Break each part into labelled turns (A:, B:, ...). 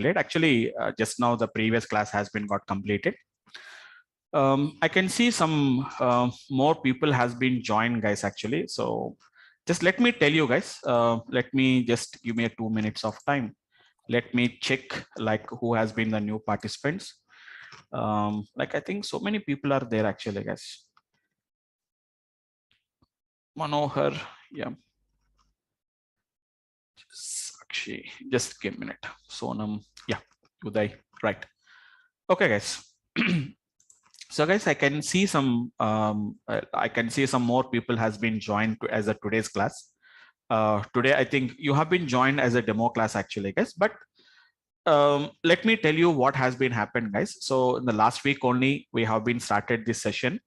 A: late. Actually, just now the previous class has been got completed. I can see some more people has been joined, guys, actually. So just let me tell you guys, let me just give me a 2 minutes of time. Let me check like who has been the new participants. Like I think so many people are there actually, guys. Manohar, yeah. Sakshi, just give a minute. Sonam, yeah, Uday, right. Okay, guys. So guys, I can see some more people has been joined as a today's class. Today, I think you have been joined as a demo class actually, guys. But let me tell you what has been happened, guys. So in the last week only, we have been started this session.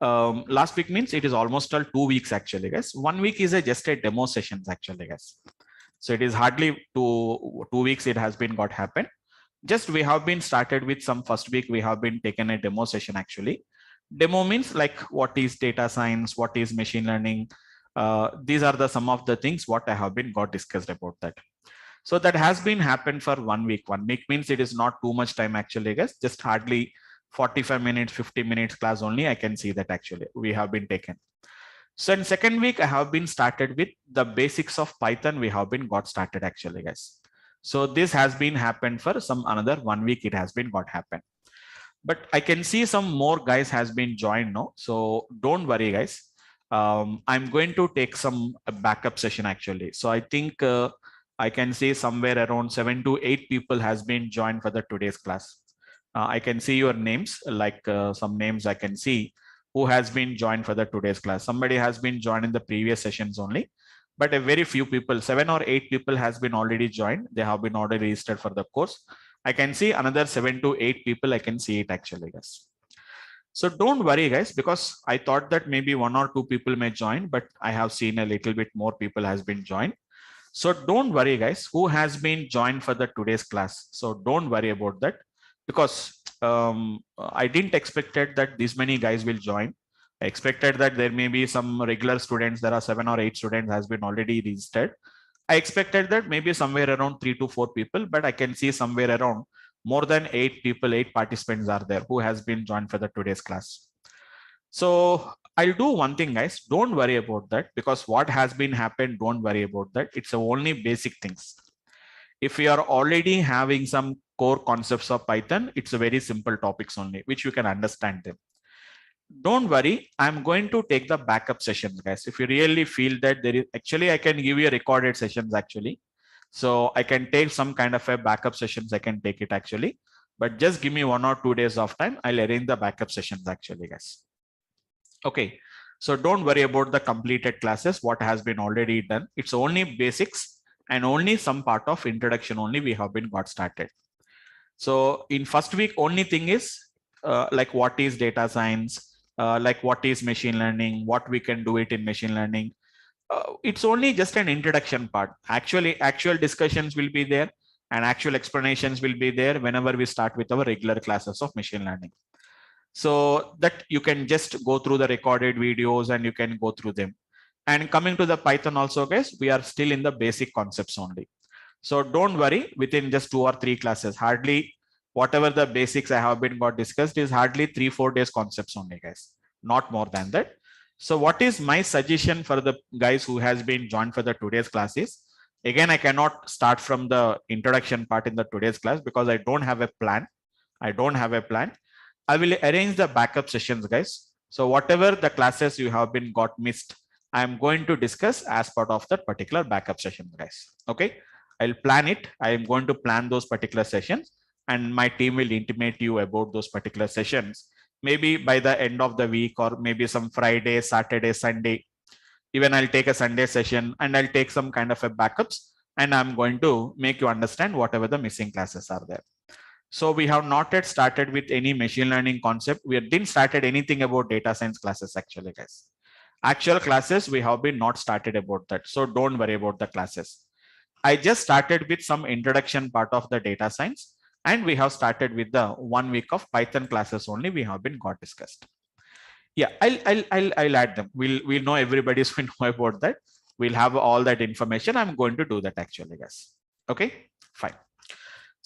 A: Last week means it is almost all 2 weeks actually, guys. 1 week is just a demo sessions actually, guys. So it is hardly two weeks it has been got happened. Just we have been started with some first week we have been taken a demo session actually. Demo means like what is data science, what is machine learning. These are the some of the things what I have been got discussed about that. So that has been happened for 1 week. 1 week means it is not too much time actually, guys. Just hardly 45 minutes, 50 minutes class only. I can see that actually we have been taken. So in second week, I have been started with the basics of Python. We have been got started actually, guys. So this has been happened for some another 1 week. It has been got happened. But I can see some more guys has been joined now. So don't worry, guys. I'm going to take some backup session actually. So I think I can see somewhere around 7 to 8 people has been joined for the today's class. I can see your names, like some names I can see who has been joined for the today's class. Somebody has been joined in the previous sessions only, but a very few people, 7 or 8 people has been already joined. They have been already registered for the course. I can see another 7 to 8 people. I can see it actually, guys. So don't worry, guys, because I thought that maybe 1 or 2 people may join, but I have seen a little bit more people has been joined. So don't worry, guys, who has been joined for the today's class. So don't worry about that, because I didn't expected that this many guys will join. I expected that there may be some regular students. There are 7 or 8 students has been already registered. I expected that maybe somewhere around 3 to 4 people, but I can see somewhere around more than 8 people, 8 participants are there who has been joined for the today's class. So I'll do one thing, guys. Don't worry about that, because what has been happened, don't worry about that. It's only basic things. If you are already having some core concepts of Python, it's a very simple topics only, which you can understand them. Don't worry, I'm going to take the backup sessions, guys. If you really feel that there is, actually, I can give you recorded sessions actually. So I can take some kind of a backup sessions. I can take it actually, but just give me 1 or 2 days of time. I'll arrange the backup sessions actually, guys. Okay, so don't worry about the completed classes, what has been already done. It's only basics and only some part of introduction only we have been got started. So in first week, only thing is like what is data science, like what is machine learning, what we can do it in machine learning. It's only just an introduction part. Actually, actual discussions will be there and actual explanations will be there whenever we start with our regular classes of machine learning. So that you can just go through the recorded videos and you can go through them. And coming to the Python also, guys, we are still in the basic concepts only. So don't worry, within just 2 or 3 classes, hardly whatever the basics I have been got discussed is hardly 3-4 days concepts only, guys, not more than that. So what is my suggestion for the guys who has been joined for the today's class is, again, I cannot start from the introduction part in the today's class because I don't have a plan. I don't have a plan. I will arrange the backup sessions, guys. So whatever the classes you have been got missed, I'm going to discuss as part of that particular backup session, guys. Okay, I'll plan it. I am going to plan those particular sessions and my team will intimate you about those particular sessions. Maybe by the end of the week or maybe some Friday, Saturday, Sunday. Even I'll take a Sunday session and I'll take some kind of a backups and I'm going to make you understand whatever the missing classes are there. So we have not yet started with any machine learning concept. We didn't started anything about data science classes actually, guys. Actual classes, we have been not started about that. So don't worry about the classes. I just started with some introduction part of the data science and we have started with the 1 week of Python classes only we have been got discussed. Yeah, I'll add them. We'll know everybody's going to know about that. We'll have all that information. I'm going to do that actually, guys. Okay, fine.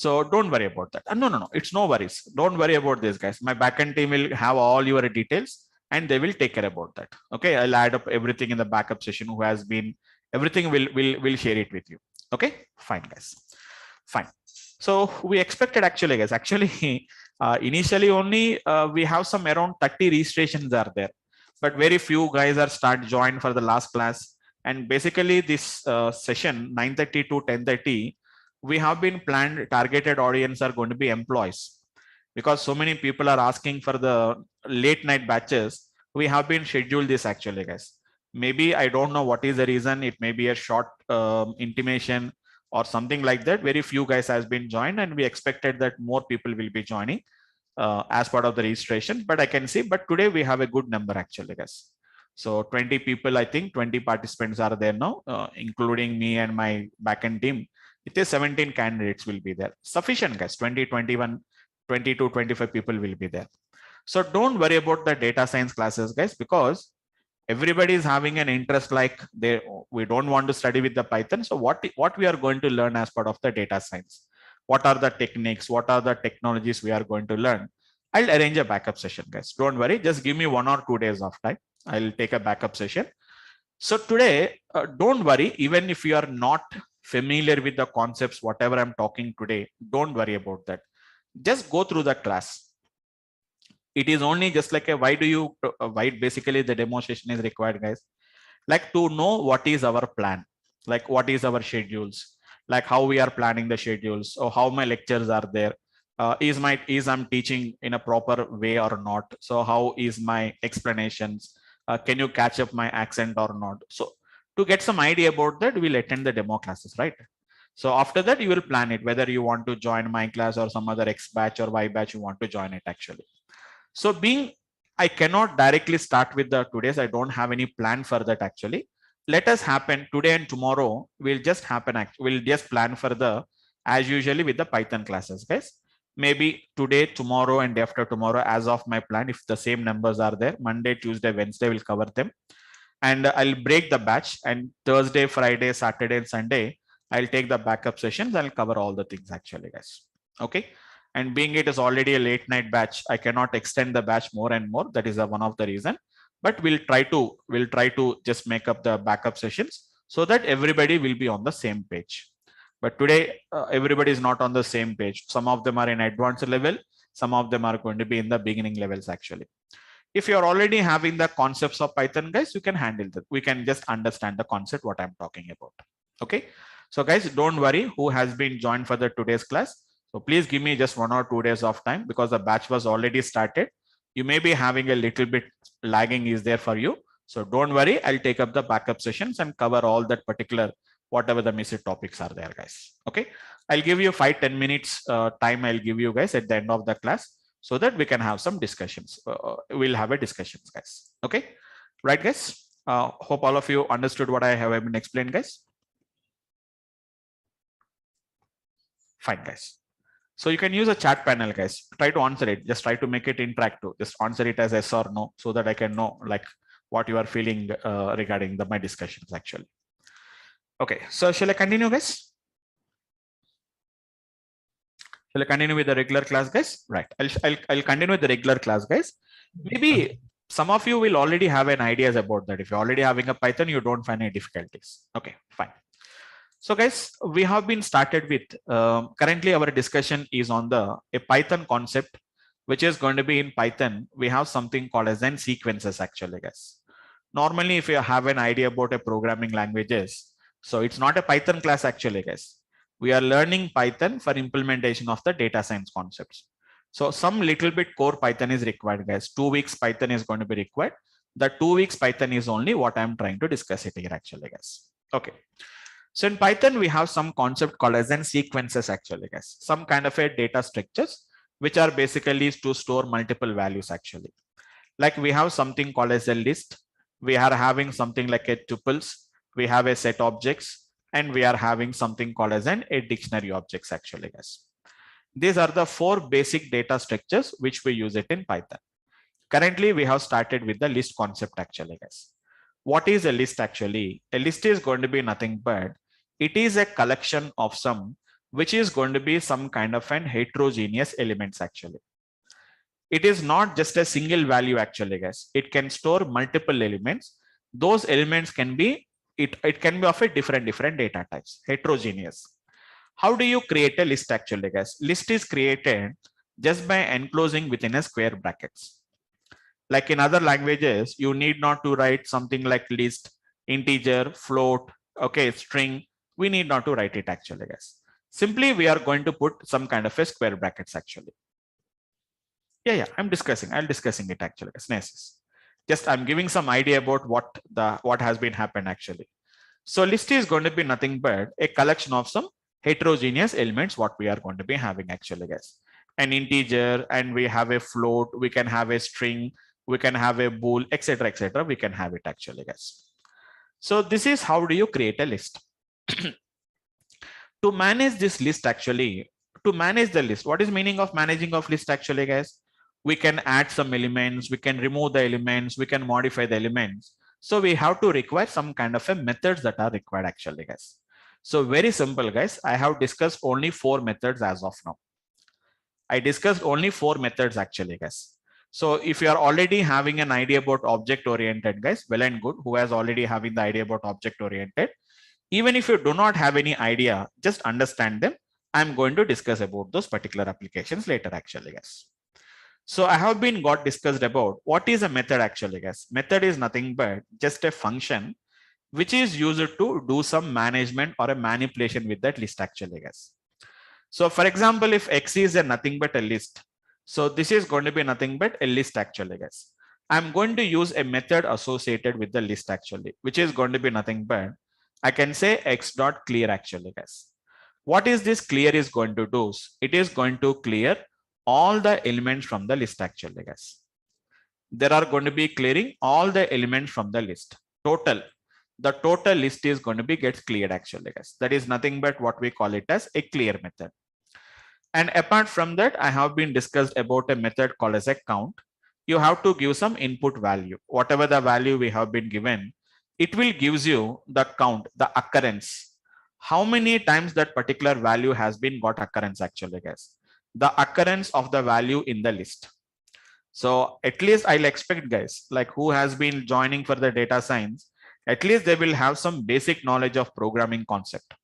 A: So don't worry about that. No, it's no worries. Don't worry about this, guys. My backend team will have all your details and they will take care about that. Okay, I'll add up everything in the backup session who has been, everything will share it with you. Okay, fine, guys. Fine. So we expected actually, guys, actually initially only we have some around 30 registrations are there, but very few guys are start joined for the last class. And basically this session 9:30 to 10:30, we have been planned targeted audience are going to be employees, because so many people are asking for the late night batches. We have been scheduled this actually, guys. Maybe I don't know what is the reason. It may be a short intimation or something like that. Very few guys has been joined, and we expected that more people will be joining as part of the registration. But I can see, but today we have a good number actually, guys. So 20 people, I think 20 participants are there now, including me and my backend team. It is 17 candidates will be there. Sufficient, guys. 20, 21, 22, 25 people will be there. So don't worry about the data science classes, guys, because everybody is having an interest, like we don't want to study with the Python. So what we are going to learn as part of the data science? What are the techniques? What are the technologies we are going to learn? I'll arrange a backup session, guys. Don't worry. Just give me 1 or 2 days of time. I'll take a backup session. So today, don't worry. Even if you are not familiar with the concepts, whatever I'm talking today, don't worry about that. Just go through the class. It is only just like a why basically the demonstration is required, guys. Like to know what is our plan, like what is our schedules, like how we are planning the schedules, or how my lectures are there. Is I'm teaching in a proper way or not? So how is my explanations? Can you catch up my accent or not? So to get some idea about that, we'll attend the demo classes, right? So after that, you will plan it, whether you want to join my class or some other X batch or Y batch you want to join it actually. So I cannot directly start with the today's. I don't have any plan for that actually. Let us happen today and tomorrow. We'll just plan for the as usually with the Python classes, guys. Maybe today, tomorrow, and after tomorrow, as of my plan, if the same numbers are there, Monday, Tuesday, Wednesday, we'll cover them. And I'll break the batch, and Thursday, Friday, Saturday, and Sunday, I'll take the backup sessions. I'll cover all the things actually, guys. Okay. And being it is already a late night batch, I cannot extend the batch more and more. That is one of the reason. But we'll try to just make up the backup sessions so that everybody will be on the same page. But today, everybody is not on the same page. Some of them are in advanced level. Some of them are going to be in the beginning levels actually. If you're already having the concepts of Python, guys, you can handle that. We can just understand the concept, what I'm talking about. Okay. So guys, don't worry who has been joined for the today's class. So please give me just 1 or 2 days of time, because the batch was already started. You may be having a little bit lagging is there for you. So don't worry, I'll take up the backup sessions and cover all that particular, whatever the missing topics are there, guys. Okay. I'll give you 5-10 minutes time. I'll give you guys at the end of the class so that we can have some discussions. We'll have a discussions, guys. Okay. Right, guys. Hope all of you understood what I have been explained, guys. Fine, guys. So you can use a chat panel, guys. Try to answer it. Just try to make it interactive. Just answer it as yes or no, so that I can know like what you are feeling regarding my discussions actually. Okay, so shall I continue, guys? Shall I continue with the regular class, guys? Right. I'll continue with the regular class, guys. Maybe some of you will already have an ideas about that. If you're already having a Python, you don't find any difficulties. Okay, fine. So guys, we have been started with, currently our discussion is on a Python concept, which is going to be in Python. We have something called as sequences actually, guys. Normally, if you have an idea about a programming languages, so it's not a Python class actually, guys. We are learning Python for implementation of the data science concepts. So some little bit core Python is required, guys. 2 weeks Python is going to be required. The 2 weeks Python is only what I'm trying to discuss it here actually, guys. Okay. So in Python, we have some concept called as sequences actually, guys. Some kind of a data structures, which are basically to store multiple values actually. Like we have something called as a list. We are having something like a tuples. We have a set objects, and we are having something called as a dictionary objects actually, guys. These are the 4 basic data structures which we use it in Python. Currently, we have started with the list concept actually, guys. What is a list actually? A list is going to be nothing but it is a collection of some which is going to be some kind of an heterogeneous elements actually. It is not just a single value actually, guys. It can store multiple elements. Those elements can be, it can be of a different data types, heterogeneous. How do you create a list actually, guys? List is created just by enclosing within a square brackets. Like in other languages, you need not to write something like list, integer, float, okay, string. We need not to write it actually, guys. Simply, we are going to put some kind of a square brackets actually. Yeah, I'm discussing. I'll discussing it actually. It's nice. Just I'm giving some idea about what has been happened actually. So list is going to be nothing but a collection of some heterogeneous elements what we are going to be having actually, guys. An integer, and we have a float, we can have a string, we can have a bool, etc., etc. We can have it actually, guys. So this is how do you create a list. To manage this list actually, to manage the list, what is meaning of managing of list actually, guys? We can add some elements, we can remove the elements, we can modify the elements. So we have to require some kind of a methods that are required actually, guys. So very simple, guys. I have discussed only 4 methods as of now. I discussed only 4 methods actually, guys. So if you are already having an idea about object oriented, guys, well and good. Who has already having the idea about object oriented? Even if you do not have any idea, just understand them. I'm going to discuss about those particular applications later actually, guys. So I have been got discussed about what is a method actually, guys. Method is nothing but just a function which is used to do some management or a manipulation with that list actually, guys. So for example, if X is a nothing but a list, so this is going to be nothing but a list actually, guys. I'm going to use a method associated with the list actually, which is going to be nothing but I can say X dot clear actually, guys. What is this clear is going to do? It is going to clear all the elements from the list actually, guys. There are going to be clearing all the elements from the list. Total. The total list is going to be gets cleared actually, guys. That is nothing but what we call it as a clear method. And apart from that, I have been discussed about a method called as a count. You have to give some input value. Whatever the value we have been given, it will gives you the count, the occurrence. How many times that particular value has been got occurrence actually, guys. The occurrence of the value in the list. So at least I'll expect, guys, like who has been joining for the data science, at least they will have some basic knowledge of programming concept.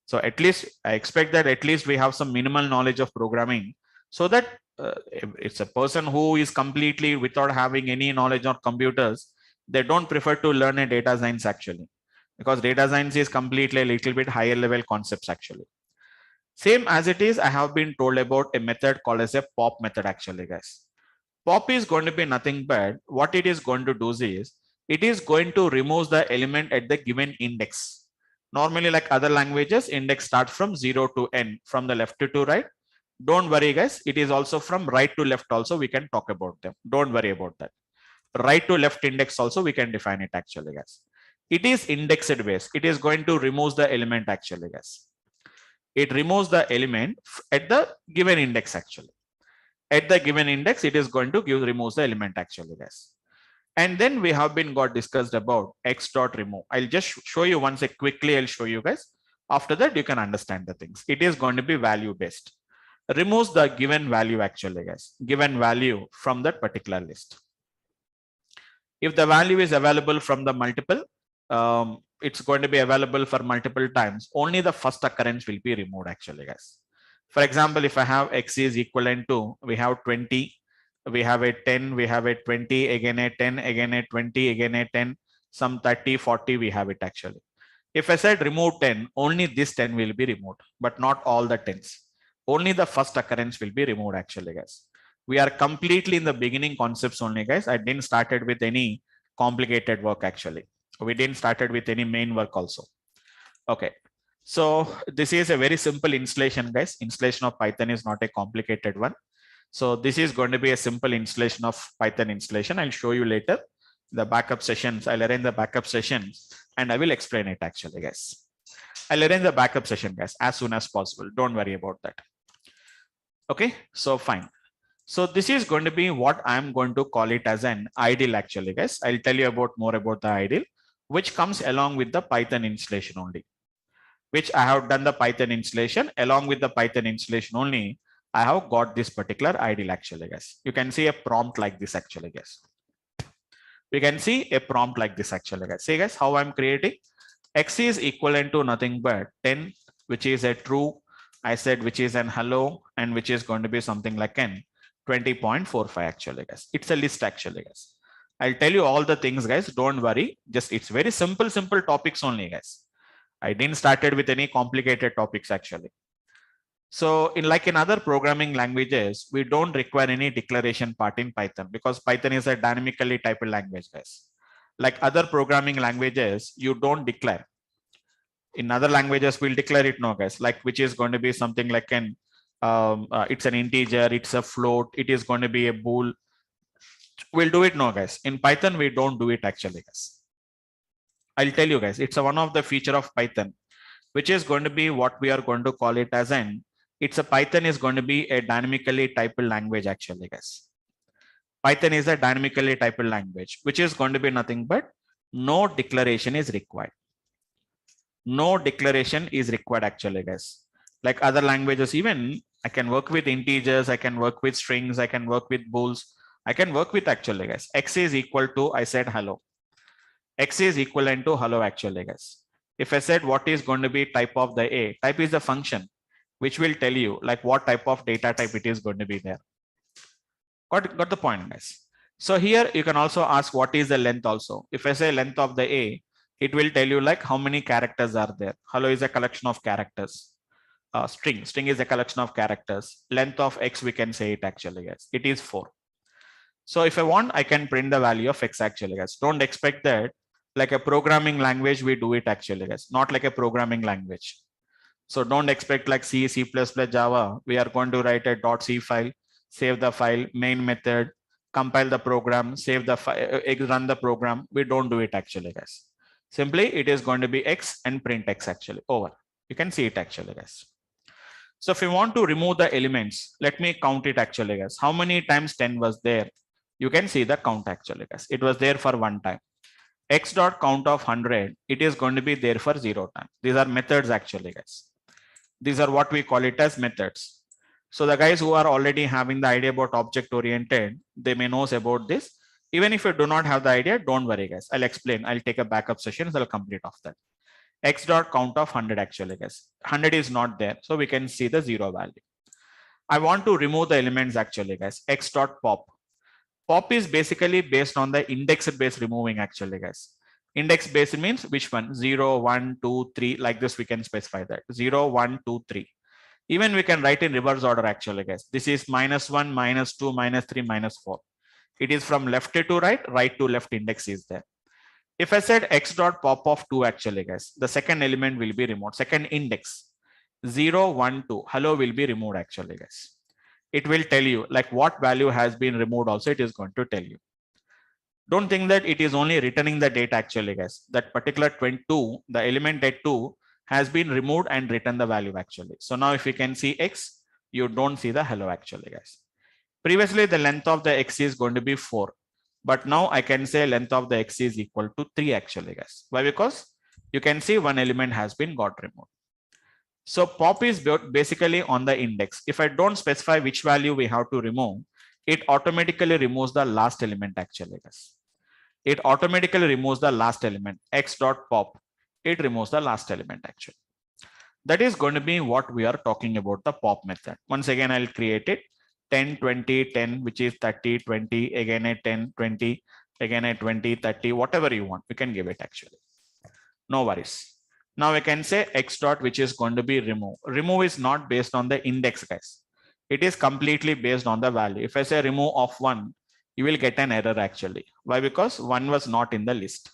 A: So at least I expect that at least we have some minimal knowledge of programming, so that it's a person who is completely without having any knowledge of computers, they don't prefer to learn a data science actually, because data science is completely a little bit higher level concepts actually. Same as it is, I have been told about a method called as a pop method actually, guys. Pop is going to be nothing but what it is going to do is it is going to remove the element at the given index. Normally, like other languages, index starts from 0 to n, from the left to right. Don't worry, guys. It is also from right to left also. We can talk about them. Don't worry about that. Right to left index also we can define it actually, guys. It is indexed base. It is going to remove the element actually, guys. It removes the element at the given index actually. At the given index, it is going to removes the element actually, guys. And then we have been got discussed about X dot remove. I'll just show you once quickly. I'll show you guys. After that, you can understand the things. It is going to be value based. Removes the given value actually, guys. Given value from that particular list. If the value is available from the multiple, it's going to be available for multiple times. Only the first occurrence will be removed actually, guys. For example, if I have X is equivalent to, we have 20, we have a 10, we have a 20, again a 10, again a 20, again a 10, some 30, 40, we have it actually. If I said remove 10, only this 10 will be removed, but not all the 10s. Only the first occurrence will be removed actually, guys. We are completely in the beginning concepts only, guys. I didn't started with any complicated work actually. We didn't started with any main work also. Okay. So this is a very simple installation, guys. Installation of Python is not a complicated one. So this is going to be a simple installation of Python installation. I'll show you later the backup sessions. I'll arrange the backup sessions and I will explain it actually, guys. I'll arrange the backup session, guys, as soon as possible. Don't worry about that. Okay, so fine. So this is going to be what I'm going to call it as an ideal actually, guys. I'll tell you about more about the ideal, which comes along with the Python installation only. which I have done the Python installation. Along with the Python installation only, I have got this particular ideal actually, guys. You can see a prompt like this actually, guys. We can see a prompt like this actually, guys. See guys, how I'm creating. X is equivalent to nothing but 10, which is a true. I said which is an hello, and which is going to be something like n 20.45 actually, guys. It's a list actually, guys. I'll tell you all the things, guys. Don't worry. Just it's very simple topics only, guys. I didn't started with any complicated topics actually. So in other programming languages, we don't require any declaration part in Python because Python is a dynamically typed language, guys. Like other programming languages, you don't declare. In other languages, we'll declare it, no, guys. Like which is going to be something like an it's an integer, it's a float, it is going to be a bool. We'll do it, no, guys. In Python, we don't do it actually, guys. I'll tell you, guys. It's one of the feature of Python, which is going to be what we are going to call it as an. It's a Python is going to be a dynamically typed language actually, guys. Python is a dynamically typed language, which is going to be nothing but no declaration is required. No declaration is required actually, guys. Like other languages, even I can work with integers, I can work with strings, I can work with bools, I can work with actually, guys. X is equal to, I said hello. X is equivalent to hello actually, guys. If I said what is going to be type of the A, type is the function, which will tell you like what type of data type it is going to be there. Got the point, guys. So here you can also ask what is the length also. If I say length of the A, it will tell you like how many characters are there. Hello is a collection of characters. String is a collection of characters. Length of X, we can say it actually, guys. It is 4. So if I want, I can print the value of X actually, guys. Don't expect that like a programming language, we do it actually, guys. Not like a programming language. So don't expect like C, C++, Java. We are going to write a .c file, save the file, main method, compile the program, save the file, run the program. We don't do it actually, guys. Simply it is going to be X and print X actually over. You can see it actually, guys. So if you want to remove the elements, let me count it actually, guys. How many times 10 was there? You can see the count actually, guys. It was there for 1 time. X dot count of 100, it is going to be there for 0 times. These are methods actually, guys. These are what we call it as methods. So the guys who are already having the idea about object oriented, they may know about this. Even if you do not have the idea, don't worry, guys. I'll explain. I'll take a backup session. So I'll complete of that. X dot count of 100 actually, guys. 100 is not there. So we can see the 0 value. I want to remove the elements actually, guys. X dot pop. Pop is basically based on the index based removing actually, guys. Index based means which one? 0, 1, 2, 3. Like this, we can specify that. 0, 1, 2, 3. Even we can write in reverse order actually, guys. This is -1, -2, -3, -4. It is from left to right, right to left index is there. If I said X dot pop of 2 actually, guys, the second element will be removed. Second index 0, 1, 2. Hello will be removed actually, guys. It will tell you like what value has been removed also, it is going to tell you. Don't think that it is only returning the data actually, guys. That particular 22, the element at 2 has been removed and written the value actually. So now if you can see X, you don't see the hello actually, guys. Previously, the length of the X is going to be 4. But now I can say length of the X is equal to 3 actually, guys. Why? Because you can see one element has been got removed. So pop is basically on the index. If I don't specify which value we have to remove, it automatically removes the last element actually, guys. It automatically removes the last element. X dot pop. It removes the last element actually. That is going to be what we are talking about, the pop method. Once again, I'll create it. 10, 20, 10, which is 30, 20, again at 10, 20, again at 20, 30, whatever you want, we can give it actually. No worries. Now I can say X dot, which is going to be remove. Remove is not based on the index, guys. It is completely based on the value. If I say remove of 1, you will get an error actually. Why? Because 1 was not in the list.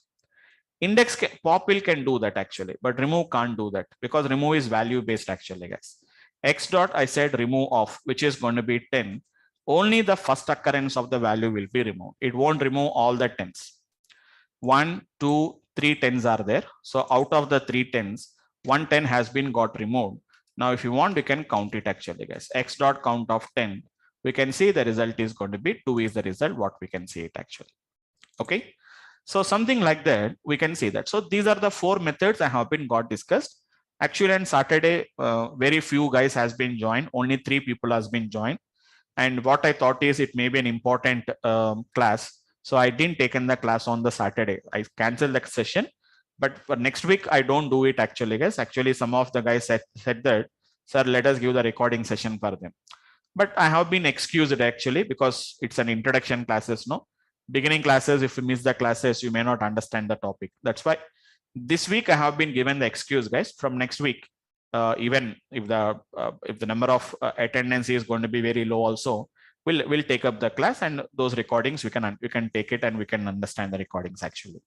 A: Index pop will can do that actually, but remove can't do that because remove is value based actually, guys. X dot, I said remove of, which is going to be 10. Only the first occurrence of the value will be removed. It won't remove all the 10s. 1, 2, 3 10s are there. So out of the 3 10s, 1 10 has been got removed. Now, if you want, we can count it actually, guys. X dot count of 10. We can see the result is going to be 2 is the result, what we can see it actually. Okay. So something like that, we can see that. So these are the 4 methods I have been got discussed. Actually, on Saturday, very few guys has been joined. Only 3 people has been joined. And what I thought is it may be an important class. So I didn't take in the class on the Saturday. I canceled the session. But for next week, I don't do it actually, guys. Actually, some of the guys said that, sir, let us give the recording session for them. But I have been excused actually because it's an introduction classes, no? Beginning classes, if you miss the classes, you may not understand the topic. That's why this week I have been given the excuse, guys. From next week, even if the number of attendance is going to be very low, also we'll take up the class, and those recordings we can take it and we can understand the recordings actually.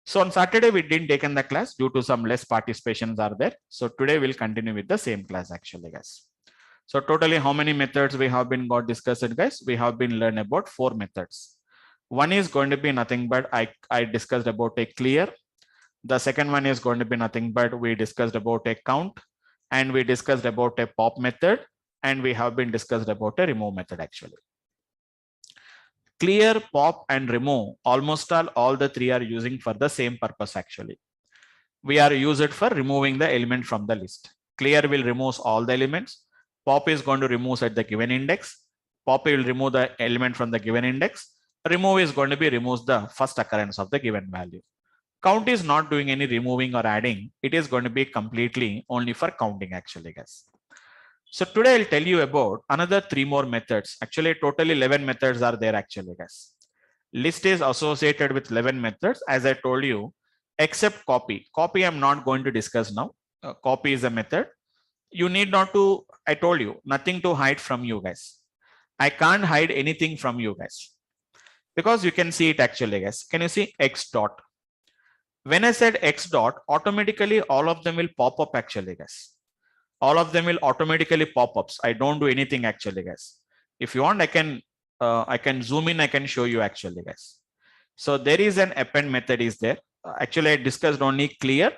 A: So on Saturday we didn't take in the class due to some less participations are there. So today we'll continue with the same class actually, guys. So totally how many methods we have been got discussed, guys? We have been learned about 4 methods. One is going to be nothing but I discussed about a clear. The second one is going to be nothing but we discussed about a count, and we discussed about a pop method, and we have been discussed about a remove method actually. Clear, pop, and remove, almost all the 3 are using for the same purpose actually. We are use it for removing the element from the list. Clear will remove all the elements. Pop is going to remove at the given index. Pop will remove the element from the given index. Remove is going to be removes the first occurrence of the given value. Count is not doing any removing or adding. It is going to be completely only for counting actually, guys. So today I'll tell you about another 3 more methods. Actually, totally 11 methods are there actually, guys. List is associated with 11 methods, as I told you, except copy. Copy I'm not going to discuss now. Copy is a method. You need not to, I told you, nothing to hide from you guys. I can't hide anything from you guys. Because you can see it actually, guys. Can you see X dot? When I said X dot, automatically all of them will pop up actually, guys. All of them will automatically pop ups. I don't do anything actually, guys. If you want, I can zoom in, I can show you actually, guys. So there is an append method is there. Actually, I discussed only clear.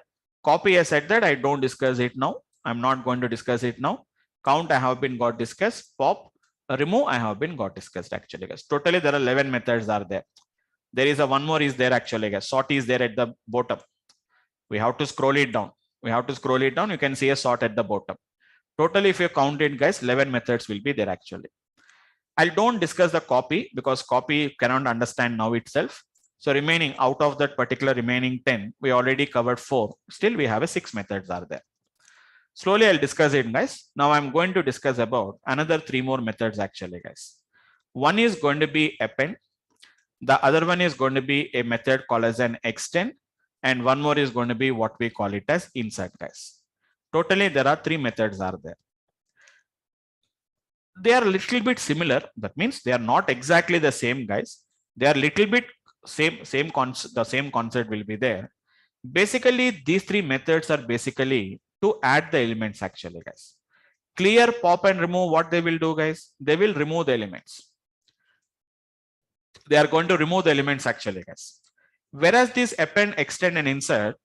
A: Copy, I said that I don't discuss it now. I'm not going to discuss it now. Count, I have been got discussed. Pop, remove, I have been got discussed actually, guys. Totally, there are 11 methods are there. There is a one more is there actually, guys. Sort is there at the bottom. We have to scroll it down. We have to scroll it down. You can see a sort at the bottom. Totally, if you count it, guys, 11 methods will be there actually. I don't discuss the copy because copy cannot understand now itself. So remaining out of that particular remaining 10, we already covered 4. Still, we have a 6 methods are there. Slowly, I'll discuss it, guys. Now I'm going to discuss about another 3 more methods actually, guys. One is going to be append. The other one is going to be a method called as an extend. And one more is going to be what we call it as insert, guys. Totally, there are 3 methods are there. They are a little bit similar. That means they are not exactly the same, guys. They are little bit the same concept will be there. Basically, these 3 methods are basically to add the elements actually, guys. Clear, pop, and remove, what they will do, guys? They will remove the elements. They are going to remove the elements actually, guys. Whereas this append, extend, and insert,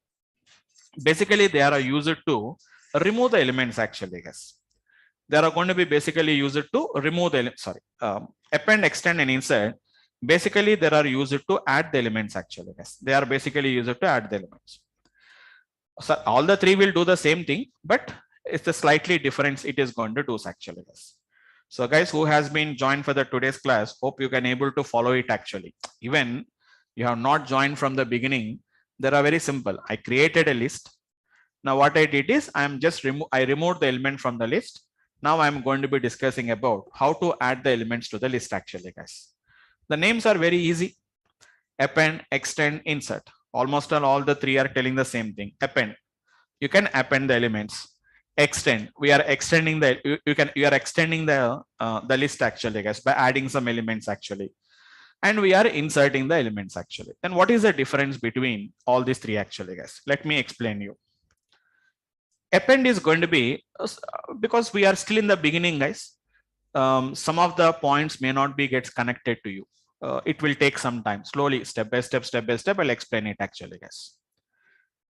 A: basically they are used to remove the elements actually, guys. They are going to be basically used to remove the append, extend, and insert. Basically, they are used to add the elements actually, guys. They are basically used to add the elements. So all the 3 will do the same thing, but it's a slightly difference it is going to do actually, guys. So guys who has been joined for the today's class, hope you can able to follow it actually. Even you have not joined from the beginning, they are very simple. I created a list. Now what I did is I removed the element from the list. Now I'm going to be discussing about how to add the elements to the list actually, guys. The names are very easy. Append, extend, insert. Almost all the 3 are telling the same thing. Append. You can append the elements. Extend. We are extending you are extending the list actually, guys, by adding some elements actually. And we are inserting the elements actually. Then what is the difference between all these 3 actually, guys? Let me explain you. Append is going to be, because we are still in the beginning, guys. Some of the points may not be gets connected to you. It will take some time. Slowly, step by step, I'll explain it actually, guys.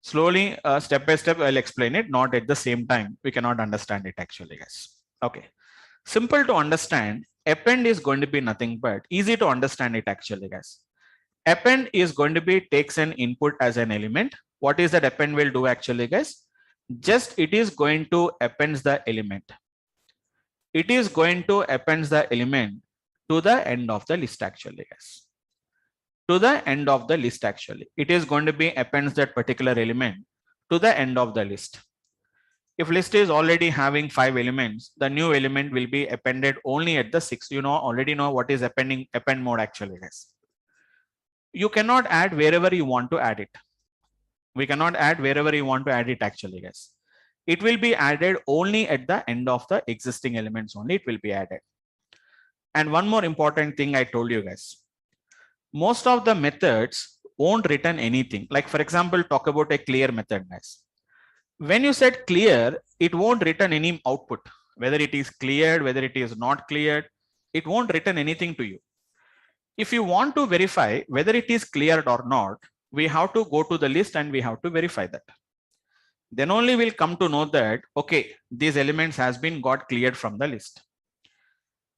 A: Slowly, step by step, I'll explain it. Not at the same time. We cannot understand it actually, guys. Okay. Simple to understand. Append is going to be nothing but easy to understand it actually, guys. Append is going to be takes an input as an element. What is that append will do actually, guys? just it is going to append the element. It is going to append the element to the end of the list actually, guys. To the end of the list actually. It is going to be appends that particular element to the end of the list. If list is already having 5 elements, the new element will be appended only at the 6. You know, already know what is append mode actually, guys. You cannot add wherever you want to add it. We cannot add wherever you want to add it actually, guys. It will be added only at the end of the existing elements only it will be added. And one more important thing I told you guys. Most of the methods won't return anything. Like for example, talk about a clear method, guys. When you said clear, it won't return any output. Whether it is cleared, whether it is not cleared, it won't return anything to you. If you want to verify whether it is cleared or not, we have to go to the list and we have to verify that. Then only we'll come to know that, okay, these elements has been got cleared from the list.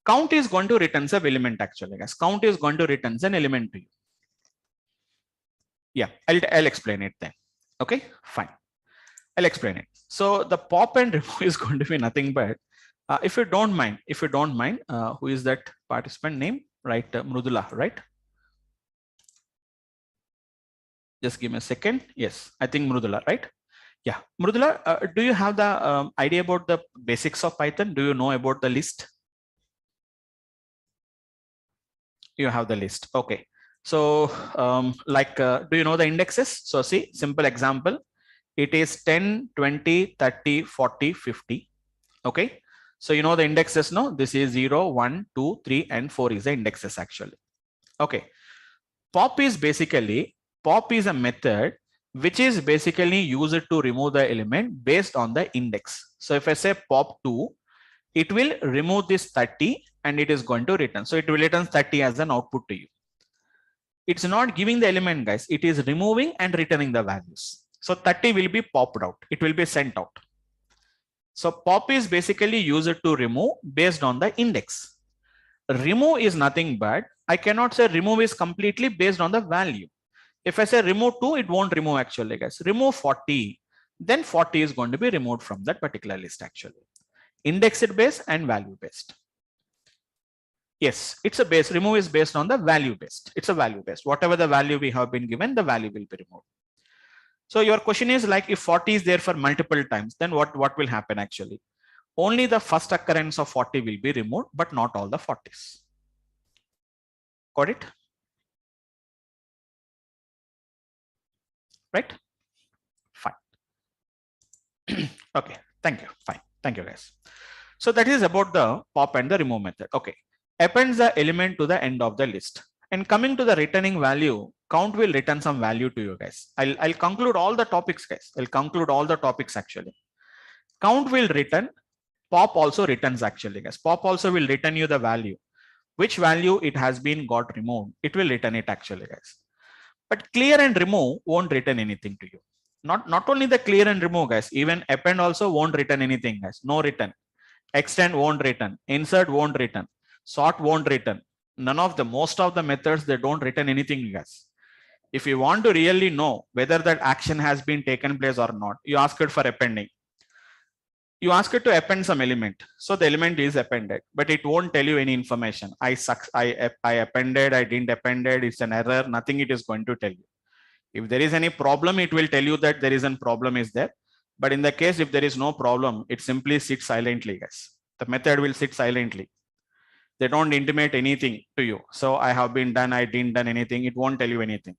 A: Count is going to return an element actually, guys. Count is going to return an element to you. Yeah, I'll explain it then. Okay, fine. I'll explain it. So the pop and remove is going to be nothing but, if you don't mind, who is that participant name? Right, Mrudula, right? Just give me a second. Yes, I think Mrudula, right? Yeah, Mrudula, do you have the idea about the basics of Python? Do you know about the list? You have the list. Okay. So do you know the indexes? So see, simple example. It is 10, 20, 30, 40, 50. Okay. So you know the indexes, no? This is 0, 1, 2, 3, and 4 is the indexes actually. Okay. Pop is a method which is basically used to remove the element based on the index. So if I say pop 2, it will remove this 30 and it is going to return. So it will return 30 as an output to you. It's not giving the element, guys. It is removing and returning the values. So 30 will be popped out. It will be sent out. So pop is basically used to remove based on the index. Remove is nothing but, I cannot say remove is completely based on the value. If I say remove 2, it won't remove actually, guys. Remove 40, then 40 is going to be removed from that particular list actually. Indexed based and value based. Yes, it's a base. Remove is based on the value based. It's a value based. Whatever the value we have been given, the value will be removed. So your question is like, if 40 is there for multiple times, then what will happen actually? Only the first occurrence of 40 will be removed, but not all the 40s. Got it? Right? Fine. Okay. Thank you. Fine. Thank you, guys. So that is about the pop and the remove method. Okay. Appends the element to the end of the list. And coming to the returning value, count will return some value to you guys. I'll conclude all the topics, guys. I'll conclude all the topics actually. Count will return. Pop also returns actually, guys. Pop also will return you the value. Which value it has been got removed, it will return it actually, guys. But clear and remove won't return anything to you. Not only the clear and remove, guys, even append also won't return anything, guys. No return. Extend won't return. Insert won't return. Sort won't return. Most of the methods, they don't return anything, guys. If you want to really know whether that action has been taken place or not, you ask it for appending. You ask it to append some element. So the element is appended, but it won't tell you any information. I appended, I didn't appended, it's an error, nothing it is going to tell you. If there is any problem, it will tell you that there is a problem is there. But in the case, if there is no problem, it simply sits silently, guys. The method will sit silently. They don't intimate anything to you. So I have been done, I didn't done anything. It won't tell you anything.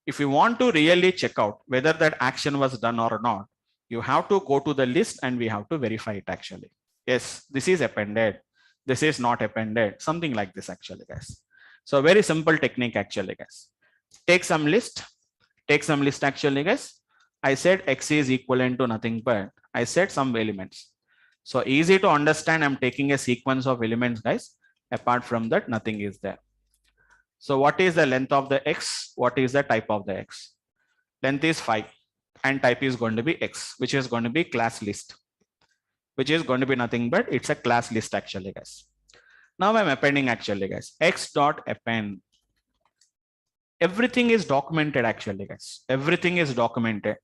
A: If you want to really check out whether that action was done or not, you have to go to the list and we have to verify it actually. Yes, this is appended. This is not appended. Something like this actually, guys. So very simple technique actually, guys. Take some list actually, guys. I said X is equivalent to nothing but I said some elements. So easy to understand. I'm taking a sequence of elements, guys. Apart from that, nothing is there. So what is the length of the X? What is the type of the X? Length is 5 and type is going to be X, which is going to be class list, which is going to be nothing but it's a class list actually, guys. Now I'm appending actually, guys. X dot append. Everything is documented actually, guys. Everything is documented.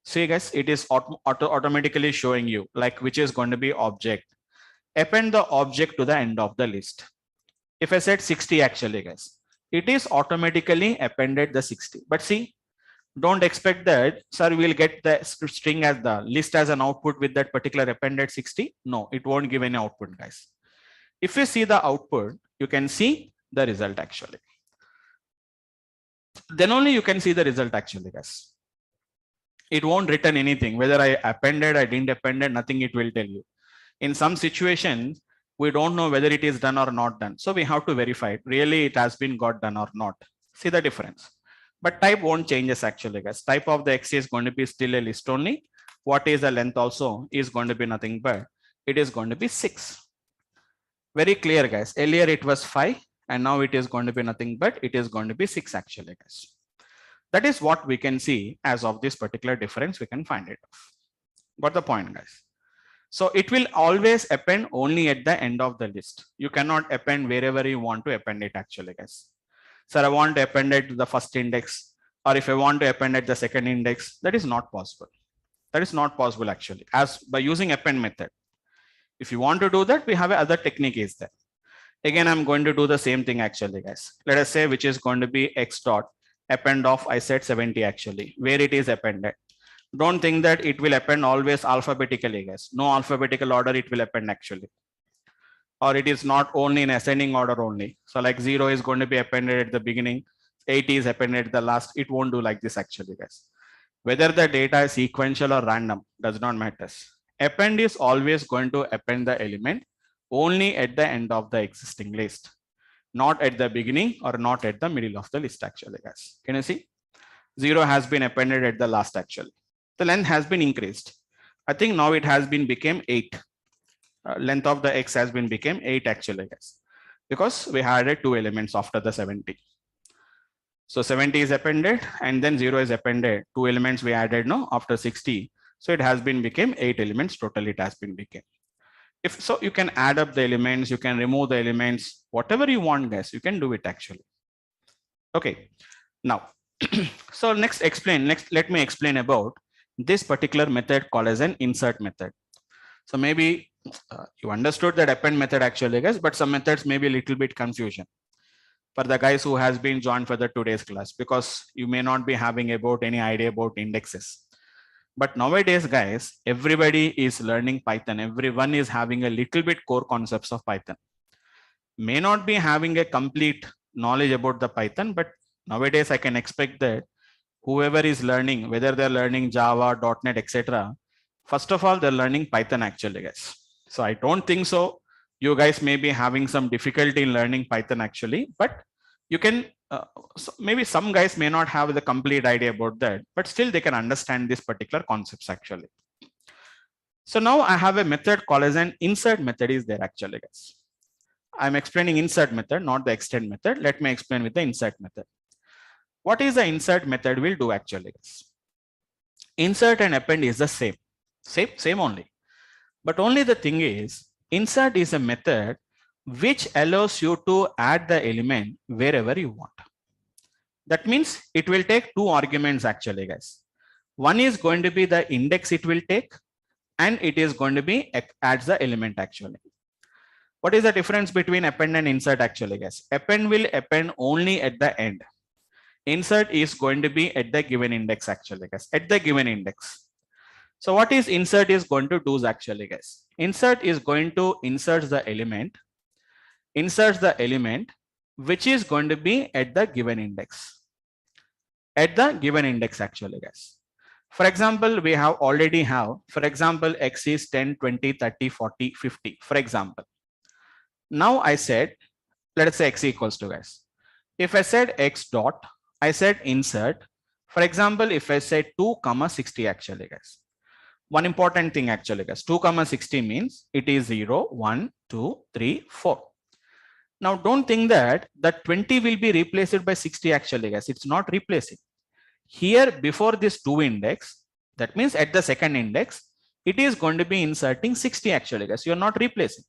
A: See guys, it is automatically showing you like which is going to be object. Append the object to the end of the list. If I said 60 actually guys, it is automatically appended the 60. But see, don't expect that, sir, we'll get the string as the list as an output with that particular appended 60. No, it won't give any output guys. If you see the output, you can see the result actually. Then only you can see the result actually guys. It won't return anything, whether I appended, I didn't appended, nothing it will tell you. In some situations, we don't know whether it is done or not done. So we have to verify it. Really it has been got done or not. See the difference. But type won't changes actually guys. Type of the X is going to be still a list only. What is the length also is going to be nothing but it is going to be 6. Very clear guys. Earlier it was 5 and now it is going to be nothing but it is going to be 6 actually guys. That is what we can see as of this particular difference. We can find it. Got the point guys. So it will always append only at the end of the list. You cannot append wherever you want to append it actually guys. Sir, I want to append it to the first index, or if I want to append at the second index, that is not possible. That is not possible actually as by using append method. If you want to do that, we have another technique is there. Again, I'm going to do the same thing actually guys. Let us say which is going to be X dot append of, I said 70 actually, where it is appended. Don't think that it will append always alphabetically guys. No alphabetical order it will append actually. Or it is not only in ascending order only. So like 0 is going to be appended at the beginning, 80 is appended at the last. It won't do like this actually guys. Whether the data is sequential or random does not matter. Append is always going to append the element only at the end of the existing list, not at the beginning or not at the middle of the list actually guys. Can you see? 0 has been appended at the last actually. The length has been increased. I think now it has been became 8. Length of the X has been became 8 actually guys, because we added 2 elements after the 70. So 70 is appended and then 0 is appended. 2 elements we added now after 60. So it has been became 8 elements total. It has been became. If so, you can add up the elements, you can remove the elements, whatever you want guys, you can do it actually. Okay, now so let me explain about this particular method called as an insert method. So maybe you understood that append method actually guys, but some methods may be a little bit confusion for the guys who has been joined for the today's class, because you may not be having about any idea about indexes. But nowadays guys, everybody is learning Python. Everyone is having a little bit core concepts of Python. May not be having a complete knowledge about the Python, but nowadays I can expect that whoever is learning, whether they're learning Java, .NET, etc. First of all, they're learning Python actually guys. So I don't think so you guys may be having some difficulty in learning Python actually, but you can, so maybe some guys may not have the complete idea about that, but still they can understand this particular concepts actually. So now I have a method called as an insert method is there actually guys. I'm explaining insert method, not the extend method. Let me explain with the insert method. What is the insert method will do actually guys? Insert and append is the same only. But only the thing is, insert is a method which allows you to add the element wherever you want. That means it will take 2 arguments actually guys. One is going to be the index it will take, and it is going to be adds the element actually. What is the difference between append and insert actually guys? Append will append only at the end. Insert is going to be at the given index actually guys, at the given index. So what is insert is going to do actually guys? Insert is going to insert the element which is going to be at the given index. At the given index actually guys. For example, we have already have, for example, X is 10, 20, 30, 40, 50, for example. Now I said, let us say X equals to guys. If I said X dot, I said insert. For example, if I say 2, 60 actually guys. One important thing actually guys, 2, 60 means it is 0, 1, 2, 3, 4. Now don't think that the 20 will be replaced by 60 actually guys. It's not replacing. Here before this 2 index, that means at the second index, it is going to be inserting 60 actually guys. You're not replacing.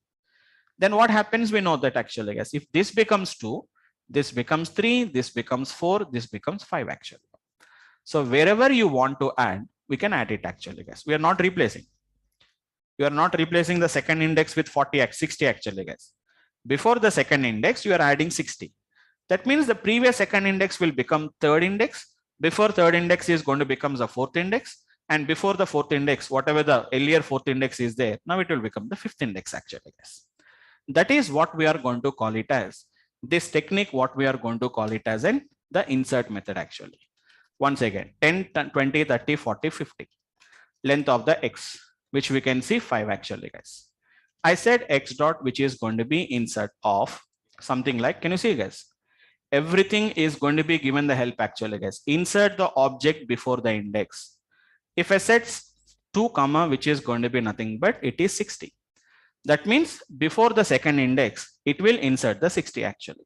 A: Then what happens? We know that actually guys, if this becomes 2, this becomes 3, this becomes 4, this becomes 5 actually. So wherever you want to add, we can add it actually, guys. We are not replacing. You are not replacing the second index with 60 actually, guys. Before the second index, you are adding 60. That means the previous second index will become third index. Before third index is going to become the fourth index. And before the fourth index, whatever the earlier fourth index is there, now it will become the fifth index actually, guys. That is what we are going to call it as. This technique, what we are going to call it as in the insert method actually. Once again, 10, 20, 30, 40, 50. Length of the X, which we can see 5 actually, guys. I said X dot, which is going to be insert of something like, can you see, guys? Everything is going to be given the help actually, guys. Insert the object before the index. If I set 2 comma, which is going to be nothing but it is 60. That means before the second index, it will insert the 60 actually.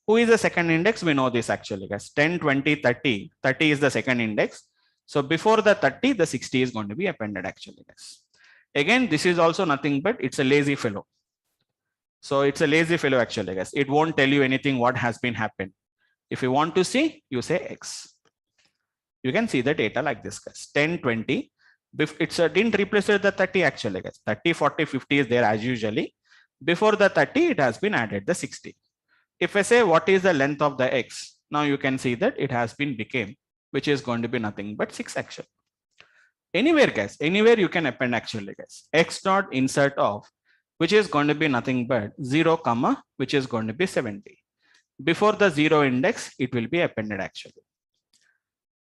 A: Who is the second index? We know this actually, guys. 10, 20, 30. 30 is the second index. So before the 30, the 60 is going to be appended actually, guys. Again, this is also nothing but it's a lazy fellow. So it's a lazy fellow actually, guys. It won't tell you anything what has been happened. If you want to see, you say X. You can see the data like this, guys. 10, 20. It's didn't replace the 30 actually, guys. 30, 40, 50 is there as usually. Before the 30, it has been added the 60. If I say what is the length of the X, now you can see that it has been became, which is going to be nothing but 6 actually. Anywhere, guys, anywhere you can append actually, guys. X dot insert of, which is going to be nothing but 0 comma, which is going to be 70. Before the 0 index, it will be appended actually.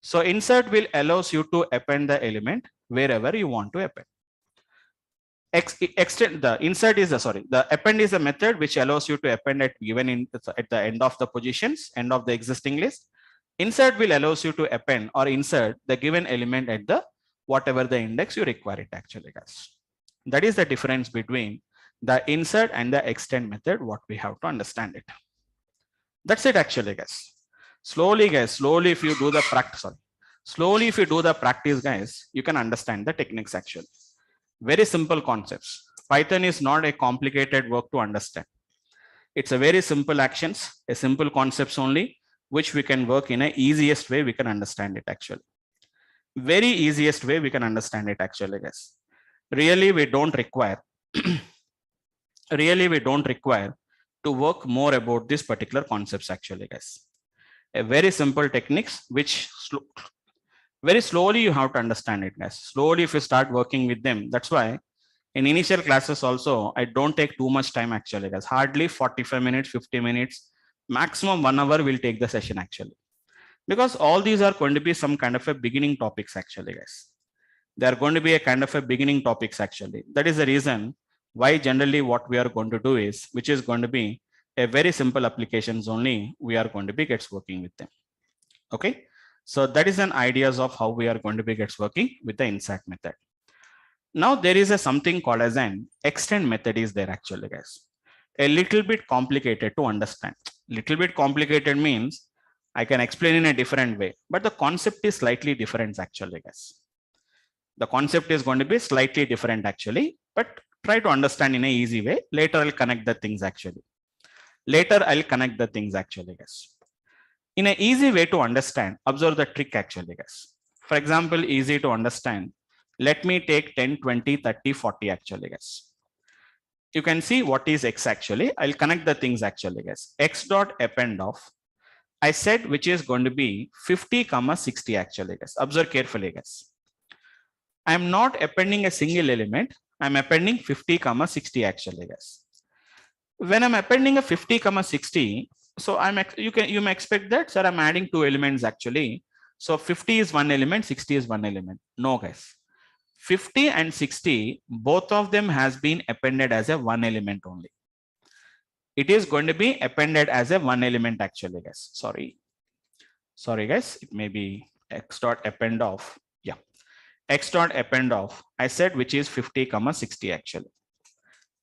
A: So insert will allows you to append the element wherever you want to append. Extend the insert is the append is a method which allows you to append at given at the end of the positions, end of the existing list. Insert will allows you to append or insert the given element at the whatever the index you require it actually, guys. That is the difference between the insert and the extend method, what we have to understand it. That's it actually, guys. Slowly, guys, slowly if you do the practice, guys, you can understand the techniques actually. Very simple concepts. Python is not a complicated work to understand. It's a very simple actions, a simple concepts only, which we can work in a easiest way we can understand it actually. Very easiest way we can understand it actually, guys. Really, we don't require to work more about this particular concepts actually, guys. A very simple techniques which very slowly you have to understand it, guys. Slowly if you start working with them, that's why in initial classes also I don't take too much time actually, guys. Hardly 45 minutes, 50 minutes, maximum 1 hour will take the session actually, because all these are going to be some kind of a beginning topics actually, guys. They are going to be a kind of a beginning topics actually. That is the reason why generally what we are going to do is, which is going to be a very simple applications only, we are going to be gets working with them. Okay, so that is an ideas of how we are going to be gets working with the insert method. Now there is a something called as an extend method is there actually, guys. A little bit complicated to understand. Little bit complicated means I can explain in a different way, but the concept is slightly different actually, guys. The concept is going to be slightly different actually, but try to understand in an easy way. Later I'll connect the things actually. Guys. In an easy way to understand, observe the trick actually, guys. For example, easy to understand. Let me take 10, 20, 30, 40 actually, guys. You can see what is X actually. I'll connect the things actually, guys. X dot append of, I said, which is going to be 50, 60 actually, guys. Observe carefully, guys. I'm not appending a single element. I'm appending 50, 60 actually, guys. When I'm appending a 50, 60, so you may expect that, sir, I'm adding 2 elements actually. So 50 is one element, 60 is one element. No, guys. 50 and 60, both of them has been appended as a one element only. It is going to be appended as a one element actually, guys. Sorry, guys. It may be X dot append of. Yeah. X dot append of, I said, which is 50, 60 actually.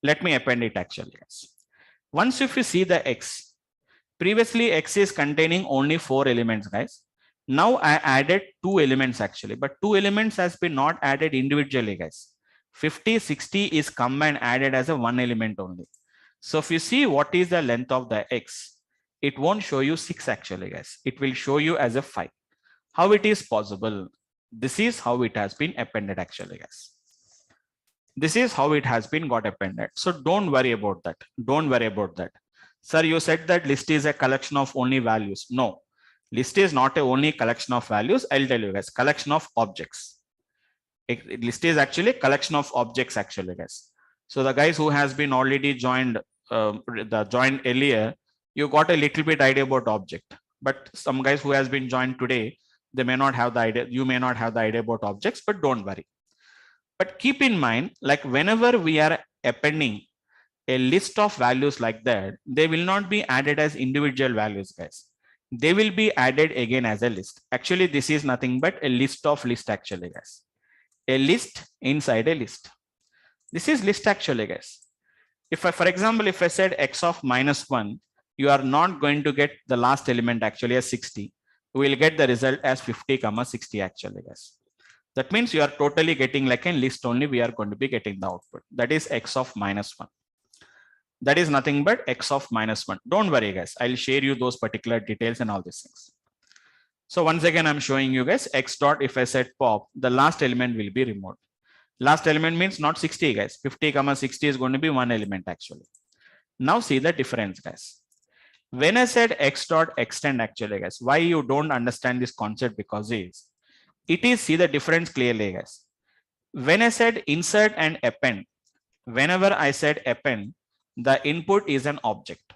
A: Let me append it actually, guys. Once if you see the X, previously X is containing only 4 elements, guys. Now I added 2 elements actually, but 2 elements has been not added individually, guys. 50, 60 is combined added as a one element only. So if you see what is the length of the X, it won't show you 6 actually, guys. It will show you as a 5. How it is possible? This is how it has been appended actually, guys. This is how it has been got appended. So don't worry about that. Don't worry about that. Sir, you said that list is a collection of only values. No, list is not a only collection of values. I'll tell you guys, collection of objects. List is actually collection of objects actually, guys. So the guys who has been already joined joined earlier, you got a little bit idea about object. But some guys who has been joined today, they may not have the idea. You may not have the idea about objects, but don't worry. But keep in mind, like whenever we are appending a list of values like that, they will not be added as individual values, guys. They will be added again as a list. Actually, this is nothing but a list of list actually, guys. A list inside a list. This is list actually, guys. If I, for example, if I said x of -1, you are not going to get the last element actually as 60. You will get the result as 50, 60 actually, guys. That means you are totally getting like a list only. We are going to be getting the output. That is x of -1. That is nothing but x of -1. Don't worry, guys. I'll share you those particular details and all these things. So once again, I'm showing you guys x dot. If I said pop, the last element will be removed. Last element means not 60, guys. 50, 60 is going to be one element actually. Now see the difference, guys. When I said x dot extend actually, guys, why you don't understand this concept? Because it is see the difference clearly, guys. When I said insert and append, whenever I said append, the input is an object.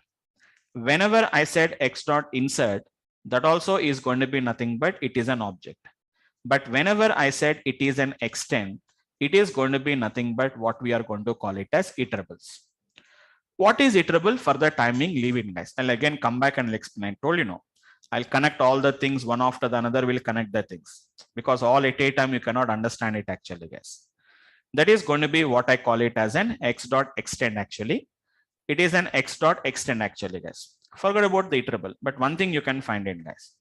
A: Whenever I said x dot insert, that also is going to be nothing but it is an object. But whenever I said it is an extend, it is going to be nothing but what we are going to call it as iterables. What is iterable? For the timing, leave it, guys. I'll again come back and explain. I told you no. I'll connect all the things one after the another. Will connect the things because all at a time you cannot understand it actually, guys. That is going to be what I call it as an x dot extend actually. It is an x dot extend actually, guys. Forget about the iterable, but one thing you can find in, guys.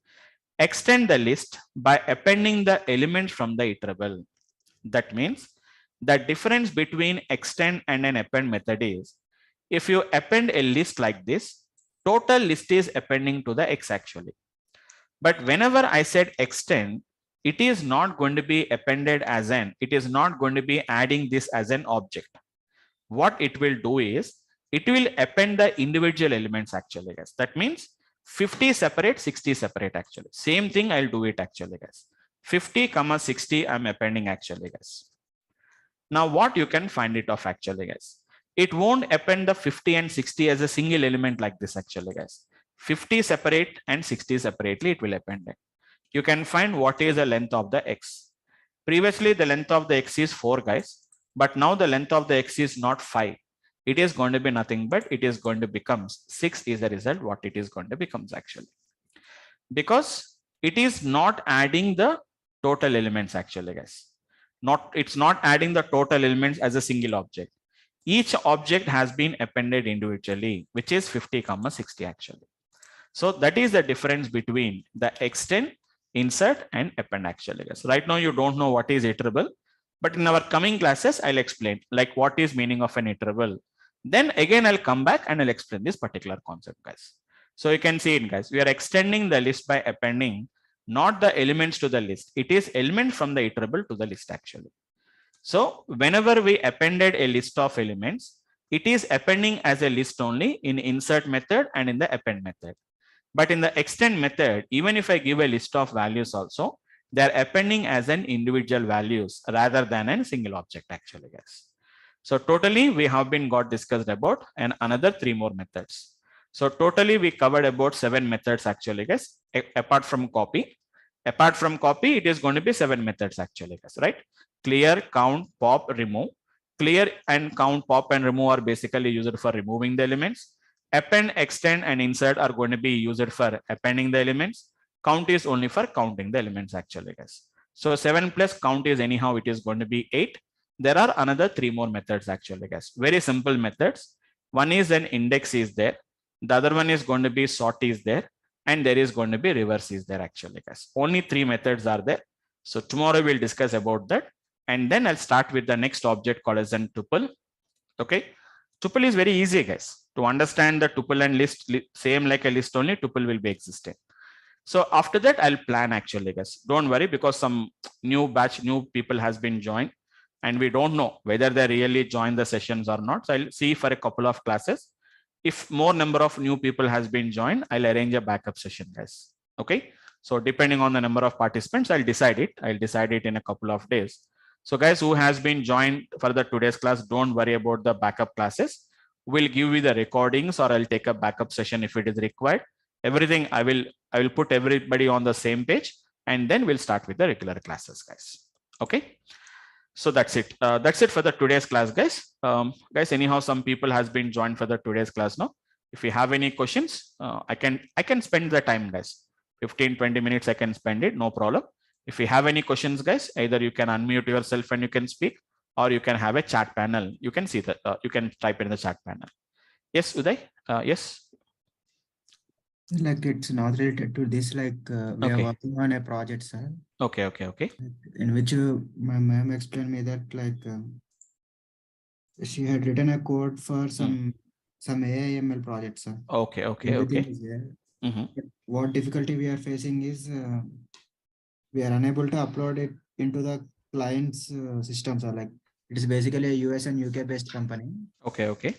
A: Extend the list by appending the elements from the iterable. That means the difference between extend and an append method is if you append a list like this, total list is appending to the x actually. But whenever I said extend, it is not going to be appended as an, it is not going to be adding this as an object. What it will do is, it will append the individual elements actually, guys. That means 50 separate, 60 separate actually. Same thing, I'll do it actually, guys. 50, 60, I'm appending actually, guys. Now what you can find it of actually, guys. It won't append the 50 and 60 as a single element like this actually, guys. 50 separate and 60 separately, it will append it. You can find what is the length of the x. Previously, the length of the x is 4, guys. But now the length of the x is not 5. It is going to be nothing but it is going to become 6 is the result what it is going to becomes actually. Because it is not adding the total elements actually, guys. It's not adding the total elements as a single object. Each object has been appended individually, which is 50, 60 actually. So that is the difference between the extend, insert and append actually, guys. Right now you don't know what is iterable, but in our coming classes, I'll explain like what is meaning of an iterable. Then again, I'll come back and I'll explain this particular concept, guys. So you can see it, guys. We are extending the list by appending not the elements to the list. It is element from the iterable to the list actually. So whenever we appended a list of elements, it is appending as a list only in insert method and in the append method. But in the extend method, even if I give a list of values also, they're appending as an individual values rather than a single object actually, guys. So totally we have been got discussed about and another 3 more methods. So totally we covered about 7 methods actually, guys, apart from copy. Apart from copy, it is going to be 7 methods actually, guys, right? Clear, count, pop, remove. Clear and count, pop and remove are basically used for removing the elements. Append, extend and insert are going to be used for appending the elements. Count is only for counting the elements actually, guys. So 7 plus count is anyhow, it is going to be 8. There are another 3 more methods actually, guys. Very simple methods. One is an index is there. The other one is going to be sort is there. And there is going to be reverse is there actually, guys. Only 3 methods are there. So tomorrow we'll discuss about that. And then I'll start with the next object called as an tuple. Okay. Tuple is very easy, guys. To understand the tuple and list, same like a list only, tuple will be existing. So after that, I'll plan actually, guys. Don't worry, because some new people has been joined, and we don't know whether they really join the sessions or not. So I'll see for a couple of classes. If more number of new people has been joined, I'll arrange a backup session, guys. Okay. So depending on the number of participants, I'll decide it. I'll decide it in a couple of days. So guys who has been joined for the today's class, don't worry about the backup classes. We'll give you the recordings, or I'll take a backup session if it is required. Everything I will put everybody on the same page, and then we'll start with the regular classes, guys. Okay. So that's it. That's it for the today's class, guys. Guys, anyhow, some people has been joined for the today's class now. If you have any questions, I can spend the time, guys. 15-20 minutes I can spend it, no problem. If you have any questions, guys, either you can unmute yourself and you can speak, or you can have a chat panel. You can see that you can type in the chat panel. Yes, Uday. Yes.
B: Like it's not related to this. Like we are working on a project, sir.
A: Okay.
B: In which my ma'am explained me that like she had written a code for some AI/ML project, sir.
A: Okay.
B: Everything is there. What difficulty we are facing is we are unable to upload it into the client's systems. Or like it is basically a US and UK based company.
A: Okay.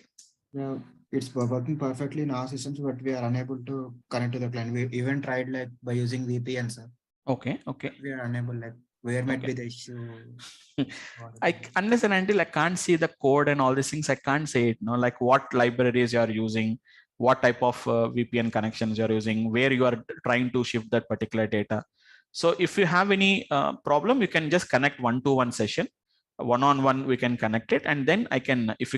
B: Yeah, it's working perfectly in our systems, but we are unable to connect to the client. We even tried like by using VPN, sir.
A: Okay.
B: We are unable. Like where might be the issue?
A: I understand until I can't see the code and all these things. I can't say it. No, like what libraries you are using, what type of VPN connections you are using, where you are trying to shift that particular data. So if you have any problem, you can just connect one-to-one session, one-on-one. We can connect it, and then I can, if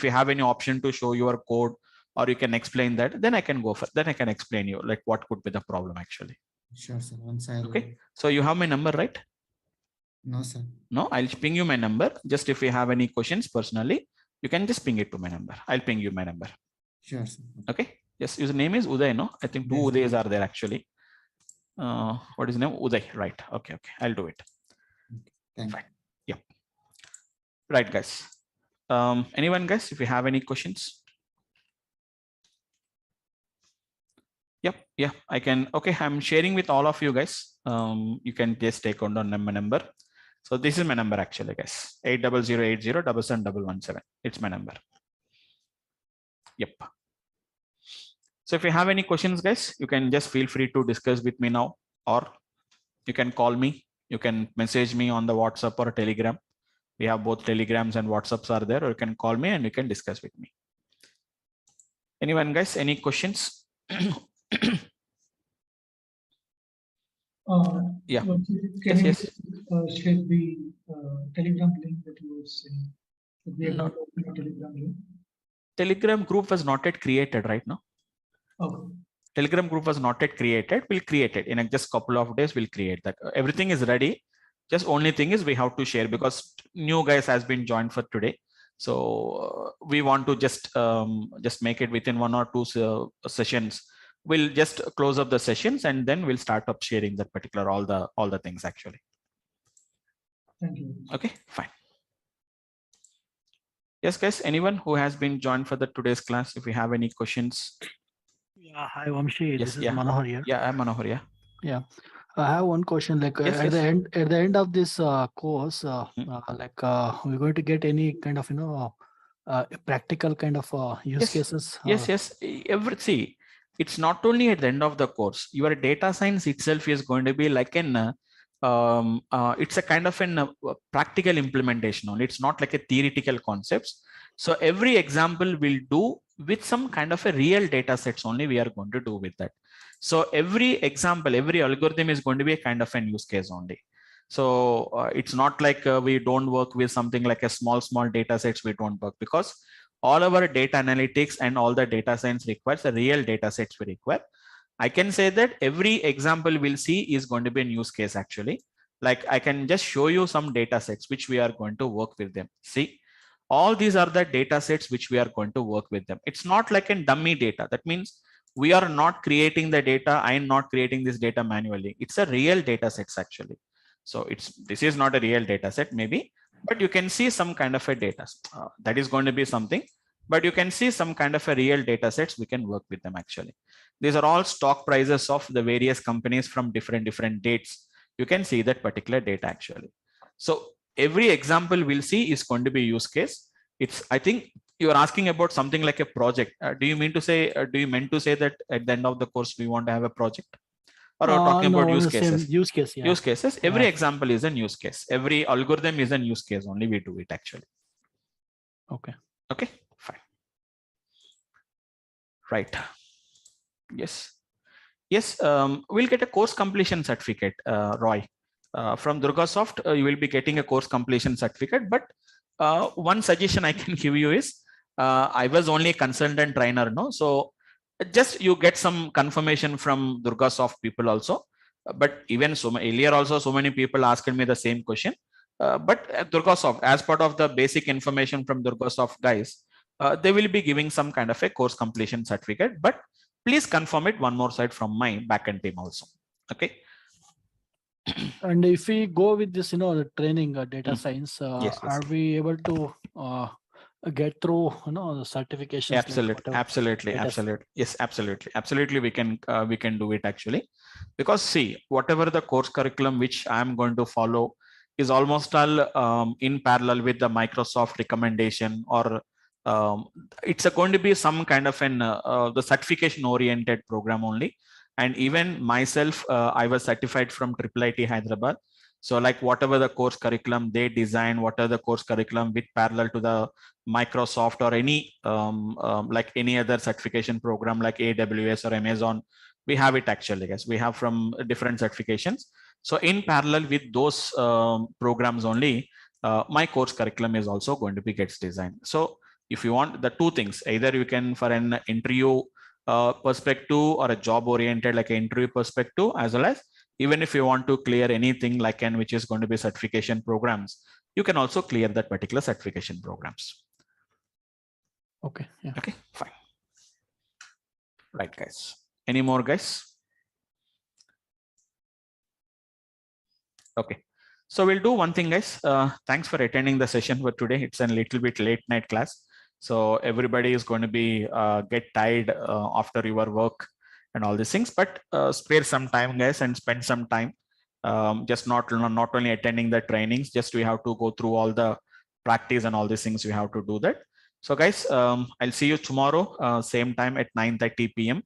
A: you have any option to show your code, or you can explain that, then I can go for. Then I can explain you like what could be the problem actually.
B: Sure, sir. Once I'll...
A: Okay. So you have my number, right?
B: No, sir.
A: No, I'll ping you my number. Just if you have any questions personally, you can just ping it to my number. I'll ping you my number.
B: Sure, sir.
A: Okay. Yes, his name is Uday, no? I think two Udays are there actually. What is his name? Uday, right. Okay. I'll do it.
B: Thank you.
A: Yep. Right, guys. Anyone, guys, if you have any questions? Yep. Yeah, I can. Okay, I'm sharing with all of you guys. You can just take on my number. So this is my number actually, guys. 8008077717. It's my number. Yep. So if you have any questions, guys, you can just feel free to discuss with me now, or you can call me. You can message me on the WhatsApp or Telegram. We have both Telegrams and WhatsApps are there, or you can call me and you can discuss with me. Anyone, guys, any questions? Yeah.
C: Can you share the Telegram link that you were saying? We have not opened a Telegram link.
A: Telegram group was not yet created right now.
C: Okay.
A: Telegram group was not yet created. We'll create it in just couple of days. We'll create that. Everything is ready. Just only thing is we have to share because new guys has been joined for today. So we want to just make it within 1 or 2 sessions. We'll just close up the sessions and then we'll start up sharing that particular all the things actually.
C: Thank you.
A: Okay, fine. Yes, guys. Anyone who has been joined for the today's class, if you have any questions.
D: Yeah, hi Vamsi.
A: Yes,
D: this is Manohar here.
A: Yeah, I'm Manohar.
D: Yeah. I have one question. Like at the end of this course, we're going to get any kind of practical kind of use cases.
A: Yes. See, it's not only at the end of the course. Your data science itself is going to be like an it's a kind of an practical implementation only. It's not like a theoretical concepts. So every example we'll do with some kind of a real data sets only we are going to do with that. So every example, every algorithm is going to be a kind of a use case only. So it's not like we don't work with something like a small data sets. We don't work because all our data analytics and all the data science requires a real data sets we require. I can say that every example we'll see is going to be a use case actually. Like I can just show you some data sets which we are going to work with them. See, all these are the data sets which we are going to work with them. It's not like a dummy data. That means we are not creating the data. I am not creating this data manually. It's a real data sets actually. So this is not a real data set maybe, but you can see some kind of a data that is going to be something but you can see some kind of a real data sets. We can work with them actually. These are all stock prices of the various companies from different dates. You can see that particular data actually. So every example we'll see is going to be use case. It's, I think you're asking about something like a project. Do you mean to say, do you meant to say that at the end of the course we want to have a project? Or are talking
D: no,
A: about use
D: the
A: cases?
D: same use case, yeah.
A: Use cases. Every
D: Yeah.
A: example is a use case. Every algorithm is a use case. Only we do it actually.
D: Okay.
A: Okay, fine. Right. Yes. Yes, we'll get a course completion certificate, Roy. From Durgasoft, you will be getting a course completion certificate. But one suggestion I can give you is, I was only a consultant trainer, no? So just you get some confirmation from Durgasoft people also. But even so earlier also, so many people asked me the same question. But at Durgasoft, as part of the basic information from Durgasoft guys, they will be giving some kind of a course completion certificate. But please confirm it one more side from my backend team also. Okay.
D: And if we go with this, the training data science,
A: Yes,
D: are we able to get through, the certifications?
A: Absolutely. Yes, absolutely. We can do it actually, because see, whatever the course curriculum which I am going to follow is almost all in parallel with the Microsoft recommendation, or it's going to be some kind of an the certification oriented program only. And even myself, I was certified from IIIT Hyderabad. So like whatever the course curriculum they design, whatever the course curriculum with parallel to the Microsoft or any like any other certification program like AWS or Amazon, we have it actually. Yes, we have from different certifications. So in parallel with those programs only, my course curriculum is also going to be gets designed. So if you want the two things, either you can for an interview perspective or a job oriented like an interview perspective, as well as even if you want to clear anything like an which is going to be certification programs, you can also clear that particular certification programs.
D: Okay. Yeah.
A: Okay, fine. Right, guys. Any more, guys? Okay. So we'll do one thing, guys. Thanks for attending the session for today. It's a little bit late night class. So everybody is going to be get tired after your work and all these things, but spare some time, guys, and spend some time. Just not only attending the trainings, just we have to go through all the practice and all these things. We have to do that. So guys, I'll see you tomorrow, same time at 9:30 p.m.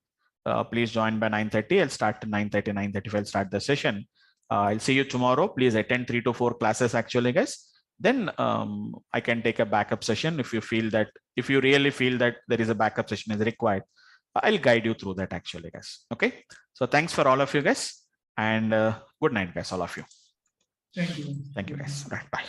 A: Please join by 9:30. I'll start at 9:30, 9:35. I'll start the session. I'll see you tomorrow. Please attend 3 to 4 classes actually, guys. Then I can take a backup session if you feel that, if you really feel that there is a backup session is required, I'll guide you through that actually, guys. Okay. So thanks for all of you guys, and good night, guys, all of you.
C: Thank you.
A: Thank you, guys. Right. Bye.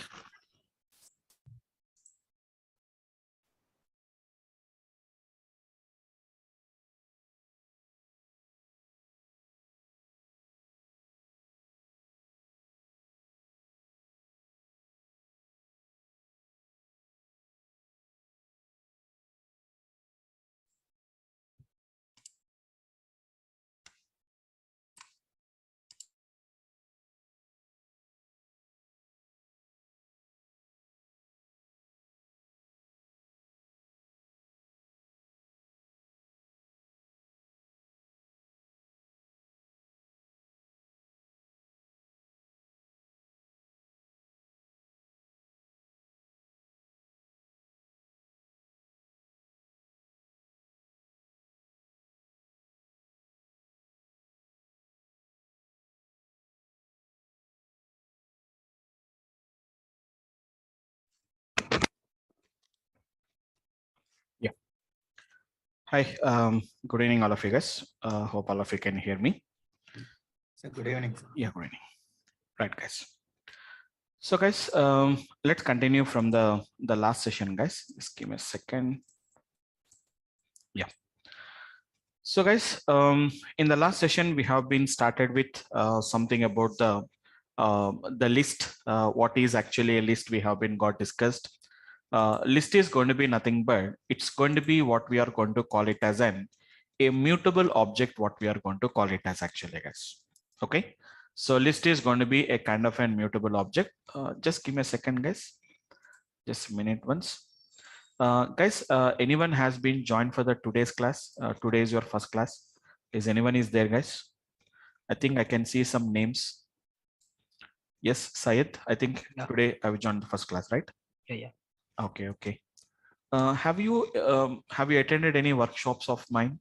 A: Yeah. Hi. Good evening, all of you guys. Hope all of you can hear me.
B: So good evening.
A: Yeah, good evening. Right, guys. So guys, let's continue from the last session, guys. Just give me a second. Yeah. So guys, in the last session, we have been started with something about the list. What is actually a list we have been got discussed. List is going to be nothing but it's going to be what we are going to call it as a mutable object, what we are going to call it as actually, guys. Okay. So list is going to be a kind of a mutable object. Just give me a second, guys. Just a minute once. Guys, anyone has been joined for the today's class? Today is your first class. Is anyone is there, guys? I think I can see some names. Yes, Syed. I think today I will join the first class, right?
E: Yeah.
A: Okay, okay. Have you attended any workshops of mine?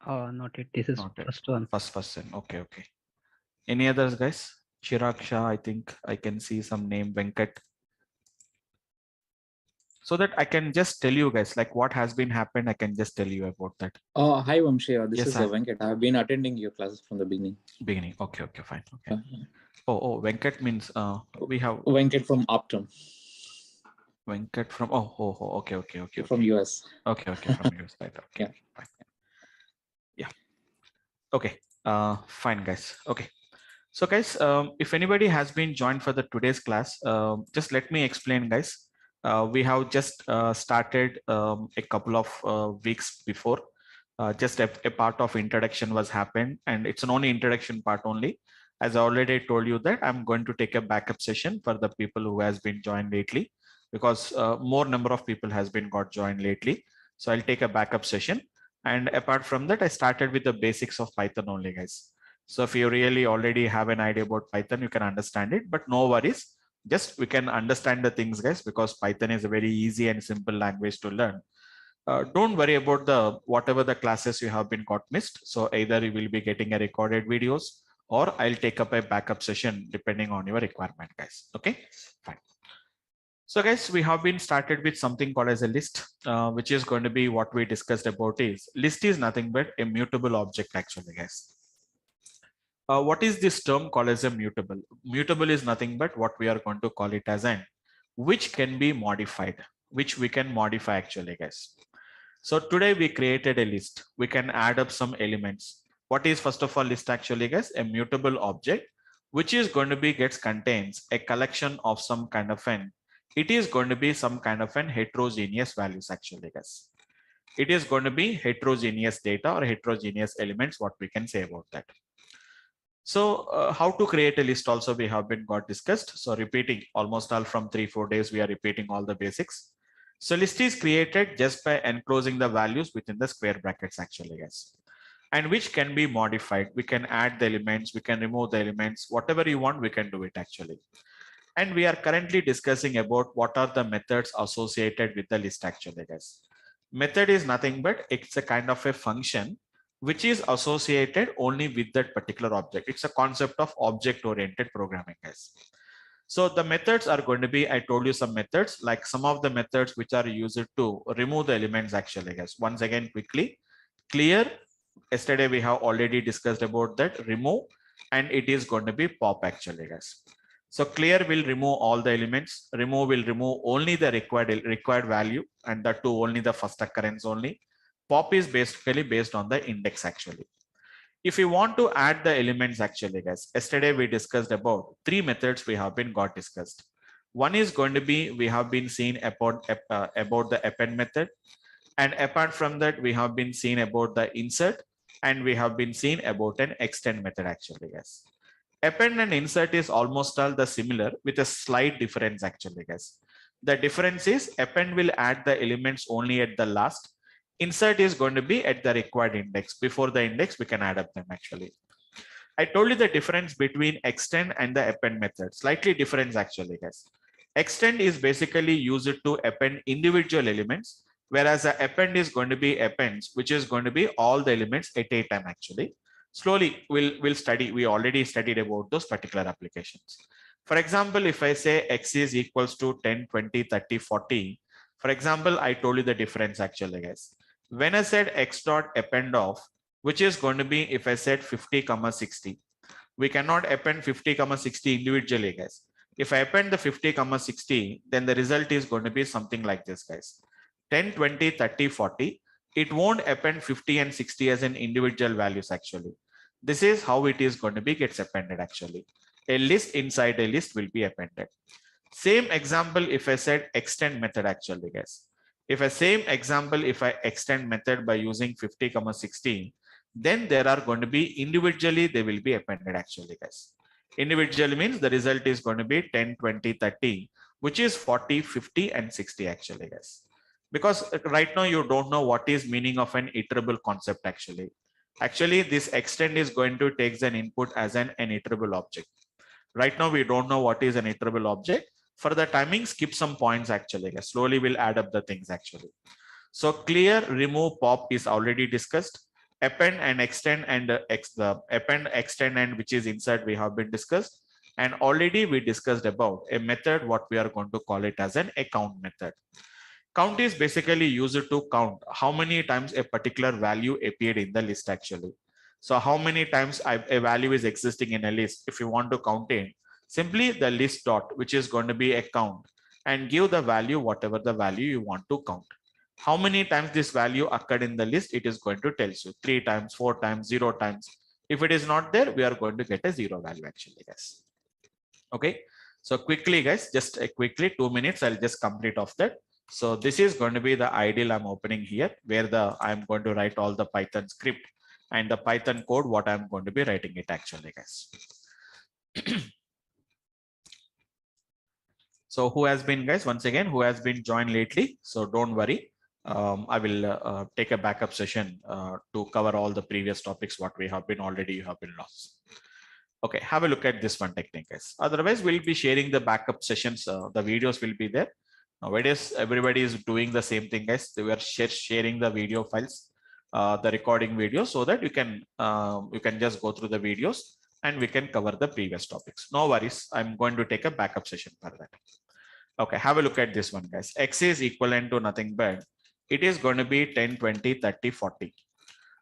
E: Not yet. This is
A: Not yet.
E: first one.
A: First. Okay, okay. Any others, guys? Chirag Shah, I think I can see some name, Venkat. So that I can just tell you guys like what has been happened. I can just tell you about that.
F: Hi Vamsi, this
A: Yes,
F: is Venkat. I have been attending your classes from the beginning.
A: Okay, okay, fine. Okay. Oh, Venkat means we have
F: Venkat from Optum.
A: Venkat from okay.
F: From US.
A: Okay, from US, right? Okay.
F: Yeah.
A: Fine. Yeah. Okay. Fine, guys. Okay. So, guys, if anybody has been joined for the today's class, just let me explain, guys. We have just started a couple of weeks before. Just a part of introduction was happened, and it's an only introduction part only. As I already told you that I'm going to take a backup session for the people who has been joined lately, because more number of people has been got joined lately. So I'll take a backup session. And apart from that, I started with the basics of Python only, guys. So if you really already have an idea about Python, you can understand it, but no worries. Just we can understand the things, guys, because Python is a very easy and simple language to learn. Don't worry about the whatever the classes you have been got missed. So either you will be getting a recorded videos or I'll take up a backup session depending on your requirement, guys. Okay, fine. So guys, we have been started with something called as a list, which is going to be what we discussed about is list is nothing but a mutable object actually, guys. What is this term called as a mutable? Mutable is nothing but what we are going to call it as an which can be modified, which we can modify actually, guys. So today we created a list. We can add up some elements. What is first of all list actually, guys? A mutable object, which is going to be contains a collection of some kind of an. It is going to be some kind of an heterogeneous values actually, guys. It is going to be heterogeneous data or heterogeneous elements. What we can say about that. So how to create a list also we have been got discussed. So repeating almost all from 3-4 days, we are repeating all the basics. So list is created just by enclosing the values within the square brackets actually, guys, and which can be modified. We can add the elements, we can remove the elements, whatever you want, we can do it actually. And we are currently discussing about what are the methods associated with the list actually, guys. Method is nothing but it's a kind of a function which is associated only with that particular object. It's a concept of object-oriented programming, guys. So the methods are going to be, I told you some methods, like some of the methods which are used to remove the elements actually, guys. Once again, quickly, clear. Yesterday we have already discussed about that, remove, and it is going to be pop actually, guys. So clear will remove all the elements, remove will remove only the required value, and that too only the first occurrence only. Pop is basically based on the index actually. If you want to add the elements actually, guys, yesterday we discussed about 3 methods we have been got discussed. One is going to be, we have been seen about the append method. And apart from that, we have been seen about the insert, and we have been seen about an extend method actually, guys. Append and insert is almost all the similar with a slight difference actually, guys. The difference is append will add the elements only at the last. Insert is going to be at the required index. Before the index, we can add up them actually. I told you the difference between extend and the append method. Slightly difference actually, guys. Extend is basically used to append individual elements, whereas the append is going to be appends, which is going to be all the elements at a time actually. Slowly we'll study. We already studied about those particular applications. For example, if I say x is equals to 10, 20, 30, 40, for example, I told you the difference actually, guys. When I said x dot append of, which is going to be if I said 50, 60, we cannot append 50, 60 individually, guys. If I append the 50, 60, then the result is going to be something like this, guys. 10, 20, 30, 40. It won't append 50 and 60 as an individual values actually. This is how it is going to be gets appended actually. A list inside a list will be appended. Same example if I said extend method actually, guys. If a same example, if I extend method by using 50, 60, then there are going to be individually, they will be appended actually, guys. Individually means the result is going to be 10, 20, 30. which is 40, 50, and 60 actually, guys. Because right now you don't know what is meaning of an iterable concept actually. Actually, this extend is going to take an input as an iterable object. Right now, we don't know what is an iterable object. For the timing, skip some points actually. Guys. Slowly we'll add up the things actually. So clear, remove, pop is already discussed. Append and extend and the append, extend, and which is insert we have been discussed. And already we discussed about a method, what we are going to call it as an account method. Count is basically used to count how many times a particular value appeared in the list actually. So how many times a value is existing in a list. If you want to count in, simply the list dot, which is going to be a count, and give the value, whatever the value you want to count. How many times this value occurred in the list, it is going to tell you 3 times, 4 times, 0 times. If it is not there, we are going to get a 0 value actually, guys. Okay. So quickly, guys, just quickly 2 minutes, I'll just complete off that. So this is going to be the ideal I'm opening here, where I'm going to write all the Python script and the Python code, what I'm going to be writing it actually, guys. So who has been, guys, once again, who has been joined lately? So don't worry. I will take a backup session to cover all the previous topics, what we have been already lost. Okay, have a look at this one technique, guys. Otherwise, we'll be sharing the backup sessions. The videos will be there. Nowadays, everybody is doing the same thing, guys. They were sharing the video files, the recording video, so that you can just go through the videos and we can cover the previous topics. No worries. I'm going to take a backup session for that. Okay, have a look at this one, guys. X is equivalent to nothing but it is going to be 10, 20, 30, 40.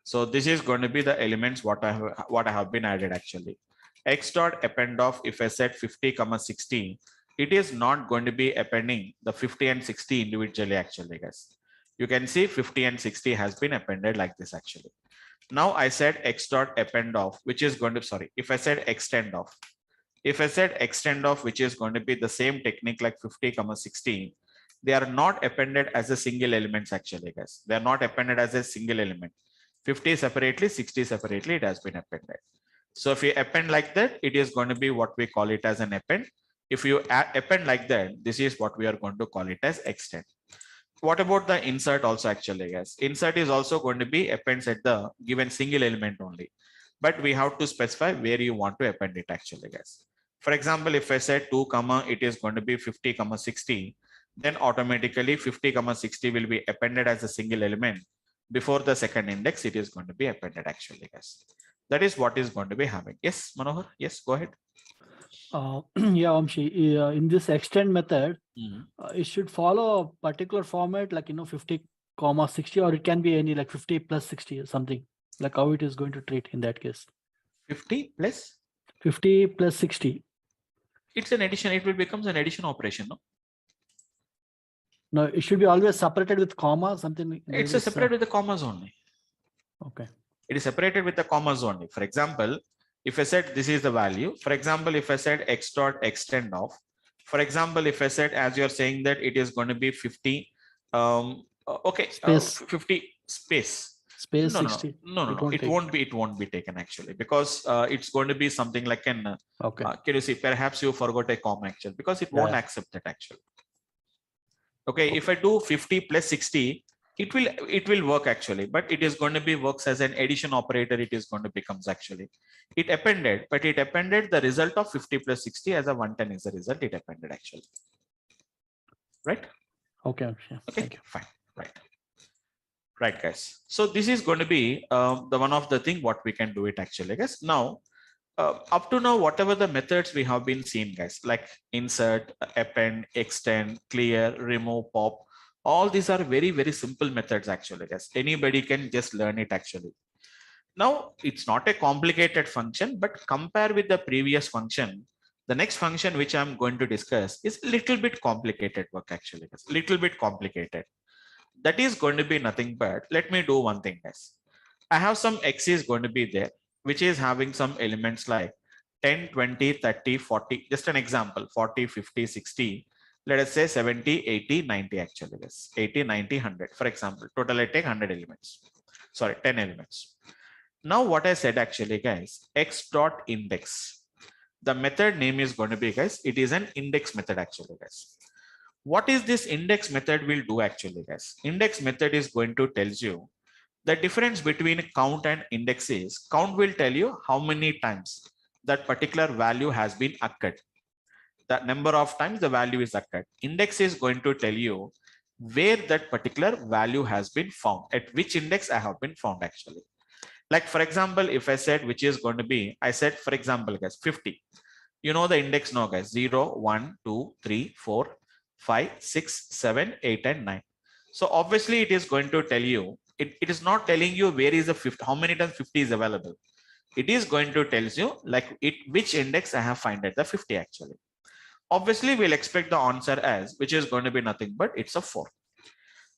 A: So this is going to be the elements what I have been added actually. X dot append of, if I set 50, 60, it is not going to be appending the 50 and 60 individually actually, guys. You can see 50 and 60 has been appended like this actually. Now I said X dot append of, which is going to, sorry, if I said extend of, which is going to be the same technique like 50, 60, they are not appended as a single elements actually, guys. They are not appended as a single element. 50 separately, 60 separately, it has been appended. So if you append like that, it is going to be what we call it as an append. If you append like that, this is what we are going to call it as extend. What about the insert also actually, guys? Insert is also going to be appends at the given single element only. But we have to specify where you want to append it actually, guys. For example, if I say 2, it is going to be 50, 60, then automatically 50, 60 will be appended as a single element. Before the second index, it is going to be appended actually, guys. That is what is going to be happening. Yes, Manohar. Yes, go ahead.
D: Yeah, Vamshi, in this extend method, it should follow a particular format, like 50, 60, or it can be any like 50 plus 60 or something. Like how it is going to treat in that case.
A: 50 plus
D: 50 plus 60.
A: It's an addition. It will becomes an addition operation, no?
D: No, it should be always separated with comma, something.
A: It's a separate with the commas only.
D: Okay.
A: It is separated with the commas only. For example, if I said this is the value, for example, if I said X dot extend of, for example, if I said, as you're saying that it is going to be 50, okay,
D: space.
A: 50 space.
D: Space
A: no,
D: 60.
A: No, it won't be taken actually, because it's going to be something like an,
D: okay.
A: Can you see, perhaps you forgot a comma actually, because it won't accept that actually. Okay, if I do 50 plus 60, it will work actually, but it is going to be works as an addition operator. It is going to becomes actually, it appended, but it appended the result of 50 plus 60 as a 110 is the result it appended actually. Right?
D: Okay.
A: Okay, fine. Right, guys. So this is going to be the one of the thing what we can do it actually, guys. Now, up to now, whatever the methods we have been seeing, guys, like insert, append, extend, clear, remove, pop, all these are very, very simple methods actually, guys. Anybody can just learn it actually. Now, it's not a complicated function, but compare with the previous function, the next function which I'm going to discuss is a little bit complicated work actually, guys. Little bit complicated. That is going to be nothing but, let me do one thing, guys. I have some X is going to be there, which is having some elements like 10, 20, 30, 40, just an example, 40, 50, 60, let us say 70, 80, 90 actually, yes, 80, 90, 100, for example, total I take 100 elements, sorry, 10 elements. Now what I said actually, guys, X dot index, the method name is going to be, guys, it is an index method actually, guys. What is this index method will do actually, guys? Index method is going to tells you the difference between count and index is count will tell you how many times that particular value has been occurred. The number of times the value is occurred. Index is going to tell you where that particular value has been found, at which index I have been found actually. Like for example, if I said which is going to be, I said for example guys 50. You know the index now guys, 0, 1, 2, 3, 4, 5, 6, 7, 8 and 9. So obviously it is going to tell you, it is not telling you where is the 50, how many times 50 is available. It is going to tell you like which index I have found at the 50 actually. Obviously we'll expect the answer as which is going to be nothing but it's a 4.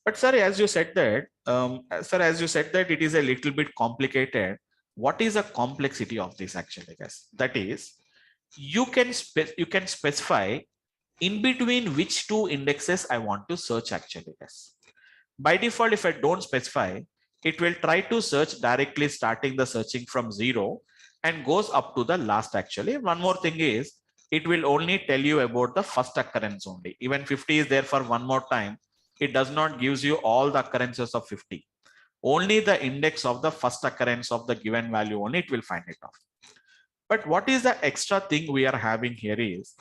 A: But sir, as you said that, it is a little bit complicated. What is the complexity of this actually, guys? That is, you can specify in between which two indexes I want to search actually, guys. By default, if I don't specify, it will try to search directly starting the searching from 0 and goes up to the last actually. One more thing is, it will only tell you about the first occurrence only. Even 50 is there for one more time. It does not gives you all the occurrences of 50. Only the index of the first occurrence of the given value only it will find it off. But what is the extra thing we are having here is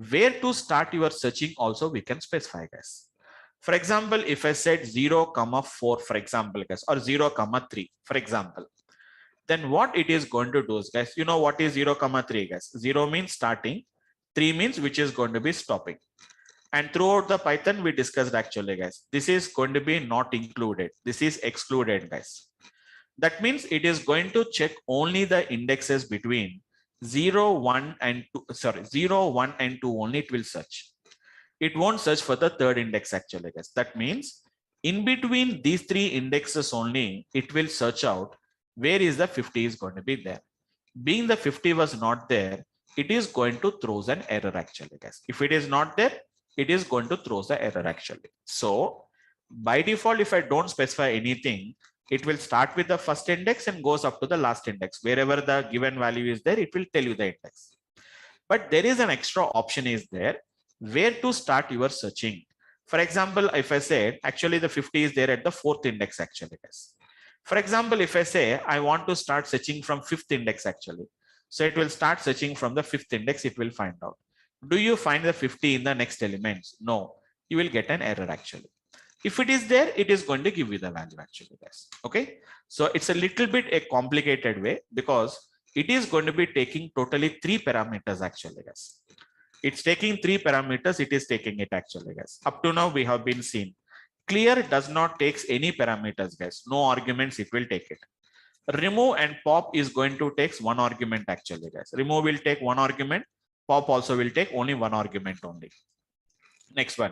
A: where to start your searching also we can specify, guys. For example, if I said 0, 4, for example, guys, or 0, 3, for example, then what it is going to do is, guys, you know what is 0, 3, guys? 0 means starting, 3 means which is going to be stopping. And throughout the Python, we discussed actually, guys, this is going to be not included. This is excluded, guys. That means it is going to check only the indexes between 0, 1 and 2, 0, 1 and 2 only it will search. It won't search for the third index actually, guys. That means in between these three indexes only, it will search out where is the 50 is going to be there. Being the 50 was not there, it is going to throw an error actually, guys. If it is not there, it is going to throw the error actually. So by default, if I don't specify anything, it will start with the first index and goes up to the last index. Wherever the given value is there, it will tell you the index. But there is an extra option is there where to start your searching. For example, if I say actually the 50 is there at the fourth index actually, guys. For example, if I say I want to start searching from fifth index actually, so it will start searching from the fifth index, it will find out. Do you find the 50 in the next elements? No, you will get an error actually. If it is there, it is going to give you the value actually, guys. Okay, so it's a little bit a complicated way because it is going to be taking totally 3 parameters actually, guys. It's taking 3 parameters, it is taking it actually, guys. Up to now, we have been seen. Clear does not take any parameters, guys. No arguments, it will take it. Remove and pop is going to take 1 argument actually, guys. Remove will take 1 argument. Pop also will take only 1 argument only. Next one.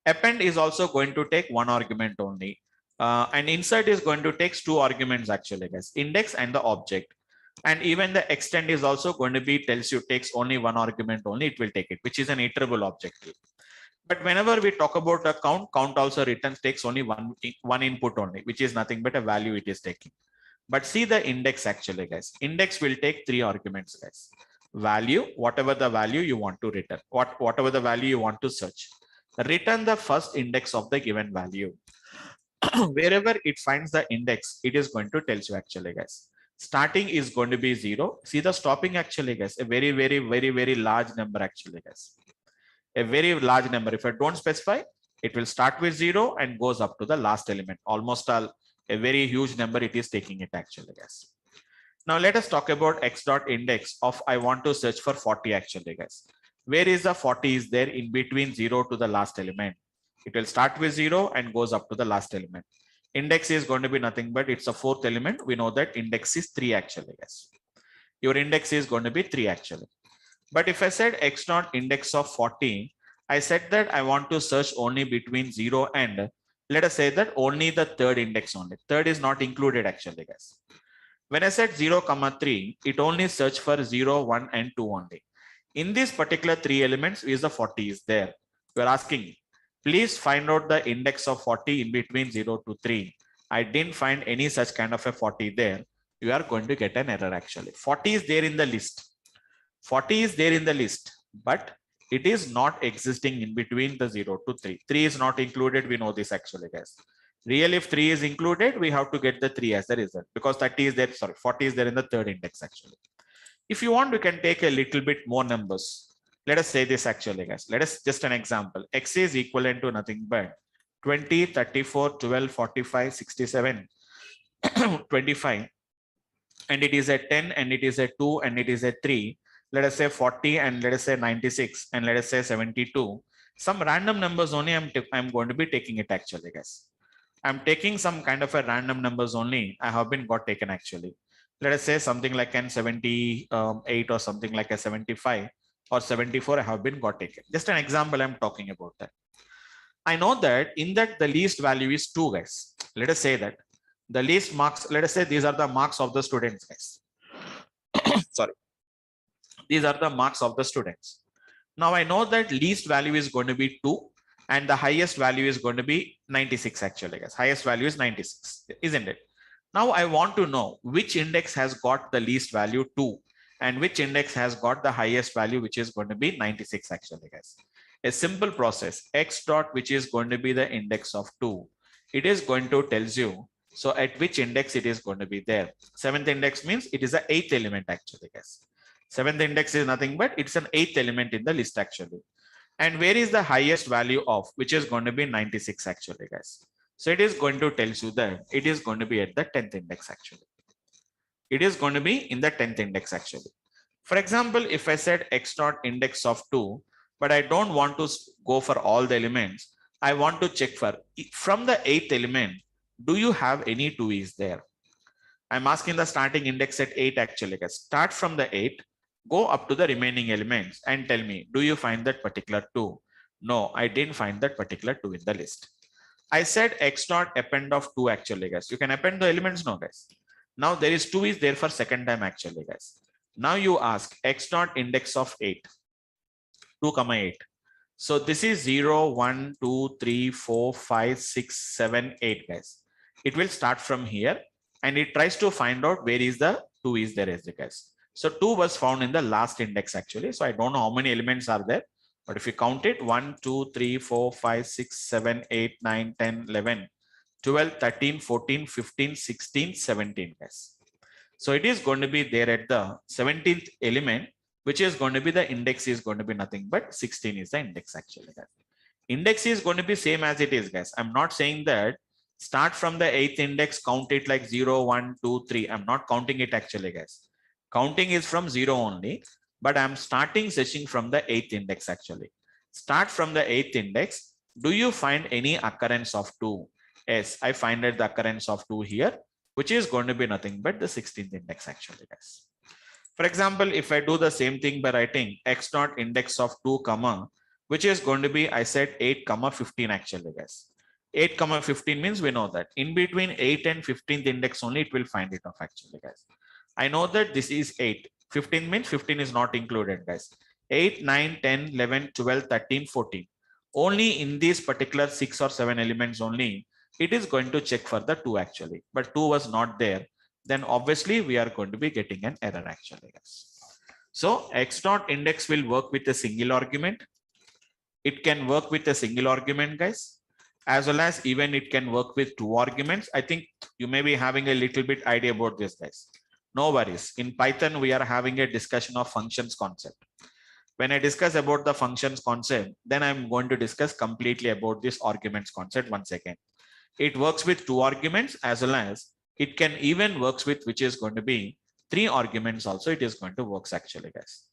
A: Append is also going to take 1 argument only. And insert is going to take 2 arguments actually, guys. Index and the object. And even the extend is also going to be tells you takes only 1 argument only, it will take it, which is an iterable objective. But whenever we talk about a count also returns takes only one input only, which is nothing but a value it is taking. But see the index actually, guys. Index will take 3 arguments, guys. Value, whatever the value you want to return, whatever the value you want to search. Return the first index of the given value. Wherever it finds the index, it is going to tell you actually, guys. Starting is going to be 0. See the stopping actually, guys. A very, very, very, very large number actually, guys. A very large number. If I don't specify, it will start with 0 and goes up to the last element. Almost all a very huge number it is taking it actually, guys. Now let us talk about x dot index of I want to search for 40 actually, guys. Where is the 40 is there in between 0 to the last element? It will start with 0 and goes up to the last element. Index is going to be nothing but it's a 4th element. We know that index is 3 actually, guys. Your index is going to be 3 actually. But if I said x dot index of 40, I said that I want to search only between 0 and let us say that only the 3rd index only. 3rd is not included actually, guys. When I said 0, 3, it only search for 0, 1 and 2 only. In this particular 3 elements is the 40 is there. You are asking, please find out the index of 40 in between 0 to 3. I didn't find any such kind of a 40 there. You are going to get an error actually. 40 is there in the list. 40 is there in the list, but It is not existing in between the 0 to 3. 3 is not included. We know this actually, guys. Real, if 3 is included, we have to get the 3 as the result because 30 is there. Sorry, 40 is there in the third index actually. If you want, we can take a little bit more numbers. Let us say this actually, guys. Let us just an example. X is equivalent to nothing but 20, 34, 12, 45, 67, 25. And it is a 10 and it is a 2 and it is a 3. Let us say 40 and let us say 96 and let us say 72. Some random numbers only I'm going to be taking it actually, guys. I'm taking some kind of a random numbers only. I have been got taken actually. Let us say something like an 78 or something like a 75 or 74. I have been got taken. Just an example I'm talking about that. I know that in that the least value is 2, guys. Let us say that the least marks, let us say these are the marks of the students, guys. Sorry. These are the marks of the students. Now I know that least value is going to be 2 and the highest value is going to be 96 actually, guys. Highest value is 96, isn't it? Now I want to know which index has got the least value 2 and which index has got the highest value, which is going to be 96 actually, guys. A simple process, x dot, which is going to be the index of 2. It is going to tells you, so at which index it is going to be there. 7th index means it is the 8th element actually, guys. 7th index is nothing but it's an 8th element in the list actually. And where is the highest value of, which is going to be 96 actually, guys. So it is going to tell you that it is going to be at the 10th index actually. It is going to be in the 10th index actually. For example, if I said x dot index of 2, but I don't want to go for all the elements. I want to check for from the 8th element, do you have any 2 is there? I'm asking the starting index at 8 actually, guys. Start from the 8, go up to the remaining elements and tell me, do you find that particular 2? No, I didn't find that particular 2 in the list. I said x dot append of 2 actually, guys. You can append the elements now, guys. Now there is 2 is there for second time actually, guys. Now you ask x dot index of 8, 2, 8. So this is 0, 1, 2, 3, 4, 5, 6, 7, 8, guys. It will start from here and it tries to find out where is the 2 is there as the guys. So 2 was found in the last index actually. So I don't know how many elements are there, but if you count it, 1, 2, 3, 4, 5, 6, 7, 8, 9, 10, 11, 12, 13, 14, 15, 16, 17, guys. So it is going to be there at the 17th element, which is going to be the index is going to be nothing but 16 is the index actually, guys. Index is going to be same as it is, guys. I'm not saying that start from the 8th index, count it like 0, 1, 2, 3. I'm not counting it actually, guys. Counting is from 0 only, but I'm starting searching from the 8th index actually. Start from the 8th index. Do you find any occurrence of 2? Yes, I find that the occurrence of 2 here, which is going to be nothing but the 16th index actually, guys. For example, if I do the same thing by writing x dot index of 2 comma, which is going to be, I said 8 comma 15 actually, guys. 8 comma 15 means we know that in between 8 and 15th index only it will find it off actually, guys. I know that this is 8. 15 means 15 is not included, guys. 8, 9, 10, 11, 12, 13, 14. Only in these particular 6 or 7 elements only, it is going to check for the 2 actually, but 2 was not there. Then obviously we are going to be getting an error actually, guys. So x dot index will work with a single argument. It can work with a single argument, guys, as well as even it can work with 2 arguments. I think you may be having a little bit idea about this, guys. No worries. In Python, we are having a discussion of functions concept. When I discuss about the functions concept, then I'm going to discuss completely about this arguments concept once again. It works with 2 arguments as well as it can even works with which is going to be 3 arguments also. It is going to works actually, guys.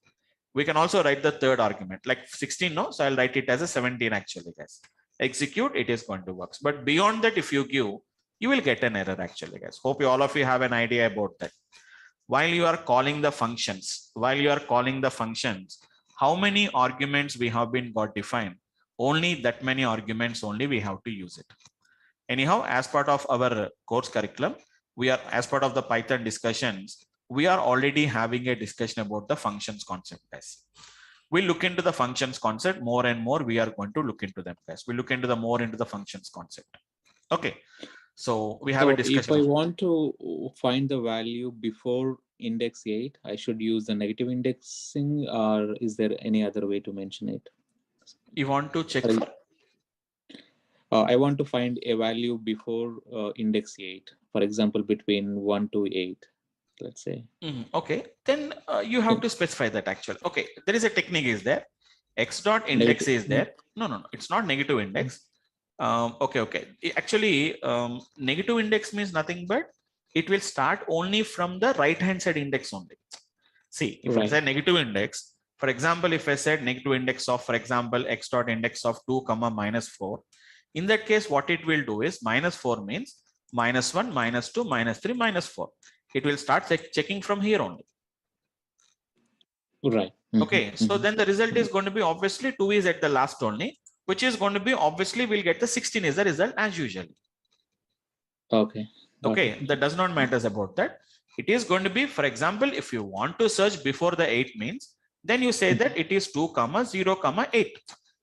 A: We can also write the third argument like 16. No, so I'll write it as a 17 actually, guys. Execute, it is going to work. But beyond that, if you give, you will get an error actually, guys. Hope you all of you have an idea about that. While you are calling the functions, how many arguments we have been got defined? Only that many arguments only we have to use it. Anyhow, as part of our course curriculum, we are, as part of the Python discussions, we are already having a discussion about the functions concept, guys. We look into the functions concept more and more. We are going to look into them, guys. We look into the more into the functions concept. Okay. So we have a discussion.
F: If I want to find the value before index 8, I should use the negative indexing, or is there any other way to mention it?
A: You want to check
F: Sorry.
A: for?
F: I want to find a value before index 8, for example, between 1 to 8, let's say.
A: Okay, then you have to specify that actually. Okay, there is a technique is there. X dot index
F: Negative.
A: is there. No, it's not negative index. Okay. Actually, negative index means nothing but it will start only from the right hand side index only. See, if I say negative index, for example, if I said negative index of, for example, x dot index of 2 comma minus 4, in that case, what it will do is -4 means -1, -2, -3, -4. It will start checking from here only.
F: Right.
A: Okay, so then the result is going to be obviously 2 is at the last only, which is going to be obviously we'll get the 16 is the result as usual.
F: Okay.
A: Okay, that does not matter about that. It is going to be, for example, if you want to search before the 8 means, then you say that it is 2 comma 0 comma 8.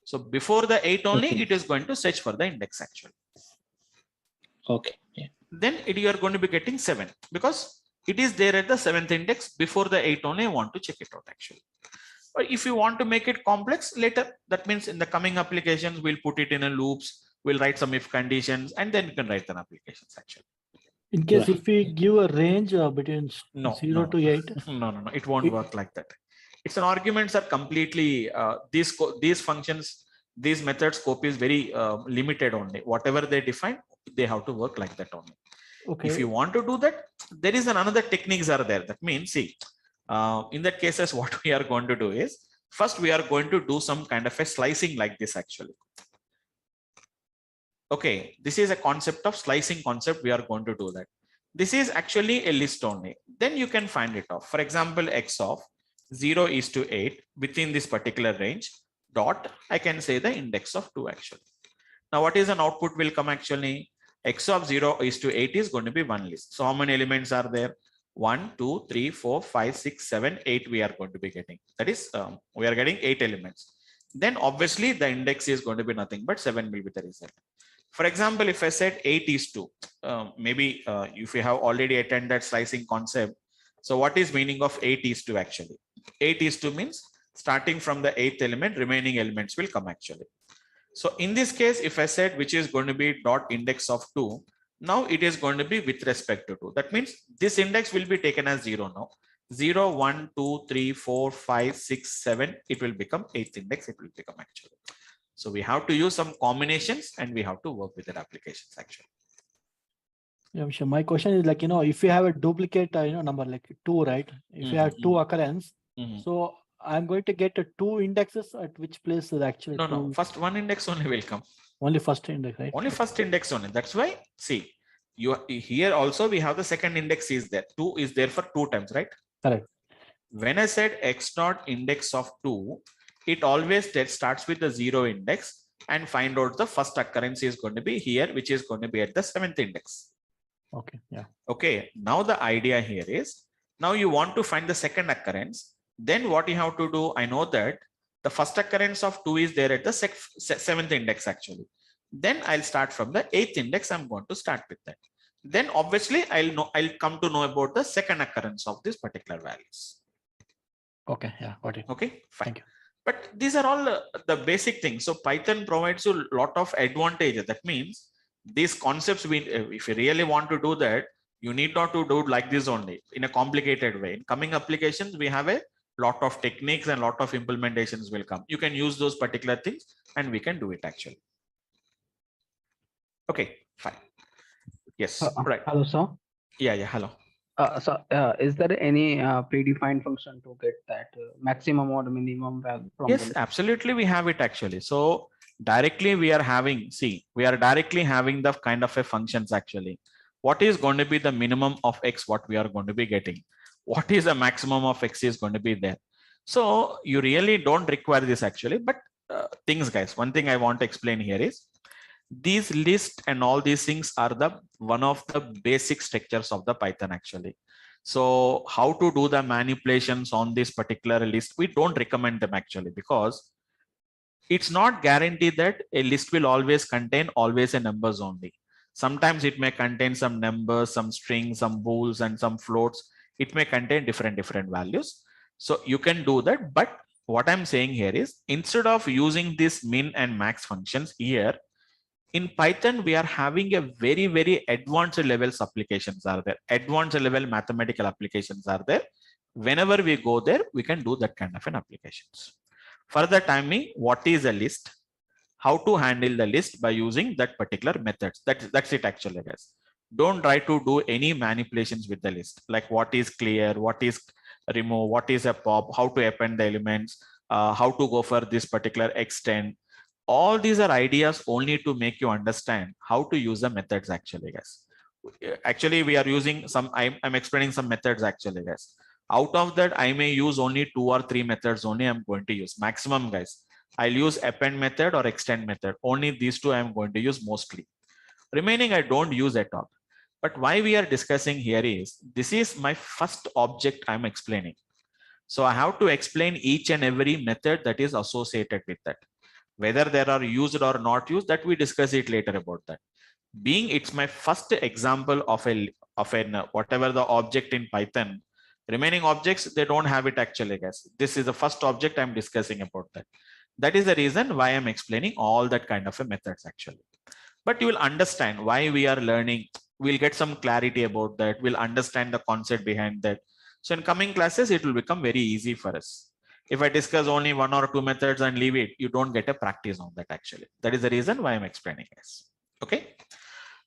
A: So before the 8 only, it is going to search for the index actually.
F: Okay. Yeah.
A: Then you are going to be getting 7 because it is there at the 7th index. Before the 8 only, I want to check it out actually. Or if you want to make it complex later, that means in the coming applications, we'll put it in a loops, we'll write some if conditions, and then you can write an applications actually.
D: In case if we give a range between 0 to 8.
A: No, it won't work like that. It's an arguments are completely these functions, these methods scope is very limited only. Whatever they define, they have to work like that only.
D: Okay.
A: If you want to do that, there is another techniques are there. That means, see, in that cases, what we are going to do is first we are going to do some kind of a slicing like this actually. Okay, this is a concept of slicing concept. We are going to do that. This is actually a list only. Then you can find it off. For example, x of 0 is to 8 within this particular range dot, I can say the index of 2 actually. Now, what is an output will come actually? X of 0 is to 8 is going to be one list. So how many elements are there? 1, 2, 3, 4, 5, 6, 7, 8 we are going to be getting. That is, we are getting 8 elements. Then obviously the index is going to be nothing but 7 will be the result. For example, if I said 8 is 2, maybe if you have already attended that slicing concept. So what is meaning of 8 is 2 actually? 8 is 2 means starting from the 8th element, remaining elements will come actually. So in this case, if I said which is going to be dot index of 2, now it is going to be with respect to 2. That means this index will be taken as 0 now. 0, 1, 2, 3, 4, 5, 6, 7, it will become 8th index, it will become actually. So we have to use some combinations and we have to work with the applications actually.
D: Yeah, sure. My question is like, if you have a duplicate, number like 2, right? If you have 2 occurrence, so I'm going to get 2 indexes at which place is actually
A: No, first one index only will come.
D: Only first index, right?
A: Only first index only. That's why, see, you here also we have the second index is there. 2 is there for 2 times, right?
D: Correct.
A: When I said x dot index of 2, it always starts with the 0 index and find out the first occurrence is going to be here, which is going to be at the 7th index.
D: Okay. Yeah.
A: Okay. Now the idea here is, now you want to find the second occurrence. Then what you have to do, I know that the first occurrence of 2 is there at the 7th index actually. Then I'll start from the 8th index. I'm going to start with that. Then obviously I'll come to know about the second occurrence of these particular values.
D: Okay. Yeah. Got it.
A: Okay. Fine.
D: Thank you.
A: But these are all the basic things. So Python provides you a lot of advantages. That means these concepts, if you really want to do that, you need not to do it like this only in a complicated way. In coming applications, we have a lot of techniques and lot of implementations will come. You can use those particular things and we can do it actually. Okay, fine. Yes, right.
E: Hello, sir.
A: Yeah, hello.
E: Is there any predefined function to get that maximum or minimum value from
A: Yes, absolutely. We have it actually. So directly we are having, we are directly having the kind of a functions actually. What is going to be the minimum of X, what we are going to be getting? What is the maximum of X is going to be there? So you really don't require this actually, but things guys, one thing I want to explain here is these lists and all these things are the one of the basic structures of the Python actually. So how to do the manipulations on this particular list, we don't recommend them actually, because it's not guaranteed that a list will always contain always a numbers only. Sometimes it may contain some numbers, some strings, some bools and some floats. It may contain different values. So you can do that. But what I'm saying here is, instead of using this min and max functions here, in Python, we are having a very advanced levels applications are there. Advanced level mathematical applications are there. Whenever we go there, we can do that kind of an applications. For the timing, what is a list? How to handle the list by using that particular methods. That's it actually, guys. Don't try to do any manipulations with the list, like what is clear, what is remove, what is a pop, how to append the elements, how to go for this particular extend. All these are ideas only to make you understand how to use the methods actually, guys. Actually, we are using some, I'm explaining some methods actually, guys. Out of that, I may use only 2 or 3 methods only I'm going to use maximum, guys. I'll use append method or extend method. Only these two I'm going to use mostly. Remaining I don't use at all. But why we are discussing here is, this is my first object I'm explaining. So I have to explain each and every method that is associated with that. Whether they are used or not used, that we discuss it later about that. Being it's my first example of whatever the object in Python, remaining objects, they don't have it actually, guys. This is the first object I'm discussing about that. That is the reason why I'm explaining all that kind of a methods actually. But you will understand why we are learning. We'll get some clarity about that. We'll understand the concept behind that. So in coming classes, it will become very easy for us. If I discuss only 1 or 2 methods and leave it, you don't get a practice on that actually. That is the reason why I'm explaining this. Okay,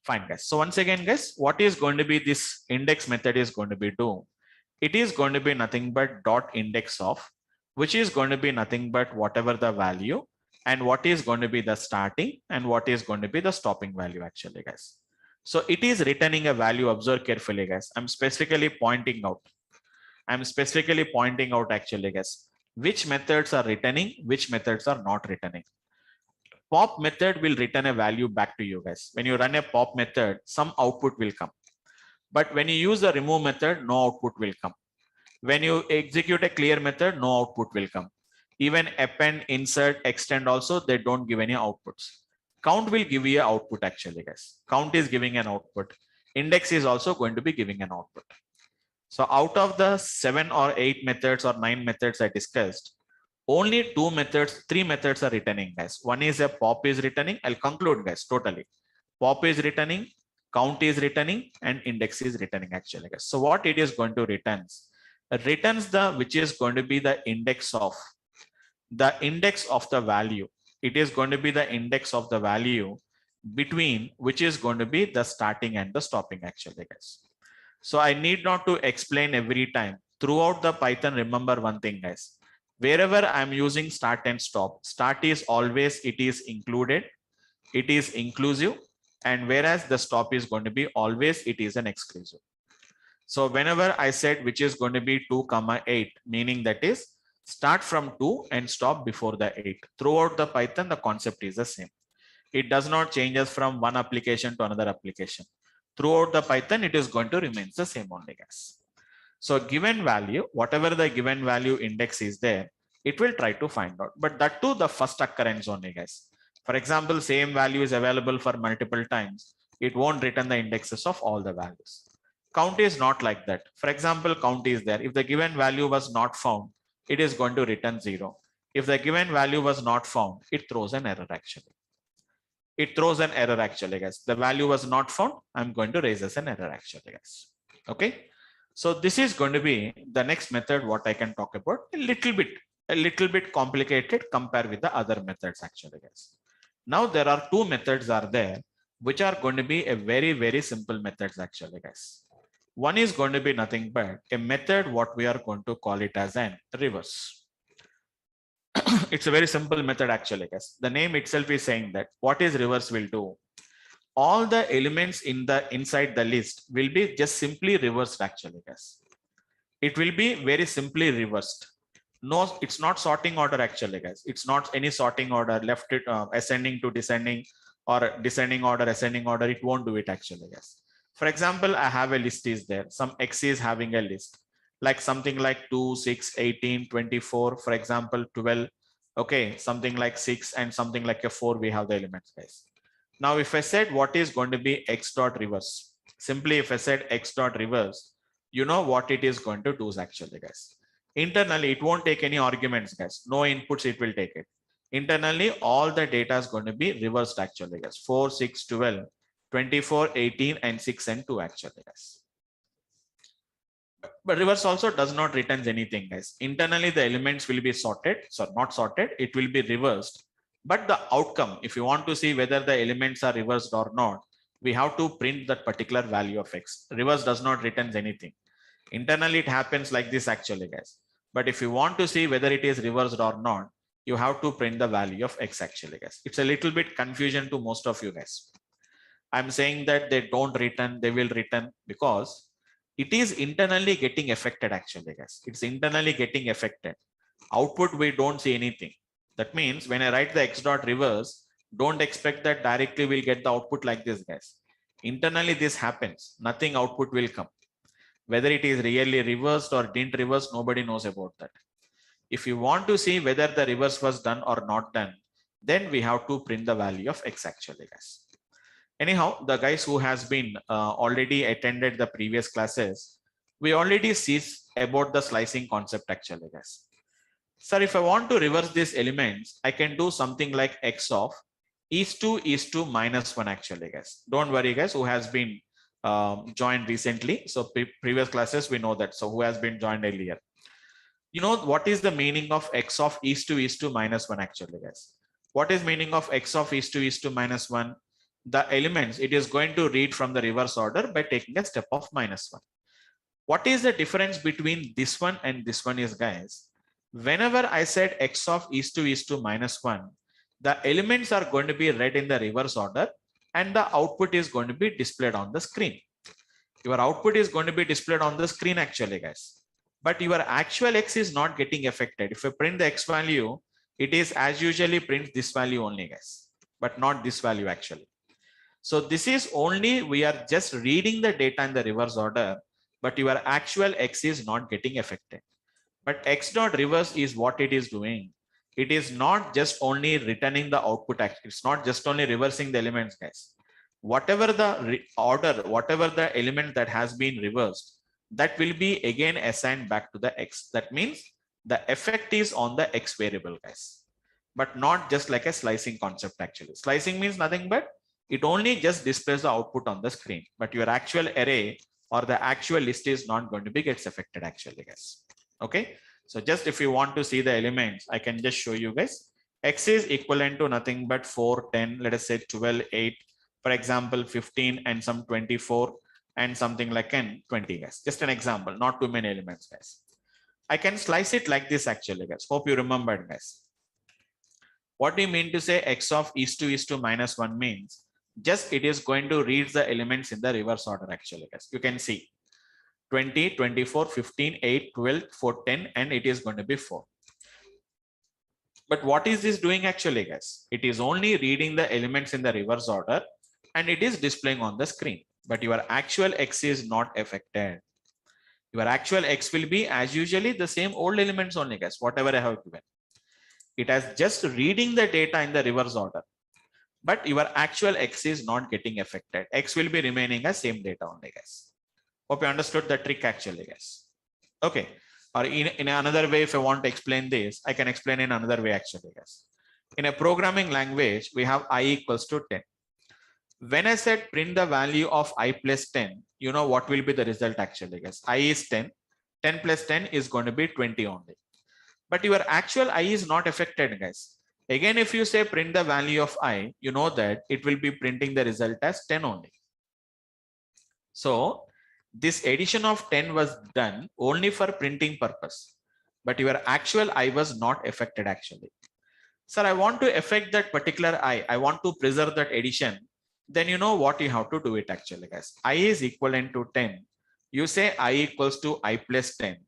A: fine guys. So once again, guys, what is going to be this index method is going to be do? It is going to be nothing but dot index of, which is going to be nothing but whatever the value, and what is going to be the starting and what is going to be the stopping value actually, guys. So it is returning a value. Observe carefully, guys. I'm specifically pointing out actually, guys, which methods are returning, which methods are not returning. Pop method will return a value back to you, guys. When you run a pop method, some output will come. But when you use the remove method, no output will come. When you execute a clear method, no output will come. Even append, insert, extend also, they don't give any outputs. Count will give you an output actually, guys. Count is giving an output. Index is also going to be giving an output. So out of the 7 or 8 methods or 9 methods I discussed, only 2 methods, 3 methods are returning, guys. One is a pop is returning. I'll conclude, guys, totally. Pop is returning, count is returning, and index is returning actually, guys. So what it is going to returns the, which is going to be the index of the value. It is going to be the index of the value between which is going to be the starting and the stopping actually, guys. So I need not to explain every time. Throughout the Python, remember one thing, guys. Wherever I'm using start and stop, start is always, it is included, it is inclusive, and whereas the stop is going to be always, it is an exclusive. So whenever I said which is going to be 2, 8, meaning that is start from 2 and stop before the 8. Throughout the Python, the concept is the same. It does not change us from one application to another application. Throughout the Python, it is going to remain the same only, guys. So given value, whatever the given value index is there, it will try to find out. But that too, the first occurrence only, guys. For example, same value is available for multiple times. It won't return the indexes of all the values. Count is not like that. For example, count is there. If the given value was not found, it is going to return 0. If the given value was not found, it throws an error actually. It throws an error actually, guys. The value was not found. I'm going to raise as an error actually, guys. Okay. So this is going to be the next method what I can talk about. A little bit complicated compared with the other methods actually, guys. Now there are 2 methods are there which are going to be a very simple methods actually, guys. One is going to be nothing but a method what we are going to call it as an reverse. It's a very simple method actually, guys. The name itself is saying that what is reverse will do. All the elements inside the list will be just simply reversed actually, guys. It will be very simply reversed. No, it's not sorting order actually, guys. It's not any sorting order, left it ascending to descending or descending order, ascending order. It won't do it actually, guys. For example, I have a list is there. Some X is having a list like something like 2, 6, 18, 24, for example, 12. Okay, something like 6 and something like a 4. We have the elements, guys. Now, if I said what is going to be X dot reverse, simply if I said X dot reverse, you know what it is going to do actually, guys. Internally, it won't take any arguments, guys. No inputs, it will take it. Internally, all the data is going to be reversed actually, guys. 4, 6, 12, 24, 18, and 6 and 2 actually, guys. But reverse also does not return anything, guys. Internally, the elements will be sorted. So not sorted, it will be reversed. But the outcome, if you want to see whether the elements are reversed or not, we have to print that particular value of X. Reverse does not return anything. Internally, it happens like this actually, guys. But if you want to see whether it is reversed or not, you have to print the value of X actually, guys. It's a little bit confusion to most of you guys. I'm saying that they don't return, they will return because it is internally getting affected actually, guys. It's internally getting affected. Output, we don't see anything. That means when I write the X dot reverse, don't expect that directly we'll get the output like this, guys. Internally, this happens. Nothing output will come. Whether it is really reversed or didn't reverse, nobody knows about that. If you want to see whether the reverse was done or not done, then we have to print the value of X actually, guys. Anyhow, the guys who has been already attended the previous classes, we already see about the slicing concept actually, guys. Sir, if I want to reverse these elements, I can do something like X of is to minus 1 actually, guys. Don't worry, guys, who has been joined recently. So previous classes, we know that. So who has been joined earlier? You know what is the meaning of X of is to minus 1 actually, guys? What is meaning of X of is to minus 1? The elements, it is going to read from the reverse order by taking a step of minus 1. What is the difference between this one and this one is, guys? Whenever I said X of is to minus 1, the elements are going to be read in the reverse order and the output is going to be displayed on the screen. Your output is going to be displayed on the screen actually, guys. But your actual X is not getting affected. If you print the X value, it is as usually print this value only, guys, but not this value actually. So this is only, we are just reading the data in the reverse order, but your actual X is not getting affected. But X dot reverse is what it is doing. It is not just only returning the output. It's not just only reversing the elements, guys. Whatever the order, whatever the element that has been reversed, that will be again assigned back to the X. That means the effect is on the X variable, guys, but not just like a slicing concept actually. Slicing means nothing but it only just displays the output on the screen, but your actual array or the actual list is not going to be gets affected actually, guys. Okay, so just if you want to see the elements, I can just show you guys. X is equivalent to nothing but 4, 10, let us say 12, 8, for example, 15 and some 24 and something like 20, guys. Just an example, not too many elements, guys. I can slice it like this actually, guys. Hope you remembered, guys. What do you mean to say X of is to minus 1 means? Just it is going to read the elements in the reverse order actually, guys. You can see 20, 24, 15, 8, 12, 4, 10, and it is going to be 4. But what is this doing actually, guys? It is only reading the elements in the reverse order and it is displaying on the screen. But your actual X is not affected. Your actual X will be as usually the same old elements only, guys, whatever I have given. It has just reading the data in the reverse order. But your actual X is not getting affected. X will be remaining as same data only, guys. Hope you understood the trick actually, guys. Okay. Or in another way, if I want to explain this, I can explain in another way actually, guys. In a programming language, we have I equals to 10. When I said print the value of I plus 10, you know what will be the result actually, guys. I is 10. 10 plus 10 is going to be 20 only. But your actual I is not affected, guys. Again, if you say print the value of I, you know that it will be printing the result as 10 only. So this addition of 10 was done only for printing purpose, but your actual I was not affected actually. Sir, I want to affect that particular I want to preserve that addition. Then you know what you have to do it actually, guys. I is equivalent to 10. You say I equals to I plus 10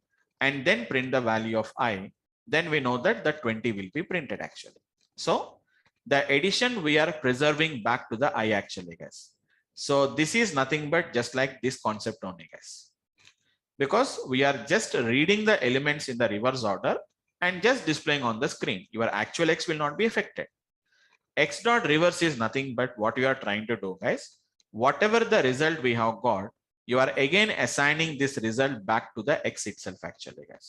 A: and then print the value of I. Then we know that the 20 will be printed actually. So the addition we are preserving back to the I actually, guys. So this is nothing but just like this concept only, guys. Because we are just reading the elements in the reverse order and just displaying on the screen. Your actual X will not be affected. X dot reverse is nothing but what you are trying to do, guys. Whatever the result we have got, you are again assigning this result back to the X itself actually, guys.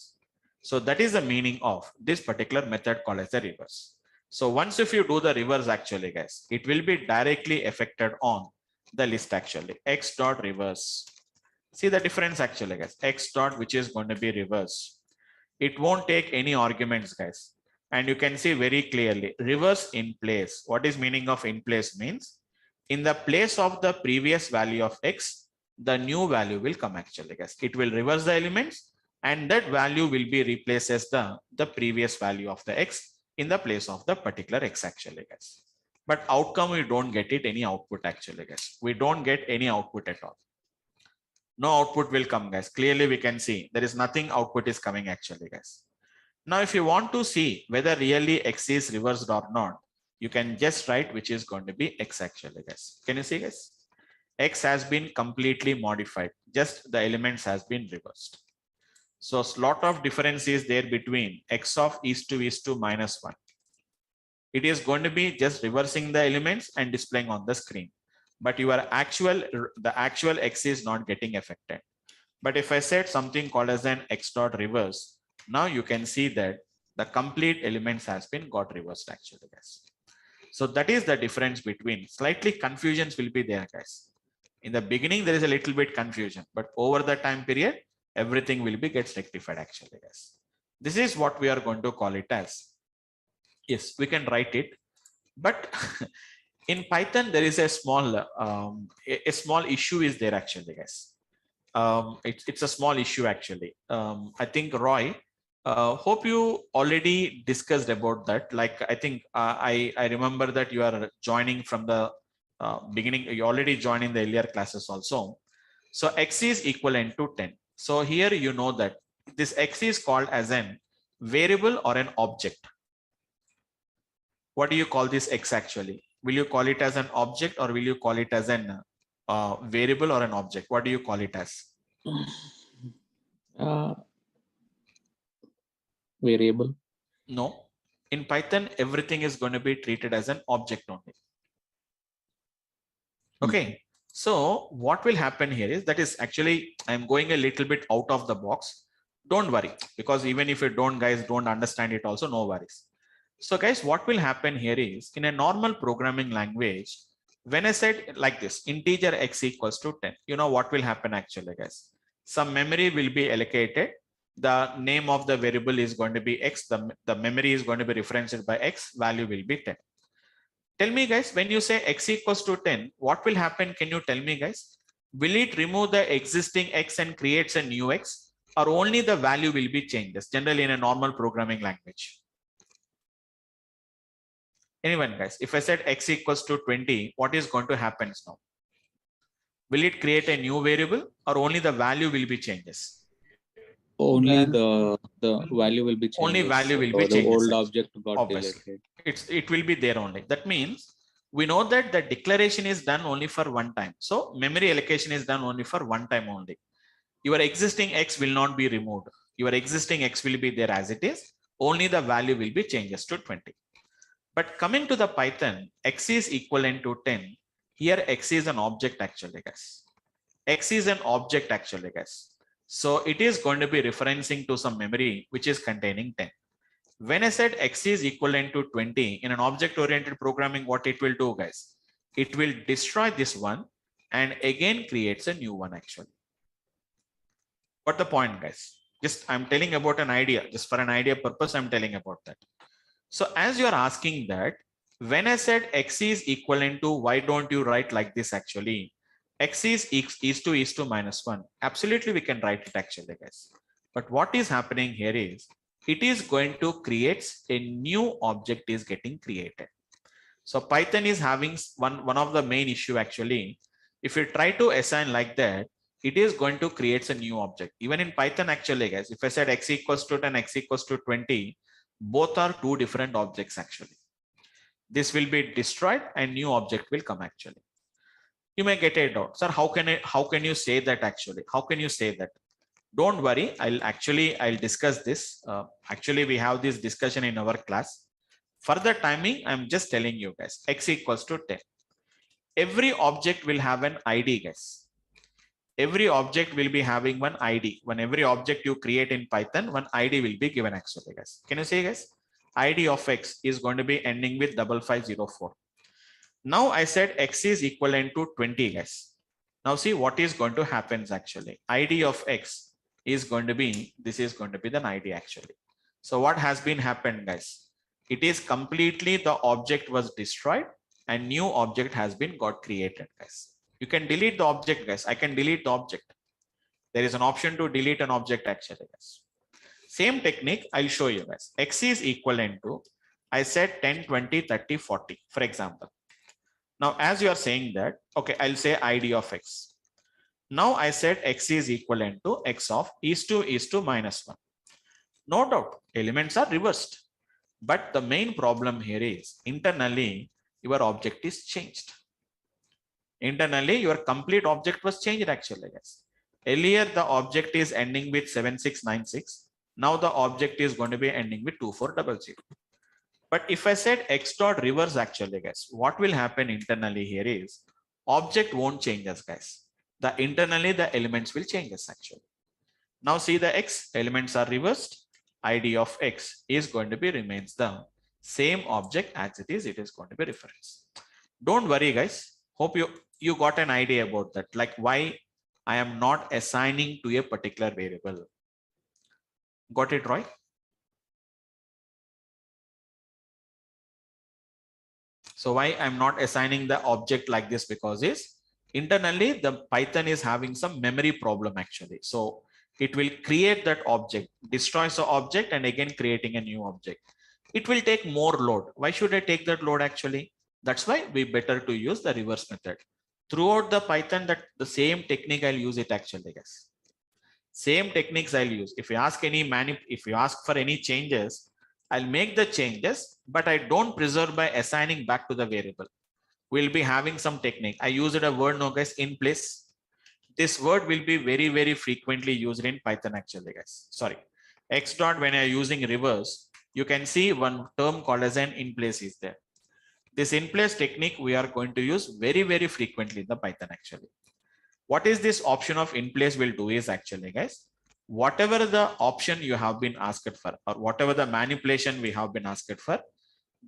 A: So that is the meaning of this particular method called as the reverse. So once if you do the reverse actually, guys, it will be directly affected on the list actually. X dot reverse. See the difference actually, guys. X dot, which is going to be reverse. It won't take any arguments, guys. And you can see very clearly reverse in place. What is meaning of in place means in the place of the previous value of X, the new value will come actually, guys. It will reverse the elements and that value will be replaced as the previous value of the X in the place of the particular X actually, guys. But outcome, we don't get it any output actually, guys. We don't get any output at all. No output will come, guys. Clearly we can see there is nothing output is coming actually, guys. Now, if you want to see whether really X is reversed or not, you can just write which is going to be X actually, guys. Can you see, guys? X has been completely modified. Just the elements has been reversed. So a lot of difference is there between X of is to minus 1. It is going to be just reversing the elements and displaying on the screen. But the actual X is not getting affected. But if I said something called as an X dot reverse, now you can see that the complete elements has been got reversed actually, guys. So that is the difference between, slightly confusions will be there, guys. In the beginning, there is a little bit confusion, but over the time period, everything will be gets rectified actually, guys. This is what we are going to call it as. Yes, we can write it, but in Python, there is a small issue is there actually, guys. It's a small issue actually. I think Roy, hope you already discussed about that. Like I think I remember that you are joining from the beginning. You already joined in the earlier classes also. So X is equivalent to 10. So here you know that this X is called as an variable or an object. What do you call this X actually? Will you call it as an object or will you call it as an variable or an object? What do you call it as?
F: Variable.
A: No. In Python, everything is going to be treated as an object only. Okay. So what will happen here is that is actually I'm going a little bit out of the box. Don't worry, because even if you don't understand it also, no worries. So guys, what will happen here is in a normal programming language, when I said like this, integer X equals to 10, you know what will happen actually, guys? Some memory will be allocated. The name of the variable is going to be X. The memory is going to be referenced by X. Value will be 10. Tell me, guys, when you say X equals to 10, what will happen? Can you tell me, guys? Will it remove the existing X and creates a new X, or only the value will be changes? Generally in a normal programming language. Anyone, guys, if I said X equals to 20, what is going to happen now? Will it create a new variable or only the value will be changes?
F: Only the value will be changed.
A: Only value will be
F: the
A: changes.
F: old object got
A: Obviously.
F: deleted.
A: It will be there only. That means we know that the declaration is done only for one time. So memory allocation is done only for one time only. Your existing X will not be removed. Your existing X will be there as it is. Only the value will be changes to 20. But coming to the Python, X is equivalent to 10. Here X is an object actually, guys. X is an object actually, guys. So it is going to be referencing to some memory which is containing 10. When I said X is equivalent to 20 in an object-oriented programming, what it will do, guys? It will destroy this one and again creates a new one actually. What the point, guys? Just I'm telling about an idea, just for an idea purpose, I'm telling about that. So as you are asking that, when I said X is equivalent to, why don't you write like this actually? X is to minus 1. Absolutely, we can write it actually, guys. But what is happening here is, it is going to create a new object is getting created. So Python is having one of the main issue actually. If you try to assign like that, it is going to create a new object. Even in Python actually, guys, if I said X equals to 10, X equals to 20, both are two different objects actually. This will be destroyed and new object will come actually. You may get a doubt, sir, how can you say that actually? How can you say that? Don't worry, I'll discuss this. Actually, we have this discussion in our class. For the timing, I'm just telling you guys, X equals to 10. Every object will have an ID, guys. every object will be having one ID. When every object you create in Python, one ID will be given actually, guys. Can you see, guys? ID of X is going to be ending with 5504. Now I said X is equivalent to 20, guys. Now see what is going to happen actually. ID of X is going to be, this is going to be the ID actually. So what has been happened, guys? It is completely the object was destroyed and new object has been got created, guys. You can delete the object, guys. I can delete the object. There is an option to delete an object actually, guys. Same technique, I'll show you, guys. X is equivalent to, I said 10, 20, 30, 40, for example. Now, as you are saying that, okay, I'll say ID of X. Now I said X is equivalent to X of is to -1. No doubt, elements are reversed. But the main problem here is internally, your object is changed. Internally, your complete object was changed actually, guys. Earlier, the object is ending with 7696. Now the object is going to be ending with 2400. But if I said X dot reverse actually, guys, what will happen internally here is object won't change us, guys. Internally, the elements will change us actually. Now see the X elements are reversed. ID of X is going to be remains the same object as it is going to be reference. Don't worry, guys. Hope you got an idea about that, like why I am not assigning to a particular variable. Got it, Roy? So why I'm not assigning the object like this, because is internally the Python is having some memory problem actually. So it will create that object, destroys the object and again creating a new object. It will take more load. Why should I take that load actually? That's why we better to use the reverse method. Throughout the Python, that the same technique I'll use it actually, guys. Same techniques I'll use. If you ask if you ask for any changes, I'll make the changes, but I don't preserve by assigning back to the variable. We'll be having some technique. I used a word now, guys, in place. This word will be very, very frequently used in Python actually, guys. Sorry. X dot, when you're using reverse, you can see one term called as an in place is there. This in place technique we are going to use very, very frequently in the Python actually. What is this option of in place will do is actually, guys, whatever the option you have been asked for or whatever the manipulation we have been asked for,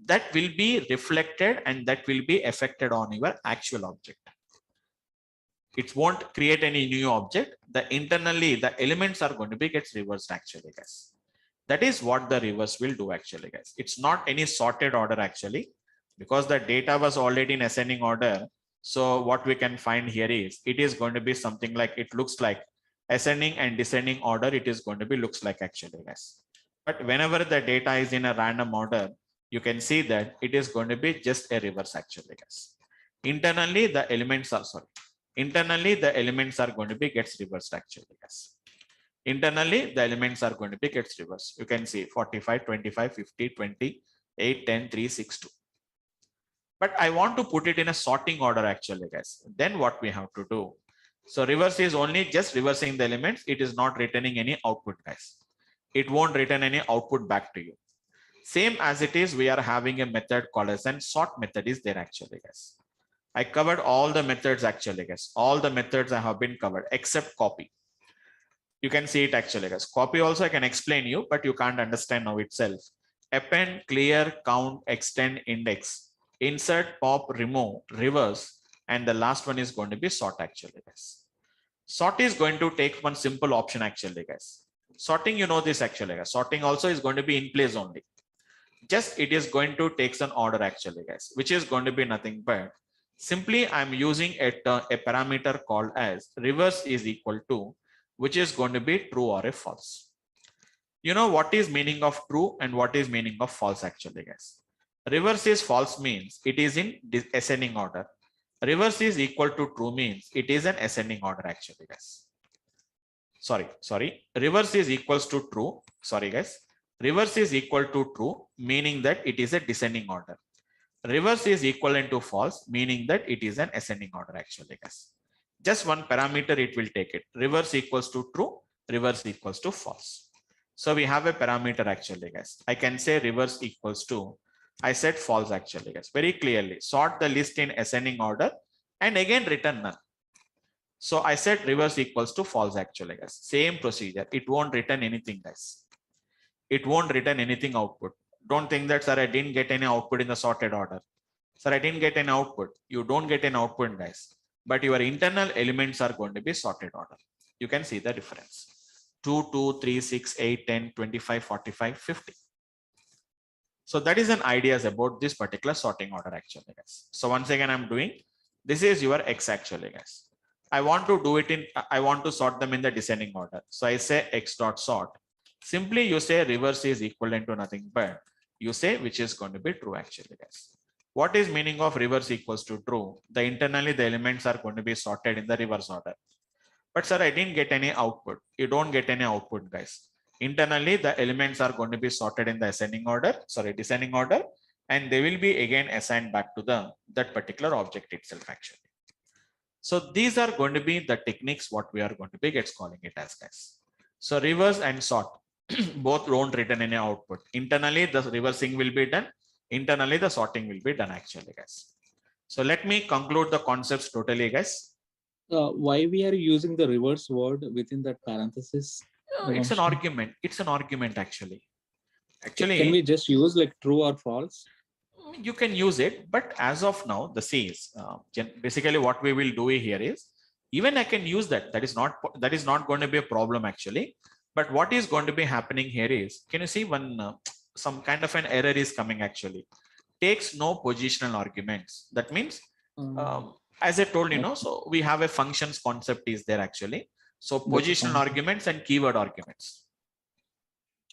A: that will be reflected and that will be affected on your actual object. It won't create any new object. Internally, the elements are going to be gets reversed actually, guys. That is what the reverse will do actually, guys. It's not any sorted order actually, because the data was already in ascending order. So what we can find here is it is going to be something like, it looks like ascending and descending order. It is going to be looks like actually, guys. But whenever the data is in a random order, you can see that it is going to be just a reverse actually, guys. Internally, the elements are Internally, the elements are going to be gets reversed actually, guys. Internally, the elements are going to be gets reversed. You can see 45, 25, 50, 20, 8, 10, 3, 6, 2. But I want to put it in a sorting order actually, guys. Then what we have to do? So reverse is only just reversing the elements. It is not returning any output, guys. It won't return any output back to you. Same as it is, we are having a method called as an sort method is there actually, guys. I covered all the methods actually, guys. All the methods I have been covered except copy. You can see it actually, guys. Copy also I can explain you, but you can't understand now itself. Append, clear, count, extend, index, insert, pop, remove, reverse, and the last one is going to be sort actually, guys. Sort is going to take one simple option actually, guys. Sorting, you know this actually, guys. Sorting also is going to be in place only. Just it is going to take an order actually, guys, which is going to be nothing but simply I'm using a parameter called as reverse is equal to, which is going to be true or a false. You know what is meaning of true and what is meaning of false actually, guys. Reverse is false means it is in ascending order. Reverse is equal to true means it is an ascending order actually, guys. Sorry. Reverse is equals to true. Sorry, guys. Reverse is equal to true, meaning that it is a descending order. Reverse is equivalent to false, meaning that it is an ascending order actually, guys. Just one parameter it will take it. Reverse equals to true, reverse equals to false. So we have a parameter actually, guys. I can say reverse equals to, I said false actually, guys. Very clearly, sort the list in ascending order and again return none. So I said reverse equals to false actually, guys. Same procedure. It won't return anything, guys. It won't return anything output. Don't think that, sir, I didn't get any output in the sorted order. Sir, I didn't get an output. You don't get an output, guys. But your internal elements are going to be sorted order. You can see the difference. 2, 2, 3, 6, 8, 10, 25, 45, 50. So that is an idea about this particular sorting order actually, guys. So once again, I'm doing, this is your X actually, guys. I want to do it in, I want to sort them in the descending order. So I say X dot sort. Simply you say reverse is equivalent to nothing but you say which is going to be true actually, guys. What is meaning of reverse equals to true? The internally the elements are going to be sorted in the reverse order. But sir, I didn't get any output. You don't get any output, guys. Internally, the elements are going to be sorted in the descending order, and they will be again assigned back to that particular object itself actually. So these are going to be the techniques what we are going to be calling it as, guys. So reverse and sort both don't return any output. Internally, the reversing will be done. Internally, the sorting will be done actually, guys. So let me conclude the concepts totally, guys.
F: Why we are using the reverse word within that parenthesis?
A: It's an argument. It's an argument actually. Actually,
F: can we just use like true or false?
A: You can use it, but as of now, the says basically what we will do here is even I can use that. That is not going to be a problem actually. But what is going to be happening here is, can you see when some kind of an error is coming actually? Takes no positional arguments. That means, as I told you, so we have a functions concept is there actually. So positional arguments and keyword arguments.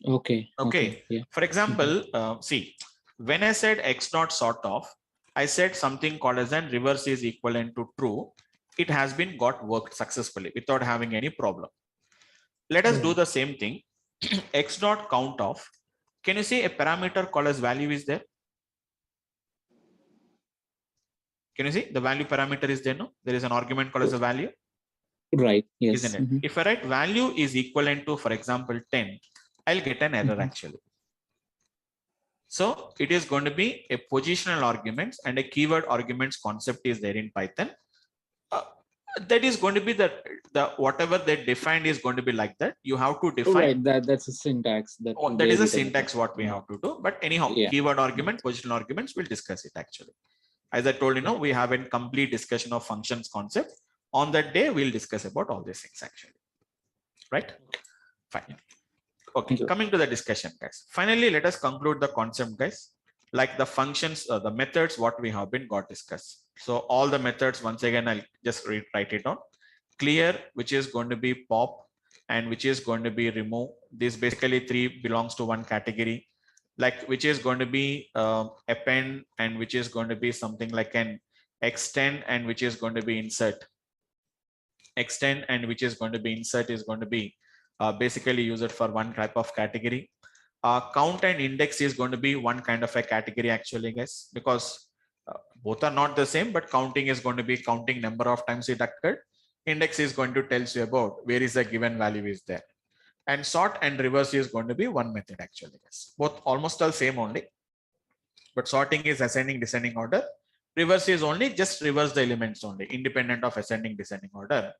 F: Okay.
A: Yeah. For example, see, when I said X dot sort of, I said something called as an reverse is equivalent to true. It has been got worked successfully without having any problem. Let us do the same thing. X dot count of. Can you see a parameter called as value is there? Can you see the value parameter is there? No, there is an argument called as a value.
F: Right. Yes.
A: Isn't it? If I write value is equivalent to, for example, 10, I'll get an error actually. So it is going to be a positional arguments and a keyword arguments concept is there in Python. That is going to be the whatever they defined is going to be like that. You have to define.
F: Right. That's a syntax. That
A: is a syntax what we have to do. But anyhow, keyword argument, positional arguments, we'll discuss it actually. As I told you, we have a complete discussion of functions concept. On that day, we'll discuss about all these things actually. Right? Fine. Okay, coming to the discussion, guys. Finally, let us conclude the concept, guys. Like the functions, the methods, what we have been got discussed. So all the methods, once again, I'll just write it down. Clear, which is going to be pop, and which is going to be remove. This basically 3 belongs to one category. Like which is going to be append, and which is going to be something like an extend, and which is going to be insert. Extend and which is going to be insert is going to be basically used for one type of category. Count and index is going to be one kind of a category actually, guys, because both are not the same, but counting is going to be counting number of times it occurred. Index is going to tell you about where is the given value is there. And sort and reverse is going to be one method actually, guys. Both almost all same only, but sorting is ascending, descending order. Reverse is only just reverse the elements only, independent of ascending, descending order.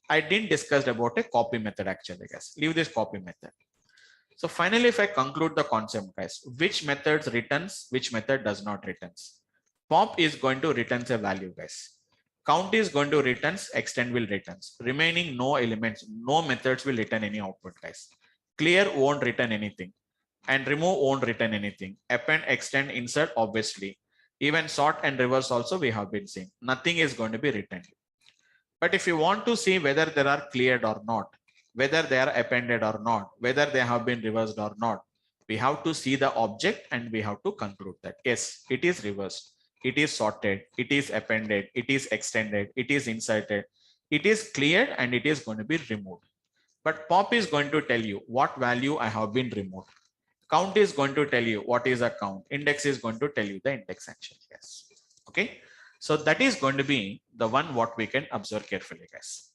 A: I didn't discuss about a copy method actually, guys. Leave this copy method. So finally, if I conclude the concept, guys, which methods returns, which method does not returns. Pop is going to returns a value, guys. Count is going to returns, extend will returns. Remaining no elements, no methods will return any output, guys. Clear won't return anything. And remove won't return anything. Append, extend, insert, obviously. Even sort and reverse also we have been seeing. Nothing is going to be returned. But if you want to see whether they are cleared or not, whether they are appended or not, whether they have been reversed or not, we have to see the object and we have to conclude that yes, it is reversed, it is sorted, it is appended, it is extended, it is inserted, it is cleared, and it is going to be removed. But pop is going to tell you what value I have been removed. Count is going to tell you what is a count. Index is going to tell you the index actually. Yes. Okay. So that is going to be the one what we can observe carefully, guys.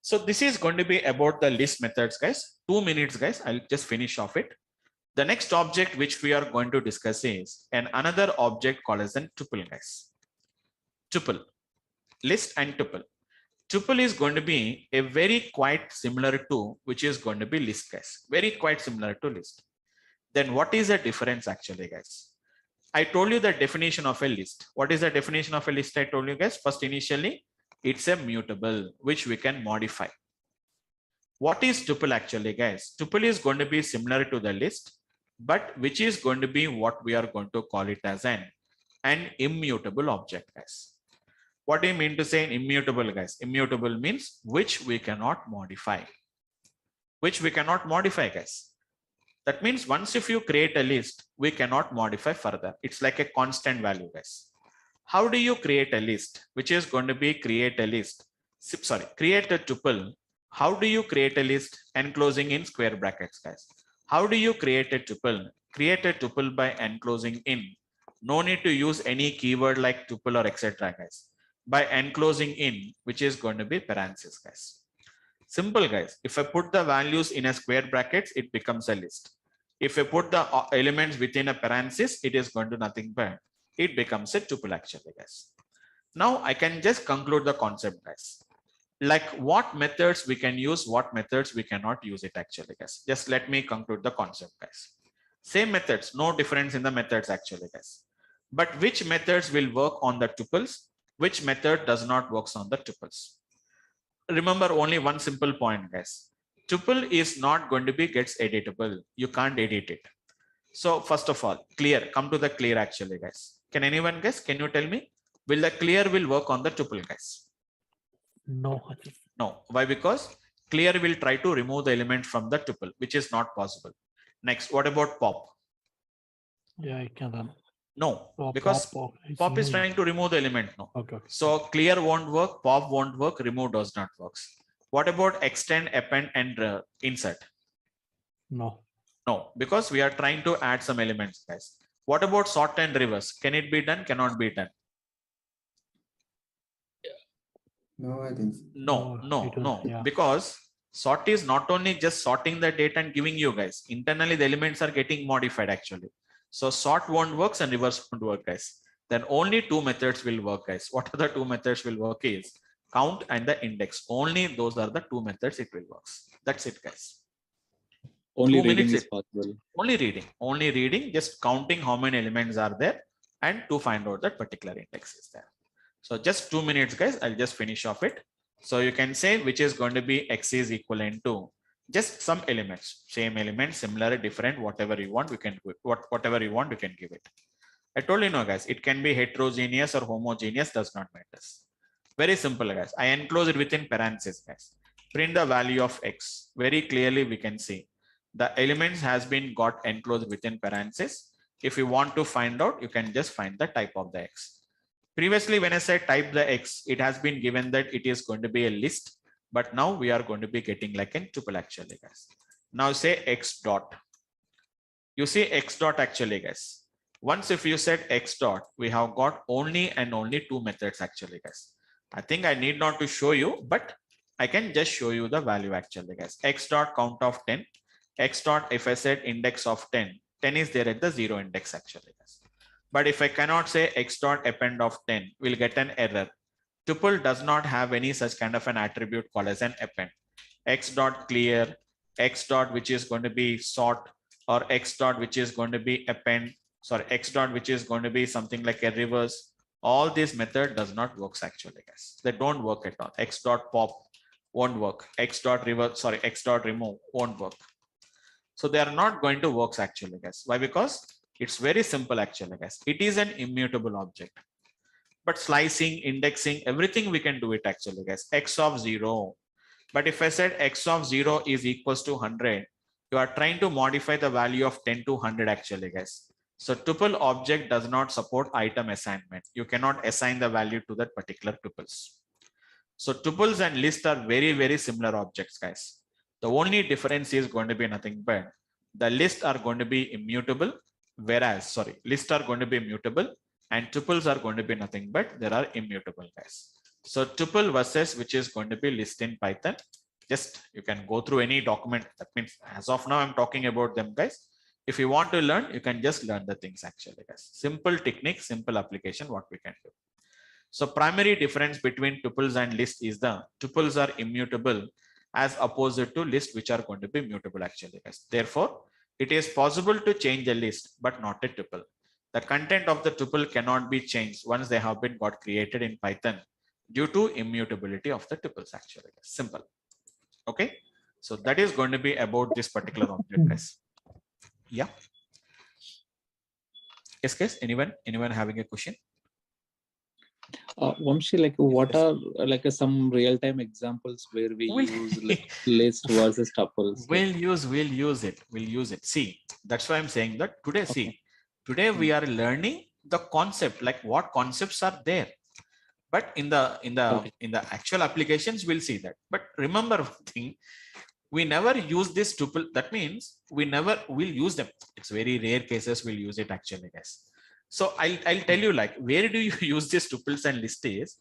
A: So this is going to be about the list methods, guys. 2 minutes, guys. I'll just finish off it. The next object which we are going to discuss is another object called as a tuple, guys. Tuple, list and tuple. tuple is going to be a very quite similar to which is going to be list, guys. Very quite similar to list. Then what is the difference actually, guys? I told you the definition of a list. What is the definition of a list? I told you guys first initially, it's a mutable which we can modify. What is tuple actually, guys? Tuple is going to be similar to the list, but which is going to be what we are going to call it as an immutable object, guys. What do you mean to say immutable, guys? Immutable means which we cannot modify. Which we cannot modify, guys. That means once if you create a list, we cannot modify further. It's like a constant value, guys. How do you create a list? Which is going to be create a list. Sorry, create a tuple. How do you create a list enclosing in square brackets, guys? How do you create a tuple? Create a tuple by enclosing in. No need to use any keyword like tuple or etc., guys. By enclosing in, which is going to be parentheses, guys. Simple, guys. If I put the values in a square brackets, it becomes a list. If I put the elements within a parenthesis, it is going to nothing but it becomes a tuple actually, guys. Now I can just conclude the concept, guys. Like what methods we can use, what methods we cannot use it actually, guys. Just let me conclude the concept, guys. Same methods, no difference in the methods actually, guys. But which methods will work on the tuples? Which method does not work on the tuples? Remember only one simple point, guys. Tuple is not going to be gets editable. You can't edit it. So first of all, clear. Come to the clear actually, guys. Can anyone guess? Can you tell me? Will the clear will work on the tuple, guys?
D: No.
A: No. Why? Because clear will try to remove the element from the tuple, which is not possible. Next, what about pop?
D: Yeah, I can run.
A: No,
D: Oh,
A: because pop is trying to remove the element. No.
D: Okay.
A: So clear won't work, pop won't work, remove does not work. What about extend, append, and insert?
D: No.
A: No, because we are trying to add some elements, guys. What about sort and reverse? Can it be done? Cannot be done.
B: No, I think so.
A: No.
D: Yeah.
A: Because sort is not only just sorting the data and giving you guys. Internally, the elements are getting modified actually. So sort won't work and reverse won't work, guys. Then only two methods will work, guys. What are the two methods will work is count and the index. Only those are the two methods it will work. That's it, guys.
F: Only
A: 2
F: reading
A: minutes
F: is possible.
A: Only reading, just counting how many elements are there and to find out that particular index is there. So just 2 minutes, guys. I'll just finish off it. So you can say which is going to be x is equivalent to just some elements, same element, similar, different, whatever you want, we can do it. Whatever you want, you can give it. I told you, no, guys, it can be heterogeneous or homogeneous, does not matter. Very simple, guys. I enclose it within parentheses, guys. Print the value of x. Very clearly, we can see the elements has been got enclosed within parentheses. If you want to find out, you can just find the type of the x. Previously, when I said type the x, it has been given that it is going to be a list, but now we are going to be getting like a tuple actually, guys. Now say x dot. You see x dot actually, guys. Once if you said x dot, we have got only and only two methods actually, guys. I think I need not to show you, but I can just show you the value actually, guys. X dot count of 10. X dot, if I said index of 10, 10 is there at the 0 index actually, guys. But if I cannot say x dot append of 10, we'll get an error. Tuple does not have any such kind of an attribute called as an append. X dot clear, X dot which is going to be sort, or X dot which is going to be append, sorry, X dot which is going to be something like a reverse. All this method does not work actually, guys. They don't work at all. X dot pop won't work. X dot reverse, sorry, X dot remove won't work. So they are not going to work actually, guys. Why? Because it's very simple actually, guys. It is an immutable object. But slicing, indexing, everything we can do it actually, guys. X of 0. But if I said x of 0 is equals to 100, you are trying to modify the value of 10 to 100 actually, guys. So tuple object does not support item assignment. You cannot assign the value to that particular tuples. So tuples and lists are very, very similar objects, guys. The only difference is going to be nothing but the lists are going to be immutable, whereas, lists are going to be mutable and tuples are going to be nothing but there are immutable, guys. So tuple versus which is going to be list in Python. Just you can go through any document. That means as of now, I'm talking about them, guys. If you want to learn, you can just learn the things actually, guys. Simple technique, simple application, what we can do. So primary difference between tuples and list is the tuples are immutable as opposed to list, which are going to be mutable actually, guys. Therefore, it is possible to change a list, but not a tuple. The content of the tuple cannot be changed once they have been got created in Python due to immutability of the tuples actually. Simple. Okay. So that is going to be about this particular object, guys. Yeah. Yes, guys. Anyone having a question?
F: Vamsi, like what are some real-time examples where we use list versus tuples?
A: We'll use it. See, that's why I'm saying that today. Okay. See, today we are learning the concept, like what concepts are there. But in the actual applications, we'll see that. But remember one thing, we never use this tuple. That means we never will use them. It's very rare cases we'll use it actually, guys. So I'll tell you, like, where do you use these tuples and lists is